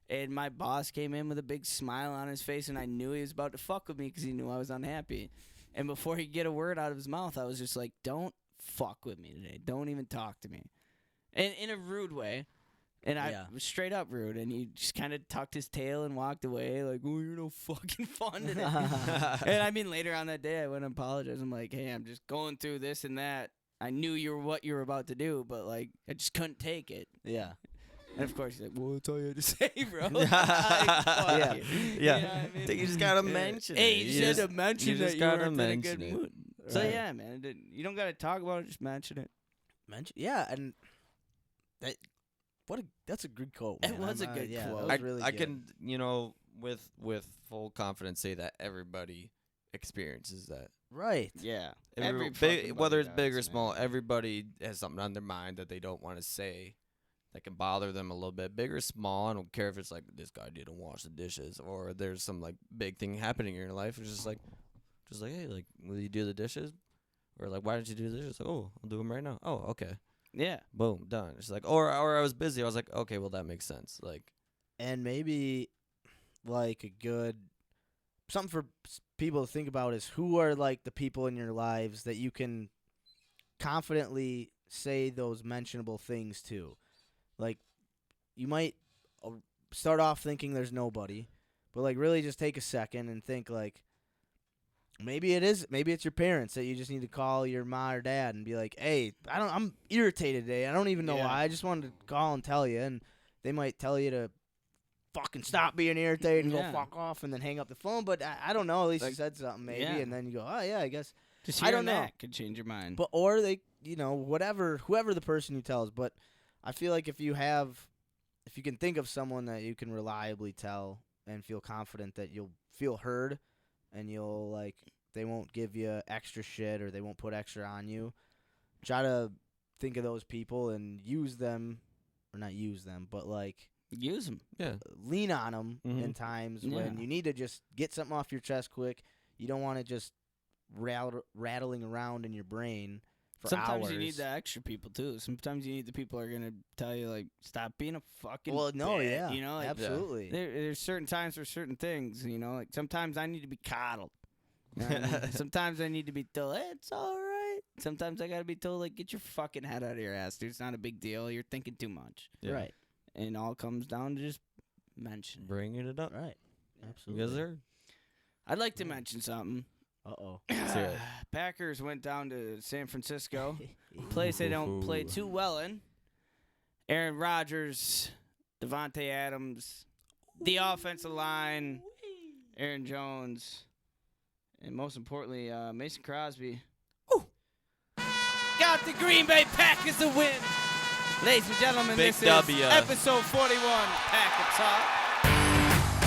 And my boss came in with a big smile on his face, and I knew he was about to fuck with me because he knew I was unhappy. And before he could get a word out of his mouth, I was just like, don't fuck with me today. Don't even talk to me. And in a rude way. And I was straight up rude. And he just kind of tucked his tail and walked away like, oh, you're no fucking fun today. And I mean, later on that day, I went and apologized. I'm like, hey, I'm just going through this and that. I knew what you were about to do, but, like, I just couldn't take it. Yeah. And of course, he's like, well, that's all you had to say, bro. Yeah. Yeah. I think you just gotta mention it. Hey, you just had to mention that you gotta weren't in a good mention it. mood. So, Right. yeah, man. You don't got to talk about it. Just mention it. And that's a good quote. It man. was a good That quote. was really I good. can, with full confidence say that everybody experiences that. Right. Yeah. Whether it's big or small, everybody has something on their mind that they don't want to say that can bother them a little bit. Big or small, I don't care if it's like this guy didn't wash the dishes or there's some like big thing happening in your life. It's just like, hey, like, will you do the dishes? Or like, why didn't you do the dishes? Like, oh, I'll do them right now. Oh, okay. Yeah. Boom, done. It's like, or I was busy. I was like, okay, well that makes sense. Like, And maybe like a good something for people to think about is who are like the people in your lives that you can confidently say those mentionable things to. Like, you might start off thinking there's nobody, but like really just take a second and think like maybe it's your parents that you just need to call your mom or dad and be like, hey, I'm irritated today. I don't even know why. I just wanted to call and tell you. And they might tell you to fucking stop being irritated and go fuck off and then hang up the phone. But I don't know. At least you said something maybe. Yeah. And then you go, oh, yeah, I guess. Just I don't hearing know. that could change your mind. But or they, whoever the person you tells. But I feel like if you can think of someone that you can reliably tell and feel confident that you'll feel heard and you'll like they won't give you extra shit or they won't put extra on you, try to think of those people and use them, or not use them, but like use them. yeah. lean on them Mhm. in times Yeah. when you need to just get something off your chest quick. You don't want it just rattling around in your brain for Sometimes hours. you need the extra people too. Sometimes you need the people who are gonna tell you like, stop being a fucking. Well, no, bitch, yeah, like, absolutely. There's certain times for certain things. Like sometimes I need to be coddled. You know what I mean? Sometimes I need to be told, hey, it's all right. Sometimes I gotta be told like, get your fucking head out of your ass, dude. It's not a big deal. You're thinking too much. Yeah. Right, And all comes down to just mention it. Bringing it up. right, absolutely. Yes, sir. I'd like to mention something. Uh-oh. hear it. Packers went down to San Francisco, place they don't play too well in. Aaron Rodgers, Devontae Adams, the offensive line, Aaron Jones, and most importantly, Mason Crosby. Got the Green Bay Packers a win. Ladies and gentlemen, Big this W. is episode 41, Packer Talk.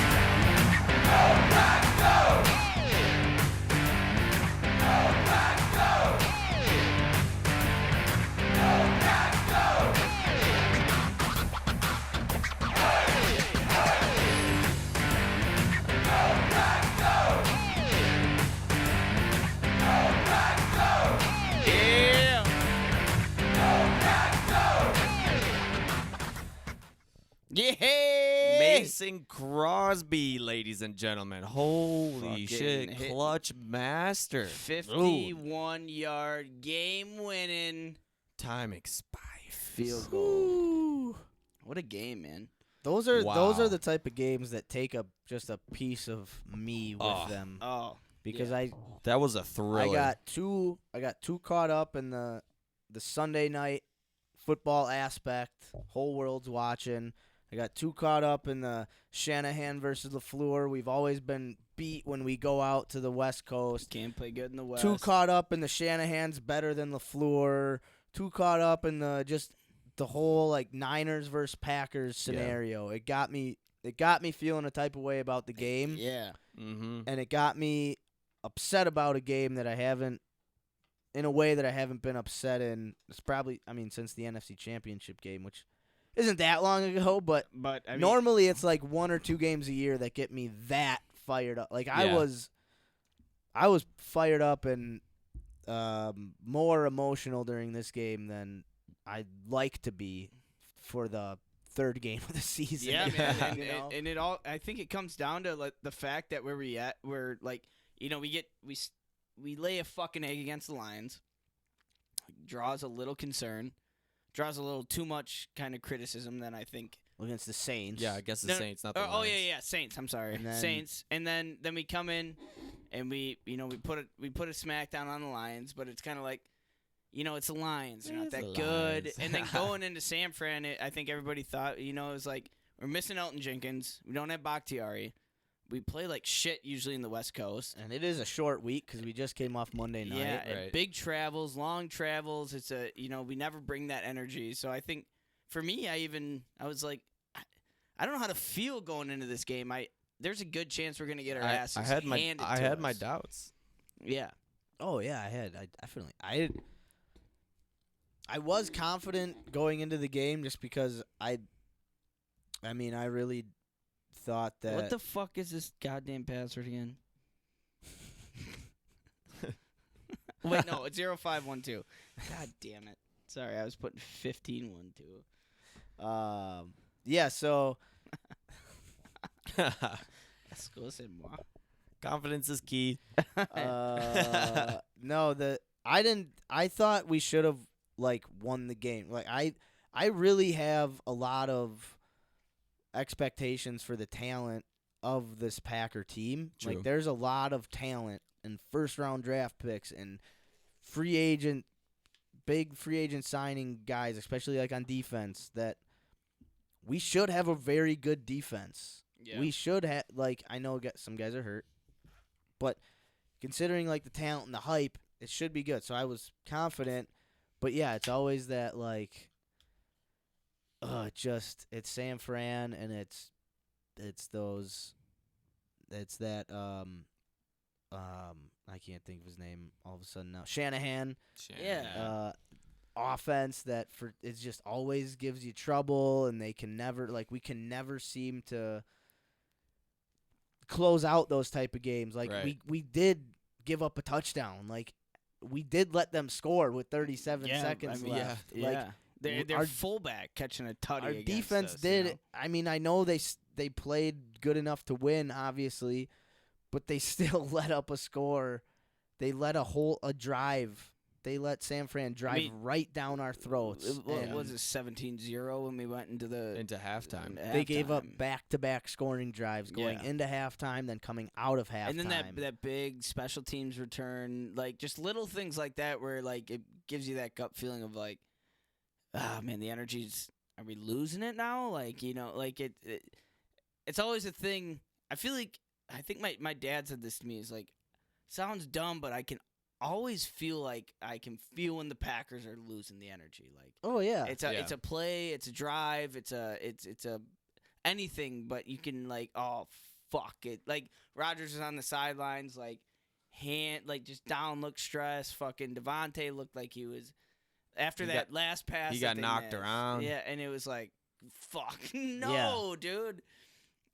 Mason Crosby, ladies and gentlemen. Holy Fucking shit. hit. Clutch master. 51-yard game-winning Time expired. field goal. What a game, man. Those are Wow. the type of games that take just a piece of me with them. Oh, Because yeah. That was a thriller. I got too caught up in the Sunday night football aspect. Whole world's watching. I got too caught up in the Shanahan versus LaFleur. We've always been beat when we go out to the West Coast. Can't play good in the West. Too caught up in the Shanahan's better than LaFleur. Too caught up in the whole like Niners versus Packers scenario. It got me feeling a type of way about the game. Yeah. Mm-hmm. And it got me upset about a game that I haven't been upset in. It's probably, since the NFC Championship game, which isn't that long ago, but But I mean, normally it's like 1 or 2 games a year that get me that fired up. Like I Yeah. was fired up and more emotional during this game than I'd like to be for the third game of the season. yeah, man. You know? And it all. I think it comes down to like the fact that we're like, we lay a fucking egg against the Lions. Draws a little concern. Draws a little too much kind of criticism than I think. Against the Saints. Yeah, I guess the No, Saints, not the Oh Lions. yeah, Saints. I'm sorry, And then- Saints. And then we come in, and we put a smackdown on the Lions, but it's kind of like, it's the Lions. They're not It's that the good. Lions. And then going into San Fran, I think everybody thought, it was like we're missing Elton Jenkins. We don't have Bakhtiari. We play like shit usually in the West Coast. And it is a short week because we just came off Monday night. Yeah, and Right. big travels, long travels. It's we never bring that energy. So I think for me, I was like, I don't know how to feel going into this game. There's a good chance we're gonna get our asses I had handed to I had my us. doubts. Yeah, Oh yeah, I definitely I was confident going into the game just because I really thought that what the fuck is this goddamn password again? Wait, no, it's 0512. God damn it! Sorry, I was putting 1512. yeah, so Excusez-moi. Confidence is key. no, I thought we should have like won the game. Like I really have a lot of expectations for the talent of this Packer team. True. Like there's a lot of talent and first round draft picks and big free agent signing guys, especially like on defense, that we should have a very good defense. Yeah. We should have, like, I know some guys are hurt, but considering like the talent and the hype, it should be good. So I was confident, but yeah, it's always that like, it's San Fran and it's that I can't think of his name all of a sudden now. Shanahan. Yeah. Offense that it just always gives you trouble, and we can never seem to close out those type of games. Like Right. we did give up a touchdown. Like we did let them score with 37 seconds left. Yeah. Like Their our- fullback catching a tutty. our against defense us, did. you know? I mean, I know they played good enough to win, obviously, but they still let up a score. They let a drive. They let San Fran drive right down our throats. What and was it, 17-0 when we went into halftime. they gave up halftime? back-to-back scoring drives going Yeah. into halftime, then coming out of halftime. And then that big special teams return, like just little things like that where like it gives you that gut feeling of like, man, the energy's, are we losing it now? Like, like it's always a thing. I think my dad said this to me, is like, sounds dumb, but I can always feel like I can feel when the Packers are losing the energy. Like, oh yeah, it's a play, it's a drive, it's a anything, but you can like, oh fuck it. Like Rodgers was on the sidelines, like just down, look stressed. Fucking Devontae looked like he was after that last pass. he that got they knocked missed. around. Yeah, and it was like, fuck no, dude.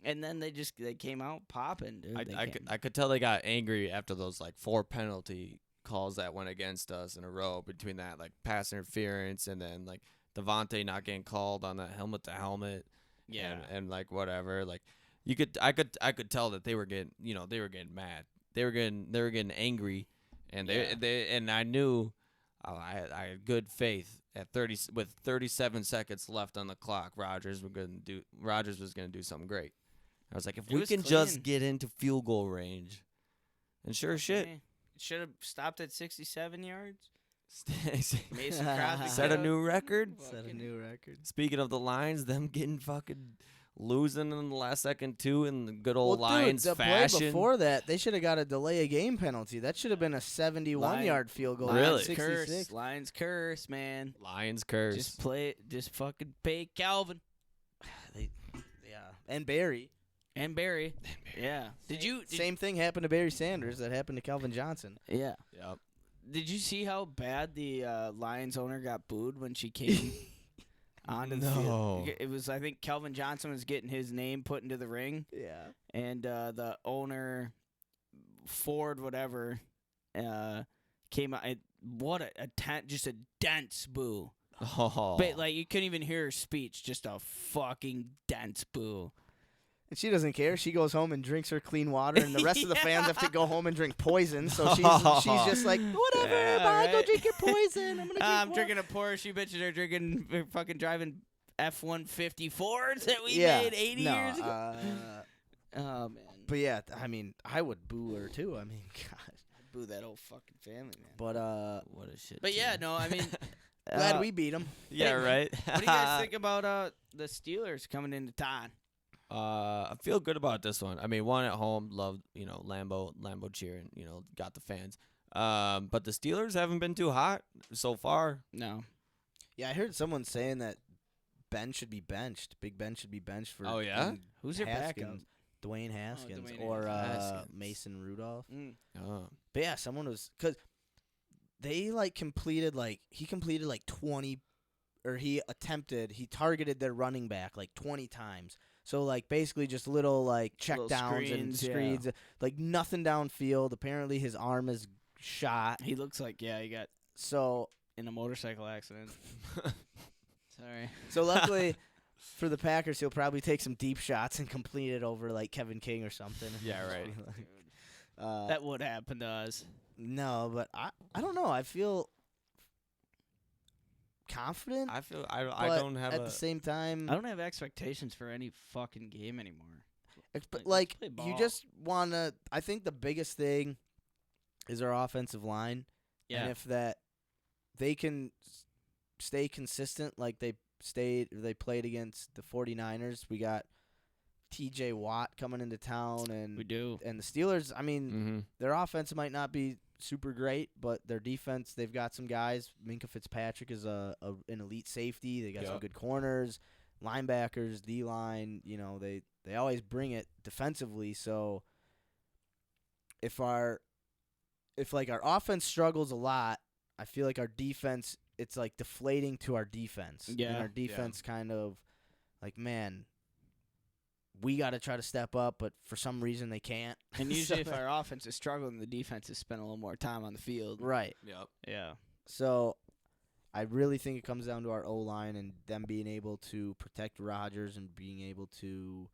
And then they came out popping, dude. I could tell they got angry after those like 4 penalty calls that went against us in a row, between that like pass interference and then like Devontae not getting called on that helmet to helmet, Yeah. and like whatever. Like I could tell that they were getting mad. They were getting angry, and and I knew I had good faith at 37 seconds left on the clock. Rogers was gonna do something great. I was like, if we can just get into field goal range, and sure as shit, should have stopped at 67 yards. Mason Crosby set a new record. Set a new record. Speaking of the Lions, them getting fucking losing in the last second too, in the good old Lions the fashion. play before that, they should have got a delay of game penalty. That should have been a 71-yard field goal. Really? 66. Lions curse, man. Lions curse. Just fucking pay Calvin. And Barry. Yeah. Same thing happened to Barry Sanders that happened to Calvin Johnson. Yeah. Yep. Did you see how bad the Lions owner got booed when she came onto the No. field? It was, I think, Calvin Johnson was getting his name put into the ring. Yeah. And the owner, Ford, whatever, came out. What just a dense boo. Oh. But, like, you couldn't even hear her speech. Just a fucking dense boo. And she doesn't care. She goes home and drinks her clean water, and the rest of the fans have to go home and drink poison. So she's just like, whatever, Yeah, bye, go right. drink your poison. I'm gonna I'm drinking a Porsche. You bitches are drinking, fucking driving F-154s that we Yeah. made 80 No, years ago. Oh, man. But yeah, I mean, I would boo her too. I mean, God. Boo that whole fucking family, man. But What a shit. But yeah, no, I mean, glad we beat them. Yeah, right. what do you guys think about the Steelers coming into town? I feel good about this one. I mean, one at home, loved, Lambeau cheering, got the fans. But the Steelers haven't been too hot so far. No. Yeah, I heard someone saying that Ben should be benched. Big Ben should be benched for. Oh, yeah? Who's your backup? Haskins, Dwayne Haskins, Dwayne or Haskins. Mason Rudolph. Oh. But yeah, someone was because they he completed 20, or he targeted their running back 20 times. So basically just little check Little downs and screens, screens, nothing downfield. Apparently his arm is shot. He looks like, he got So in a motorcycle accident. Sorry. So luckily for the Packers, he'll probably take some deep shots and complete it over Kevin King or something. Yeah, right. That would happen to us. No, but I don't know. I feel confident. I feel but I don't have at the same time. I don't have expectations for any fucking game anymore. Like play you ball. just wanna. I think the biggest thing is our offensive line, and if they can stay consistent like they played against the 49ers. We got TJ Watt coming into town, and We do. And the Steelers, I mean, Mm-hmm. their offense might not be super great, but their defense, they've got some guys. Minka Fitzpatrick is an elite safety. They got some good corners, linebackers, D-line. They always bring it defensively. So if our offense struggles a lot, I feel like our defense, it's deflating to our defense. Yeah. And our defense kind of man, we got to try to step up, but for some reason they can't. And usually if our offense is struggling, the defense is spending a little more time on the field. Right. Yep. Yeah. So I really think it comes down to our O-line and them being able to protect Rodgers and being able to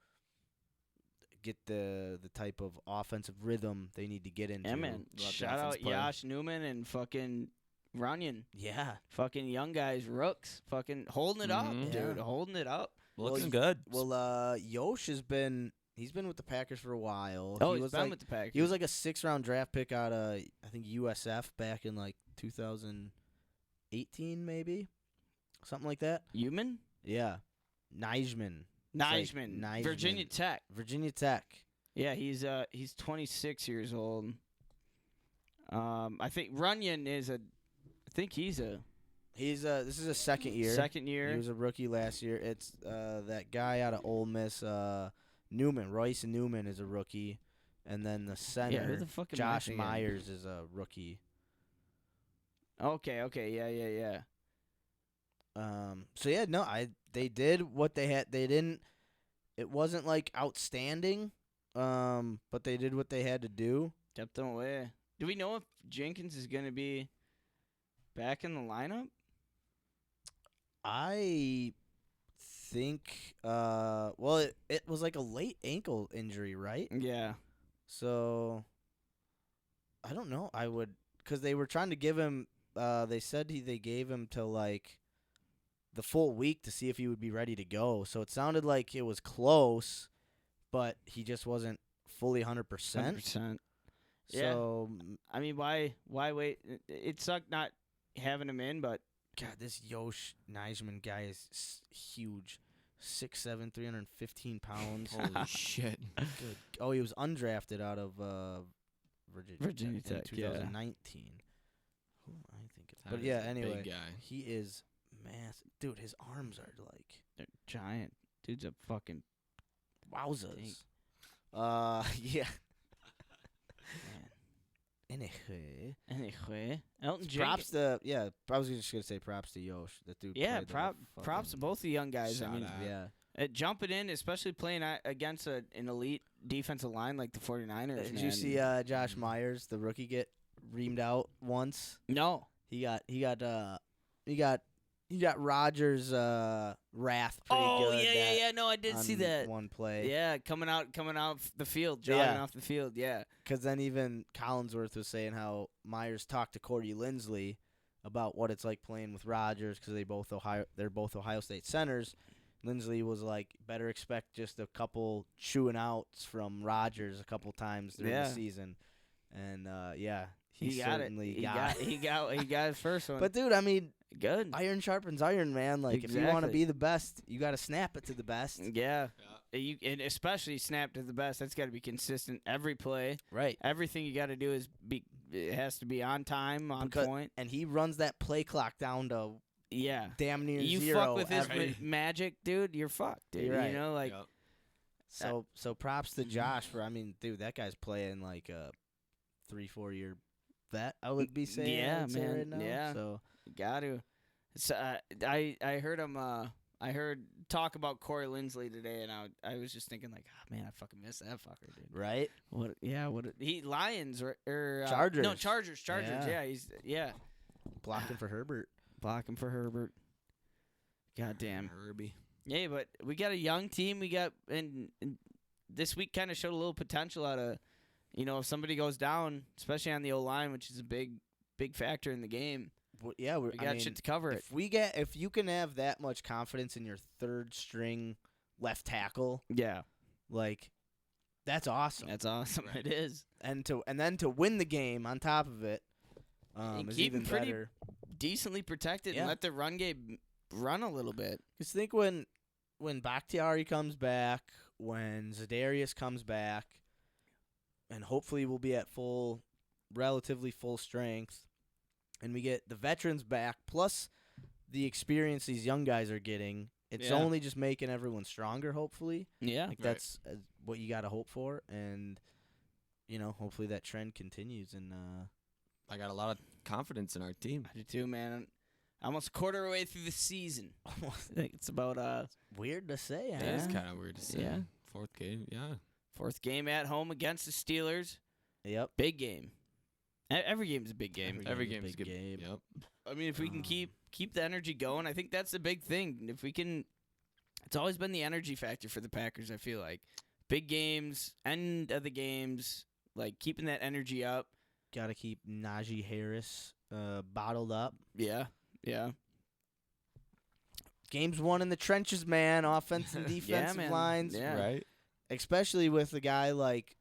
get the type of offensive rhythm they need to get into. Yeah, man. Let the Shout offense out play. Josh Newman and fucking Runyon. Yeah. Fucking young guys, rooks. Fucking holding it up, Mhm. dude. Yeah. Holding it up. Looking good. Well, Yosh he's been with the Packers for a while. Oh, he he's was been with the Packers. he was a 6th-round draft pick out of I think USF back in 2018 maybe. Something like that. Human? Yeah. Nijman. Nijman. Nijman. Virginia Tech. Virginia Tech. Yeah, he's 26 years old. I think Runyon is I think he's a He's this is his second year. second year. He was a rookie last year. It's that guy out of Ole Miss, Newman. Royce Newman is a rookie, and then the center, who the fuck am I Josh thinking? Myers, is a rookie. Okay, yeah. So yeah, no, they did what they had. They didn't. It wasn't outstanding, but they did what they had to do. Kept them away. Do we know if Jenkins is going to be back in the lineup? I think. Well, it was like a late ankle injury, right? Yeah. So I don't know. I would, because they were trying to give him. They said they gave him till like the full week to see if he would be ready to go. So it sounded like it was close, but he just wasn't fully 100%. 100%. So I mean, why wait? It sucked not having him in, but God, this Yosh Nijman guy is huge. 6'7", 315 pounds. Holy shit. Good. Oh, he was undrafted out of Virginia Tech, in yeah. 2019. Who am I thinking? That But is yeah, a anyway, big guy. he is massive. Dude, his arms are like they're giant. Dude's a fucking wowzers. Yeah. man. Anyway, Elton props Jenkins. to I was just gonna say props to Yosh. That dude. Yeah, played like props to fucking- both the young guys. I Shout mean, out. Yeah. jumping in, especially playing against an elite defensive line like the 49ers. Did man. you see Josh Myers, the rookie, get reamed out once? No. He got Rodgers' wrath pretty good. that No, I did see on that. one play. Yeah, coming out the field, jogging Yeah. off the field. Yeah. Because then even Collinsworth was saying how Myers talked to Corey Lindsley about what it's like playing with Rodgers because they're both Ohio State centers. Lindsley was like, better expect just a couple chewing outs from Rodgers a couple times during Yeah. the season, and He got it. certainly He got his first one. But dude, I mean, good. iron sharpens iron, man. Like if you want to Exactly. be the best, you got to snap it to the best. Yeah. And especially snap to the best. That's got to be consistent every play. Right. Everything you got to do it has to be on time, on Because- point. And he runs that play clock down to Yeah. damn near You zero. fuck with his every- magic, dude, you're fucked, dude. You're right. You know, like Yep. So props to Josh for, I mean, dude, that guy's playing like a 3-4 year vet, I would be saying. Yeah, I would say man, Right now. yeah. So got to. So, I heard him. I heard talk about Corey Lindsley today, and I was just thinking like, oh, man, I fucking miss that fucker, dude. right. What? Yeah. What? He Lions or Chargers. No, Chargers. Yeah. Yeah. Blocking for Herbert. Blocking for Herbert. Goddamn. Herbie. Yeah, but we got a young team. We got and this week kind of showed a little potential out of, if somebody goes down, especially on the O-line, which is a big factor in the game. Well, yeah, We got shit to cover it. if you can have that much confidence in your third string left tackle, Yeah, like that's awesome. that's awesome. Right. It is And then to win the game on top of it And is keep 'em even pretty better. decently protected Yeah. and let the run game run a little bit. Because think when Bakhtiari comes back, when Zadarius comes back, and hopefully we'll be at relatively full strength, and we get the veterans back, plus the experience these young guys are getting, it's Yeah. only just making everyone stronger, hopefully. Yeah, Like Right. that's what you got to hope for, and, hopefully that trend continues. And I got a lot of confidence in our team. I do too, man. Almost a quarter way through the season. I think it's about weird to say, That is huh? kind of weird to say. Yeah. Fourth game, yeah. fourth game at home against the Steelers. Yep. Big game. Every game is a big game. Every game's a game is big good. game. Yep. I mean, if we can keep the energy going, I think that's the big thing. If we can, it's always been the energy factor for the Packers. I feel like big games, end of the games, like keeping that energy up. Got to keep Najee Harris bottled up. Yeah, yeah, Games won in the trenches, man. Offense and defensive man. lines. Yeah. Right? Especially with a guy like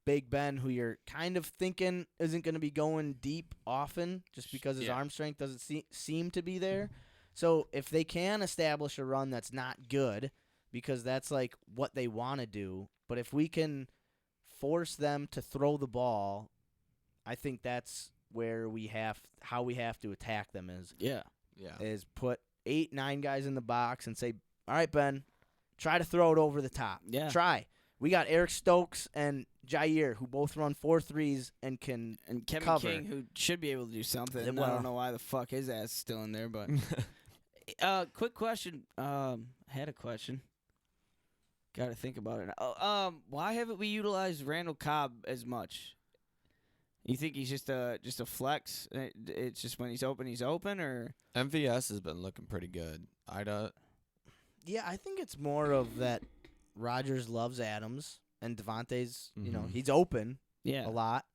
Big Ben, who you're kind of thinking isn't going to be going deep often just because his Yeah. arm strength doesn't seem to be there. So if they can establish a run that's not good, because that's like what they want to do, but if we can force them to throw the ball, I think that's where how we have to attack them yeah. Yeah. is put 8-9 guys in the box and say, all right, Ben, try to throw it over the top. Yeah. Try. We got Eric Stokes and Jair, who both run 4.3s and can. And Kevin Cover. King, who should be able to do something. Yeah, I well. don't know why the fuck his ass is still in there, but. Quick question. I had a question. Got to think about it. Why haven't we utilized Randall Cobb as much? You think he's just a flex? It's just when he's open, or MVS has been looking pretty good. Yeah, I think it's more of that Rodgers loves Adams, and Devontae's, he's open Yeah. a lot.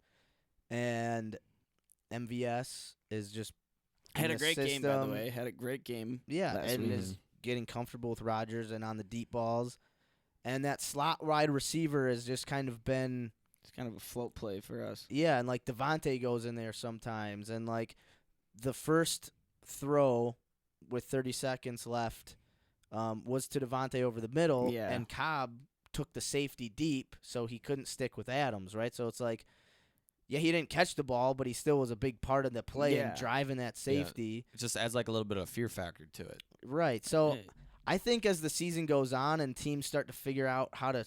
And MVS is just Had in a great game, by the system. way. Had a great game. Yeah, last and week. is getting comfortable with Rodgers and on the deep balls. And that slot wide receiver has just kind of been, It's kind of a float play for us. yeah, and like Devontae goes in there sometimes. And like the first throw with 30 seconds left was to Devontae over the middle, Yeah. and Cobb took the safety deep, so he couldn't stick with Adams, right? So it's like, yeah, he didn't catch the ball, but he still was a big part of the play and Yeah. driving that safety. It just adds like a little bit of fear factor to it. Right. So Yeah. I think as the season goes on and teams start to figure out how to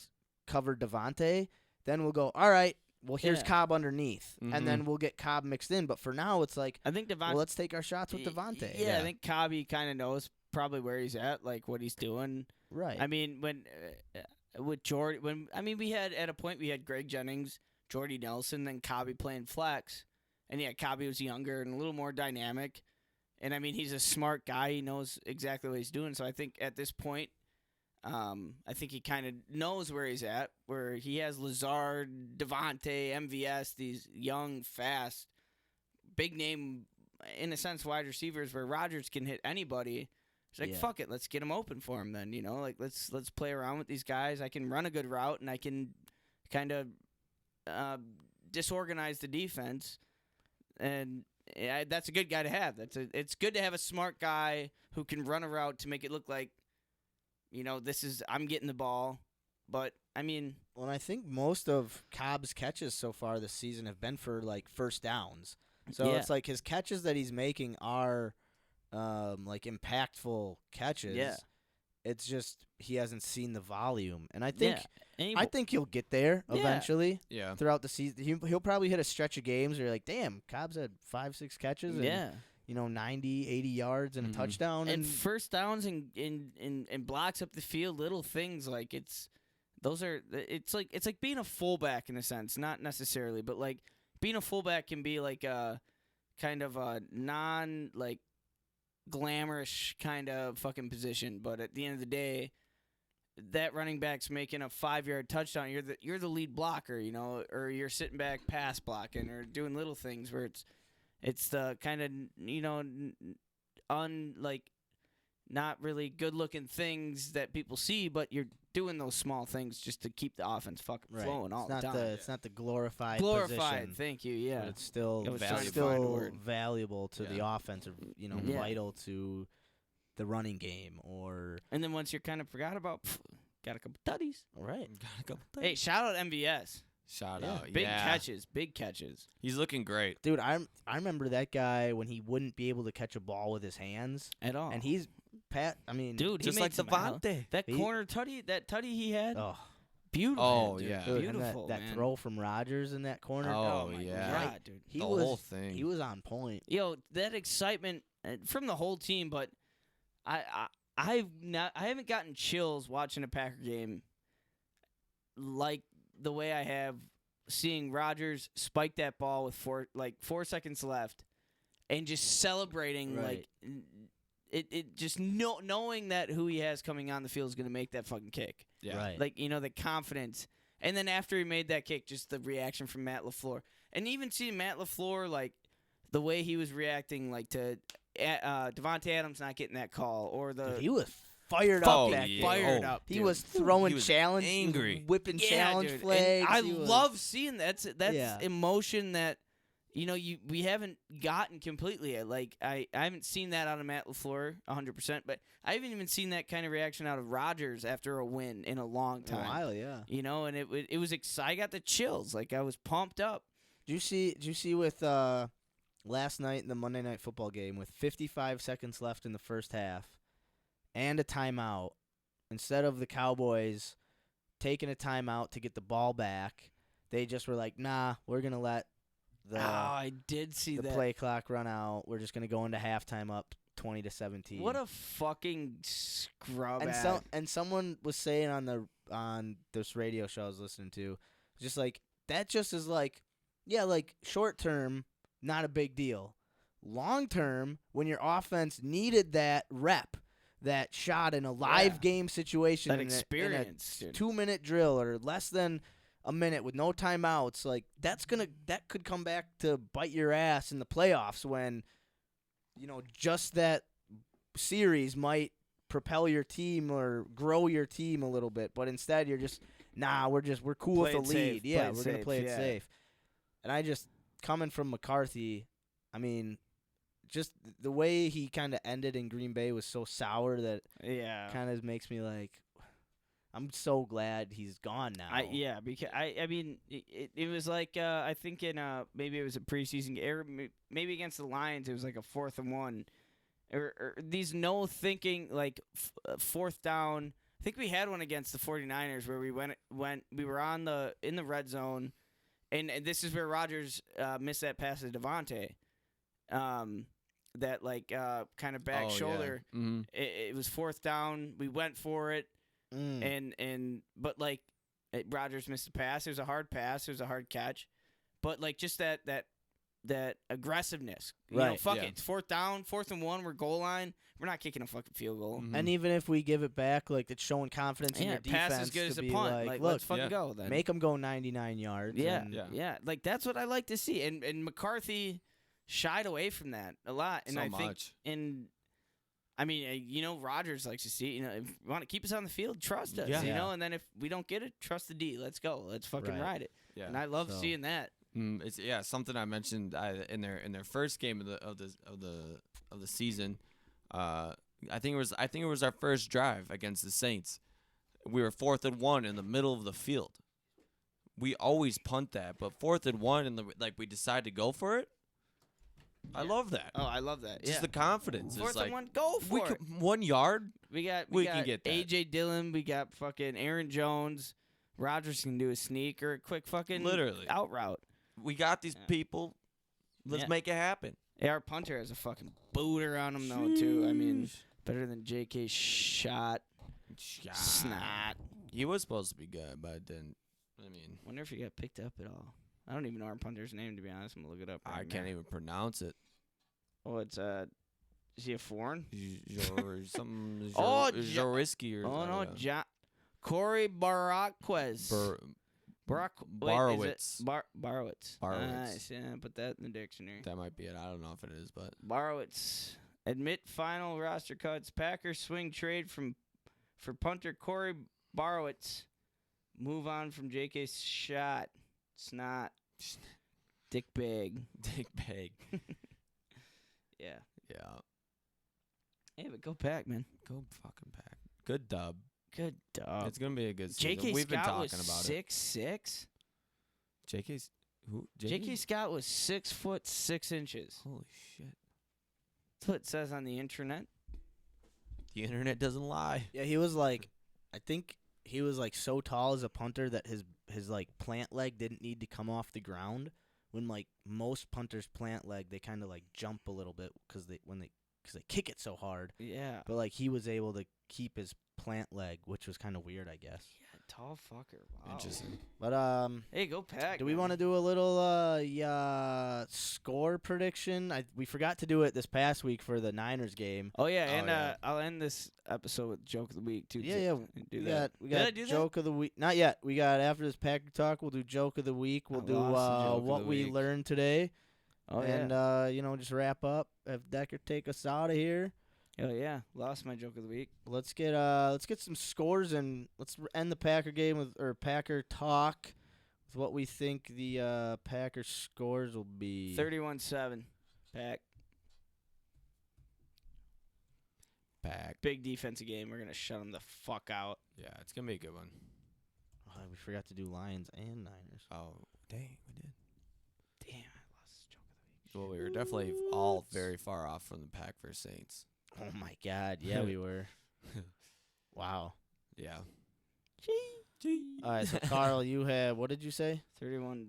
cover Devontae, then we'll go, all right, well, here's Yeah. Cobb underneath, Mhm. and then we'll get Cobb mixed in. But for now, it's like, I think Devontae. well, let's take our shots with Devontae. Yeah, I think Cobby kind of knows probably where he's at, like what he's doing. Right. I mean, when with Jordy, we had at a point we had Greg Jennings, Jordy Nelson, then Cobby playing flex, and yeah, Cobby was younger and a little more dynamic, and I mean he's a smart guy. He knows exactly what he's doing. So I think at this point, I think he kind of knows where he's at, where he has Lazard, Devontae, MVS, these young, fast, big name, in a sense, wide receivers where Rodgers can hit anybody. It's like, Yeah. fuck it, let's get him open for him then, like let's play around with these guys. I can run a good route and I can kind of disorganize the defense, and that's a good guy to have. It's good to have a smart guy who can run a route to make it look like, I'm getting the ball. But I mean, Well, I think most of Cobb's catches so far this season have been for like first downs. So Yeah. it's like his catches that he's making are like impactful catches. Yeah. It's just he hasn't seen the volume, and I think yeah. I think he'll get there Yeah. eventually Yeah. throughout the season. He'll probably hit a stretch of games where you're like, damn, Cobb's had 5-6 catches. And, yeah. 90, 80 yards and a Mhm. touchdown. And first downs and blocks up the field, little things like it's like being a fullback in a sense, not necessarily, but like being a fullback can be like a kind of a non like glamorous kind of fucking position, but at the end of the day, that running back's making a 5-yard touchdown. You're the lead blocker, or you're sitting back pass blocking or doing little things where it's the kind of not really good looking things that people see, but you're doing those small things just to keep the offense fucking right. flowing all it's the not time. it's not the glorified Glorified, position. thank you. Yeah, But it's still I was trying to still find a word. valuable to the Yeah. offense, or Yeah. vital to the running game. Or and then once you're kind of forgot about, got a couple tutties. right, Got a couple Hey, shout out MVS. Shout Yeah. out. Big yeah. catches, big catches. He's looking great. dude. I remember that guy when he wouldn't be able to catch a ball with his hands, At all. and he's I mean, dude, he Just made like some Devontae. that He- corner tutty he had. oh, Beautiful. Oh, dude. yeah. dude, and Beautiful. that man. throw from Rodgers in that corner. Oh, my yeah. God, dude. he the was whole thing. he was on point. Yo, that excitement from the whole team, but I haven't gotten chills watching a Packer game like the way I have seeing Rodgers spike that ball with 4 seconds left and just celebrating Right. it just knowing that who he has coming on the field is going to make that fucking kick. Yeah. Right. Like, the confidence. And then after he made that kick, just the reaction from Matt LaFleur. And even seeing Matt LaFleur, like, the way he was reacting, like, to Devontae Adams not getting that call, or the... Dude, he was fired Oh, up back yeah. there. Fired Oh, up, He dude. was throwing He was challenge, angry. whipping Yeah, challenge dude. flags. And I He was- love seeing that. That's Yeah. emotion that, we haven't gotten completely yet. Like, I haven't seen that out of Matt LaFleur 100%, but I haven't even seen that kind of reaction out of Rodgers after a win in a long a time. while, yeah. And it was exciting. I got the chills. Like, I was pumped up. Did you see with last night in the Monday Night Football game with 55 seconds left in the first half and a timeout, instead of the Cowboys taking a timeout to get the ball back, they just were like, nah, we're going to let I did see the that. play clock run out. We're just going to go into halftime up 20-17. What a fucking scrub and ass. and someone was saying on this radio show I was listening to, just like that just is like, yeah, like short term, not a big deal. Long term, when your offense needed that rep, that shot in a live Yeah. game situation, That in experience, a dude. 2-minute drill or less than a minute with no timeouts, like that could come back to bite your ass in the playoffs when, just that series might propel your team or grow your team a little bit, but instead you're just we're cool Play with the it lead. safe, Yeah, play it we're gonna safe, play it yeah. safe. And I just coming from McCarthy, I mean, just the way he kind of ended in Green Bay was so sour that Yeah. kind of makes me like, I'm so glad he's gone now. Because I mean it was like I think in maybe it was a preseason game, maybe against the Lions it was like a 4th and 1 or these no thinking like 4th down. I think we had one against the 49ers where we we were in the red zone, and this is where Rodgers missed that pass to Devontae. That like kind of back shoulder. Yeah. Mm-hmm. It was 4th down. We went for it. But like Rodgers missed a pass. It was a hard pass. It was a hard catch. But like just that aggressiveness. Right, Fuck yeah. it. It's 4th down, 4th and 1. We're goal line. We're not kicking a fucking field goal. Mhm. And even if we give it back, like it's showing confidence in Yeah, your defense pass as good to as a be punt. like, Like look, let's fucking yeah. go then. make them go 99 yards. Yeah, and Yeah. Like that's what I like to see. And McCarthy shied away from that a lot. And So I think much. I mean, Rodgers likes to see, if you want to keep us on the field, trust us, Yeah. and then if we don't get it, trust the D. Let's go. Let's fucking Right. ride it. Yeah. And I love So- seeing that. It's something I mentioned in their first game of the season. I think it was our first drive against the Saints. We were 4th and 1 in the middle of the field. We always punt that, but 4th and 1 and we decide to go for it. I love that. Oh, I love that. Just the confidence. Fourth It's like and 1, go we for it. could, 1 yard. We got can get that. AJ Dillon. We got fucking Aaron Jones. Rodgers can do a sneak or a quick fucking Literally. out route. We got these people. Let's Yeah. make it happen. Yeah, our punter has a fucking booter on him though too. I mean, better than JK shot. Snot. He was supposed to be good, but then Wonder if he got picked up at all. I don't even know our punter's name, to be honest. I'm gonna look it up. I Right can't now. even pronounce it. Oh, it's is he a foreign? Something Oh, Zoriski or Oh no, Corey Baraquez. Borowitz. Borowitz. Borowitz. Nice. Yeah, put that in the dictionary. That might be it. I don't know if it is, but Borowitz. Admit final roster cuts. Packers swing trade for punter Corey Borowitz. Move on from JK's shot. Snot. Dick big. Dick bag. Yeah. Yeah. Hey, but go Pack, man. Go fucking Pack. Good dub. Good dog. It's gonna be a good season. J.K. We've been Scott was talking about it. 6'6". J.K.'s who? J.K. Scott was 6'6". Holy shit. That's what it says on the internet. The internet doesn't lie. Yeah, he was like, I think he was like so tall as a punter that his like plant leg didn't need to come off the ground. When like most punters plant leg, they kind of like jump a little bit because they kick it so hard. Yeah. But like he was able to keep his plant leg, which was kind of weird, I guess. Yeah, tall fucker. Wow. Interesting. But Hey, go Pack. do we want to do a little score prediction? We forgot to do it this past week for the Niners game. Oh yeah, Oh, and yeah. I'll end this episode with joke of the week too. Yeah. Do We that. got Did I do that? joke of the week. Not yet. We got after this Packer talk. We'll do joke of the week. We'll I do lost the joke of what the we week. learned today, Oh and just wrap up. Have Decker take us out of here. yeah. Oh yeah. Lost my joke of the week. Let's get some scores and let's end the Packer game or Packer talk with what we think the Packer scores will be. 31-7. Pack. Pack. Big defensive game. We're gonna shut them the fuck out. Yeah, it's gonna be a good one. Oh, we forgot to do Lions and Niners. Oh, dang, we did. Damn, I lost the joke of the week. Well, we were definitely all very far off from the Pack versus Saints. Oh my God! Yeah, we were. Wow. Yeah. All right, so Carl, you had what did you say? 31-7.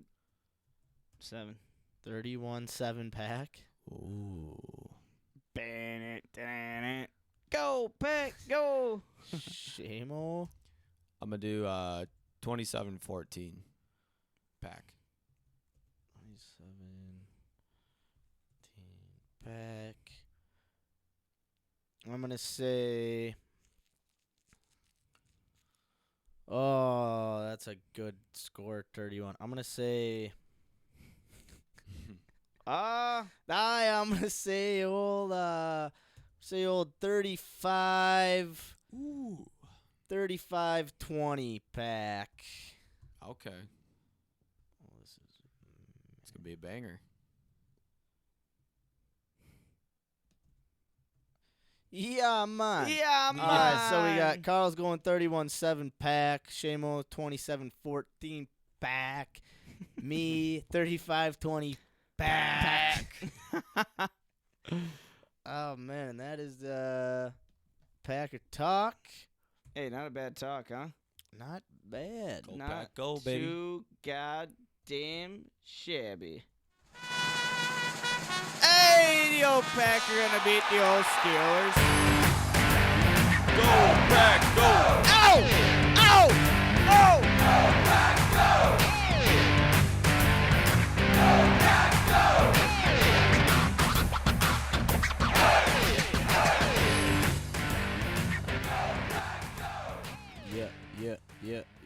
31-7 Pack. Ooh. Ban it. Go Pack. Go. Shamo. I'm gonna do 27-14. Pack. 27 Pack. I'm gonna say. Oh, that's a good score, 31. I'm gonna say. I'm gonna say old 35. Ooh. 35-20 pack. Okay. Oh, this is. It's gonna be a banger. Yeah, man. Yeah, All right, so we got Carl's going 31-7 pack. Shamo 27-14 pack. Me 35-20 pack. Oh man, that is the pack of talk. Hey, not a bad talk, huh? Not bad. Go Not back, go, baby. too goddamn shabby. Hey, the old Packer gonna beat the old Steelers. Go back, go. Ow! Ow! Ow!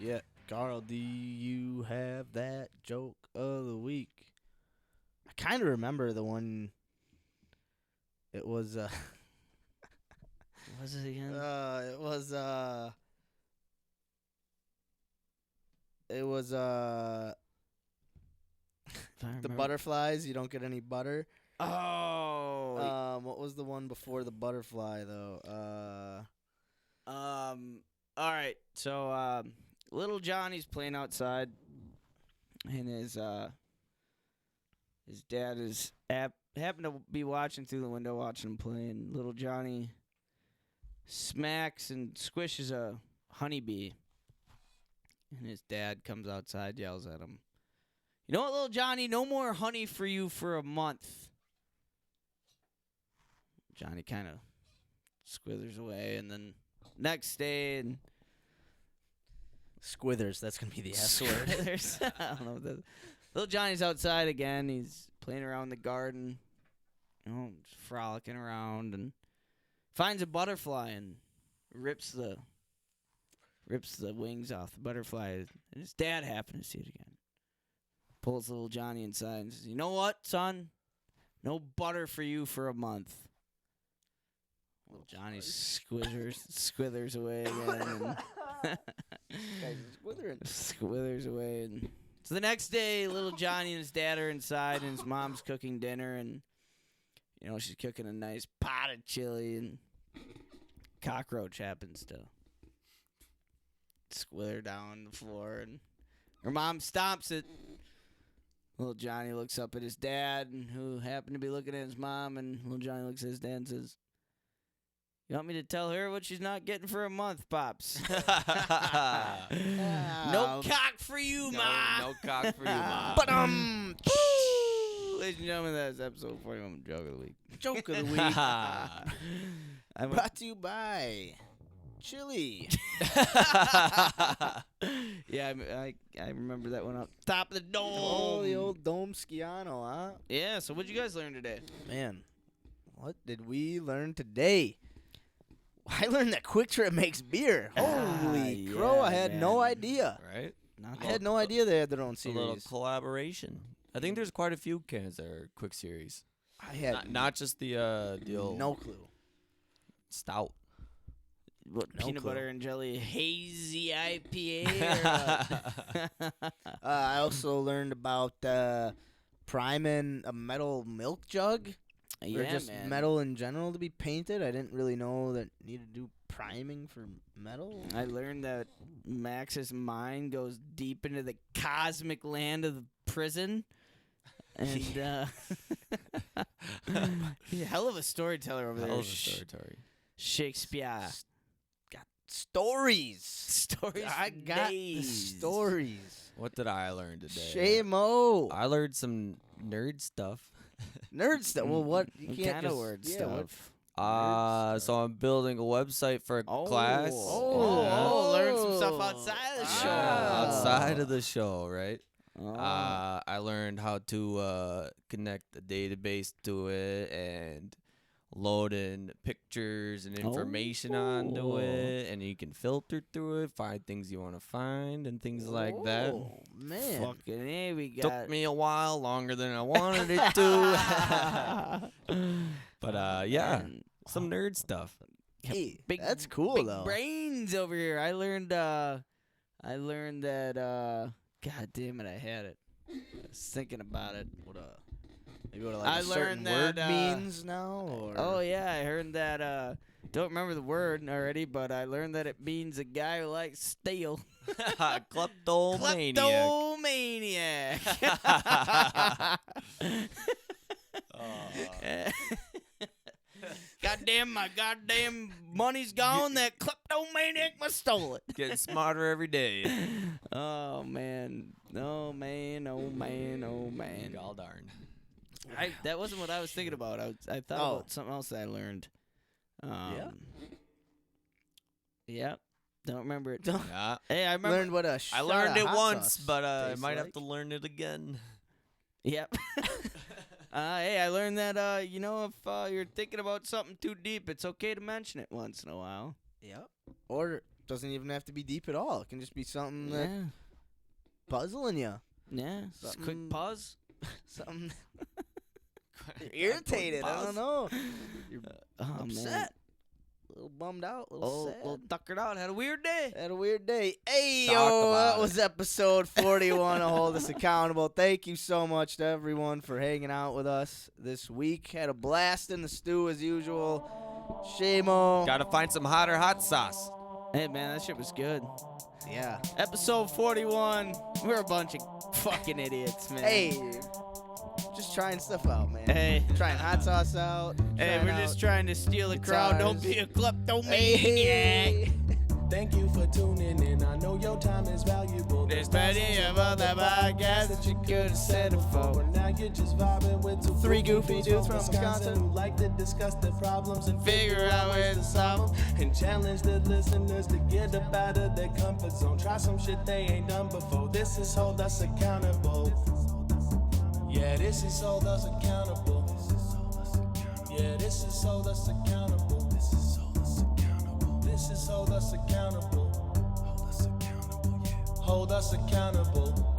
Yeah. Carl, do you have that joke of the week? I kind of remember the one. It was What was it again? it was the butterflies. You don't get any butter. Oh. What was the one before the butterfly though? All right. So, little Johnny's playing outside, and his dad is happened to be watching through the window, watching him play, and little Johnny smacks and squishes a honeybee, and his dad comes outside, yells at him, "You know what, little Johnny? No more honey for you for a month." Johnny kind of squithers away, and then next day, and Squithers. That's gonna be the S word. Squithers. I don't know what that is. Little Johnny's outside again. He's playing around the garden, just frolicking around, and finds a butterfly and rips the wings off the butterfly. And his dad happened to see it again. Pulls little Johnny inside and says, "You know what, son? No butter for you for a month." Little Johnny squithers away again. Squithers away. And so the next day, little Johnny and his dad are inside, and his mom's cooking dinner, and she's cooking a nice pot of chili, and cockroach happens to squither down the floor, and her mom stomps it. Little Johnny looks up at his dad, and who happened to be looking at his mom, and little Johnny looks at his dad and says, "You want me to tell her what she's not getting for a month, Pops?" No cock for you, Ma. No cock for you, Ma. But Ladies and gentlemen, that's episode 41 Joke of the Week. joke of the week brought to you by Chili. Yeah, I remember that one up top of the dome. Oh, the old Dome Skiano, huh? Yeah, so what'd you guys learn today? Man, what did we learn today? I learned that Quick Trip makes beer. Holy crow, I had no idea. Right? I had no idea they had their own It's a little series. collaboration. I think there's quite a few cans that are quick series. I had Not just the old no clue. stout. What, No peanut clue. butter and jelly hazy IPA? I also learned about priming a metal milk jug. Or Yeah, just man. metal in general to be painted. I didn't really know that you needed to do priming for metal. I learned that Max's mind goes deep into the cosmic land of the prison. And he's a hell of a storyteller over there. Hell of a story. Shakespeare. Got stories. Stories I for got the days. stories. What did I learn today? Shame-o. I learned some nerd stuff. Nerd stuff. Well, what? You What can't kind of just- word yeah, what- stuff? So I'm building a website for a class. Oh, learn some stuff outside of the show. Outside of the show, right? Oh. I learned how to connect a database to it and loading pictures and information onto it, and you can filter through it, find things you want to find, and things like that. Oh, man. Fucking hey, we got. Took me a while, longer than I wanted it to. But yeah, Man, some nerd stuff. Hey, big- that's cool, big though. brains over here. I learned that. God damn it, I had it. I was thinking about it. What maybe what, like I a certain learned word that, means now? Or? Oh yeah, I heard that. Don't remember the word already, but I learned that it means a guy who likes steal. Kleptomaniac. Kleptomaniac. Goddamn, my goddamn money's gone. That kleptomaniac must stole it. Getting smarter every day. Oh man, oh man, oh man, oh man. Gall darn. That wasn't what I was thinking about. I thought about something else that I learned. Yeah. Yep. Don't remember it. Yeah. Hey, I remember. Learned what a I shot learned of it hot once, sauce but I tastes might have like. to learn it again. Yep. Hey, I learned that if you're thinking about something too deep, it's okay to mention it once in a while. Yep. Or it doesn't even have to be deep at all. It can just be something that Yeah. puzzling you. Yeah. Just a quick Something- pause. Something you're irritated. I don't know. You're Oh upset. man. A little bummed out. A Oh, little sad. little tuckered out. Had a weird day. Had a weird day. Hey, Talk yo, about that it. was episode 41 of Hold Us Accountable. Thank you so much to everyone for hanging out with us this week. Had a blast in the stew as usual. Shamo. Gotta find some hotter hot sauce. Hey man, that shit was good. Yeah. Episode 41. We're a bunch of fucking idiots, man. Hey, just trying stuff out, man. Hey. Trying hot sauce out. Hey, trying we're out just trying to steal the crowd. Don't guitars. be a kleptomaniac. Hey. Thank you for tuning in. I know your time is valuable. There's plenty of other podcasts that you could have settled for. But now you're just vibing with two Three goofy dudes from Wisconsin who like to discuss the problems and Figure out where to solve 'em. and challenge the listeners to get up out of their comfort zone. Try some shit they ain't done before. This is Hold Us Accountable. Yeah, this is Hold Us Accountable. Yeah, this is Hold Us Accountable. This is Hold Us Accountable. This is Hold Us Accountable. Hold Us Accountable, yeah. Hold Us Accountable.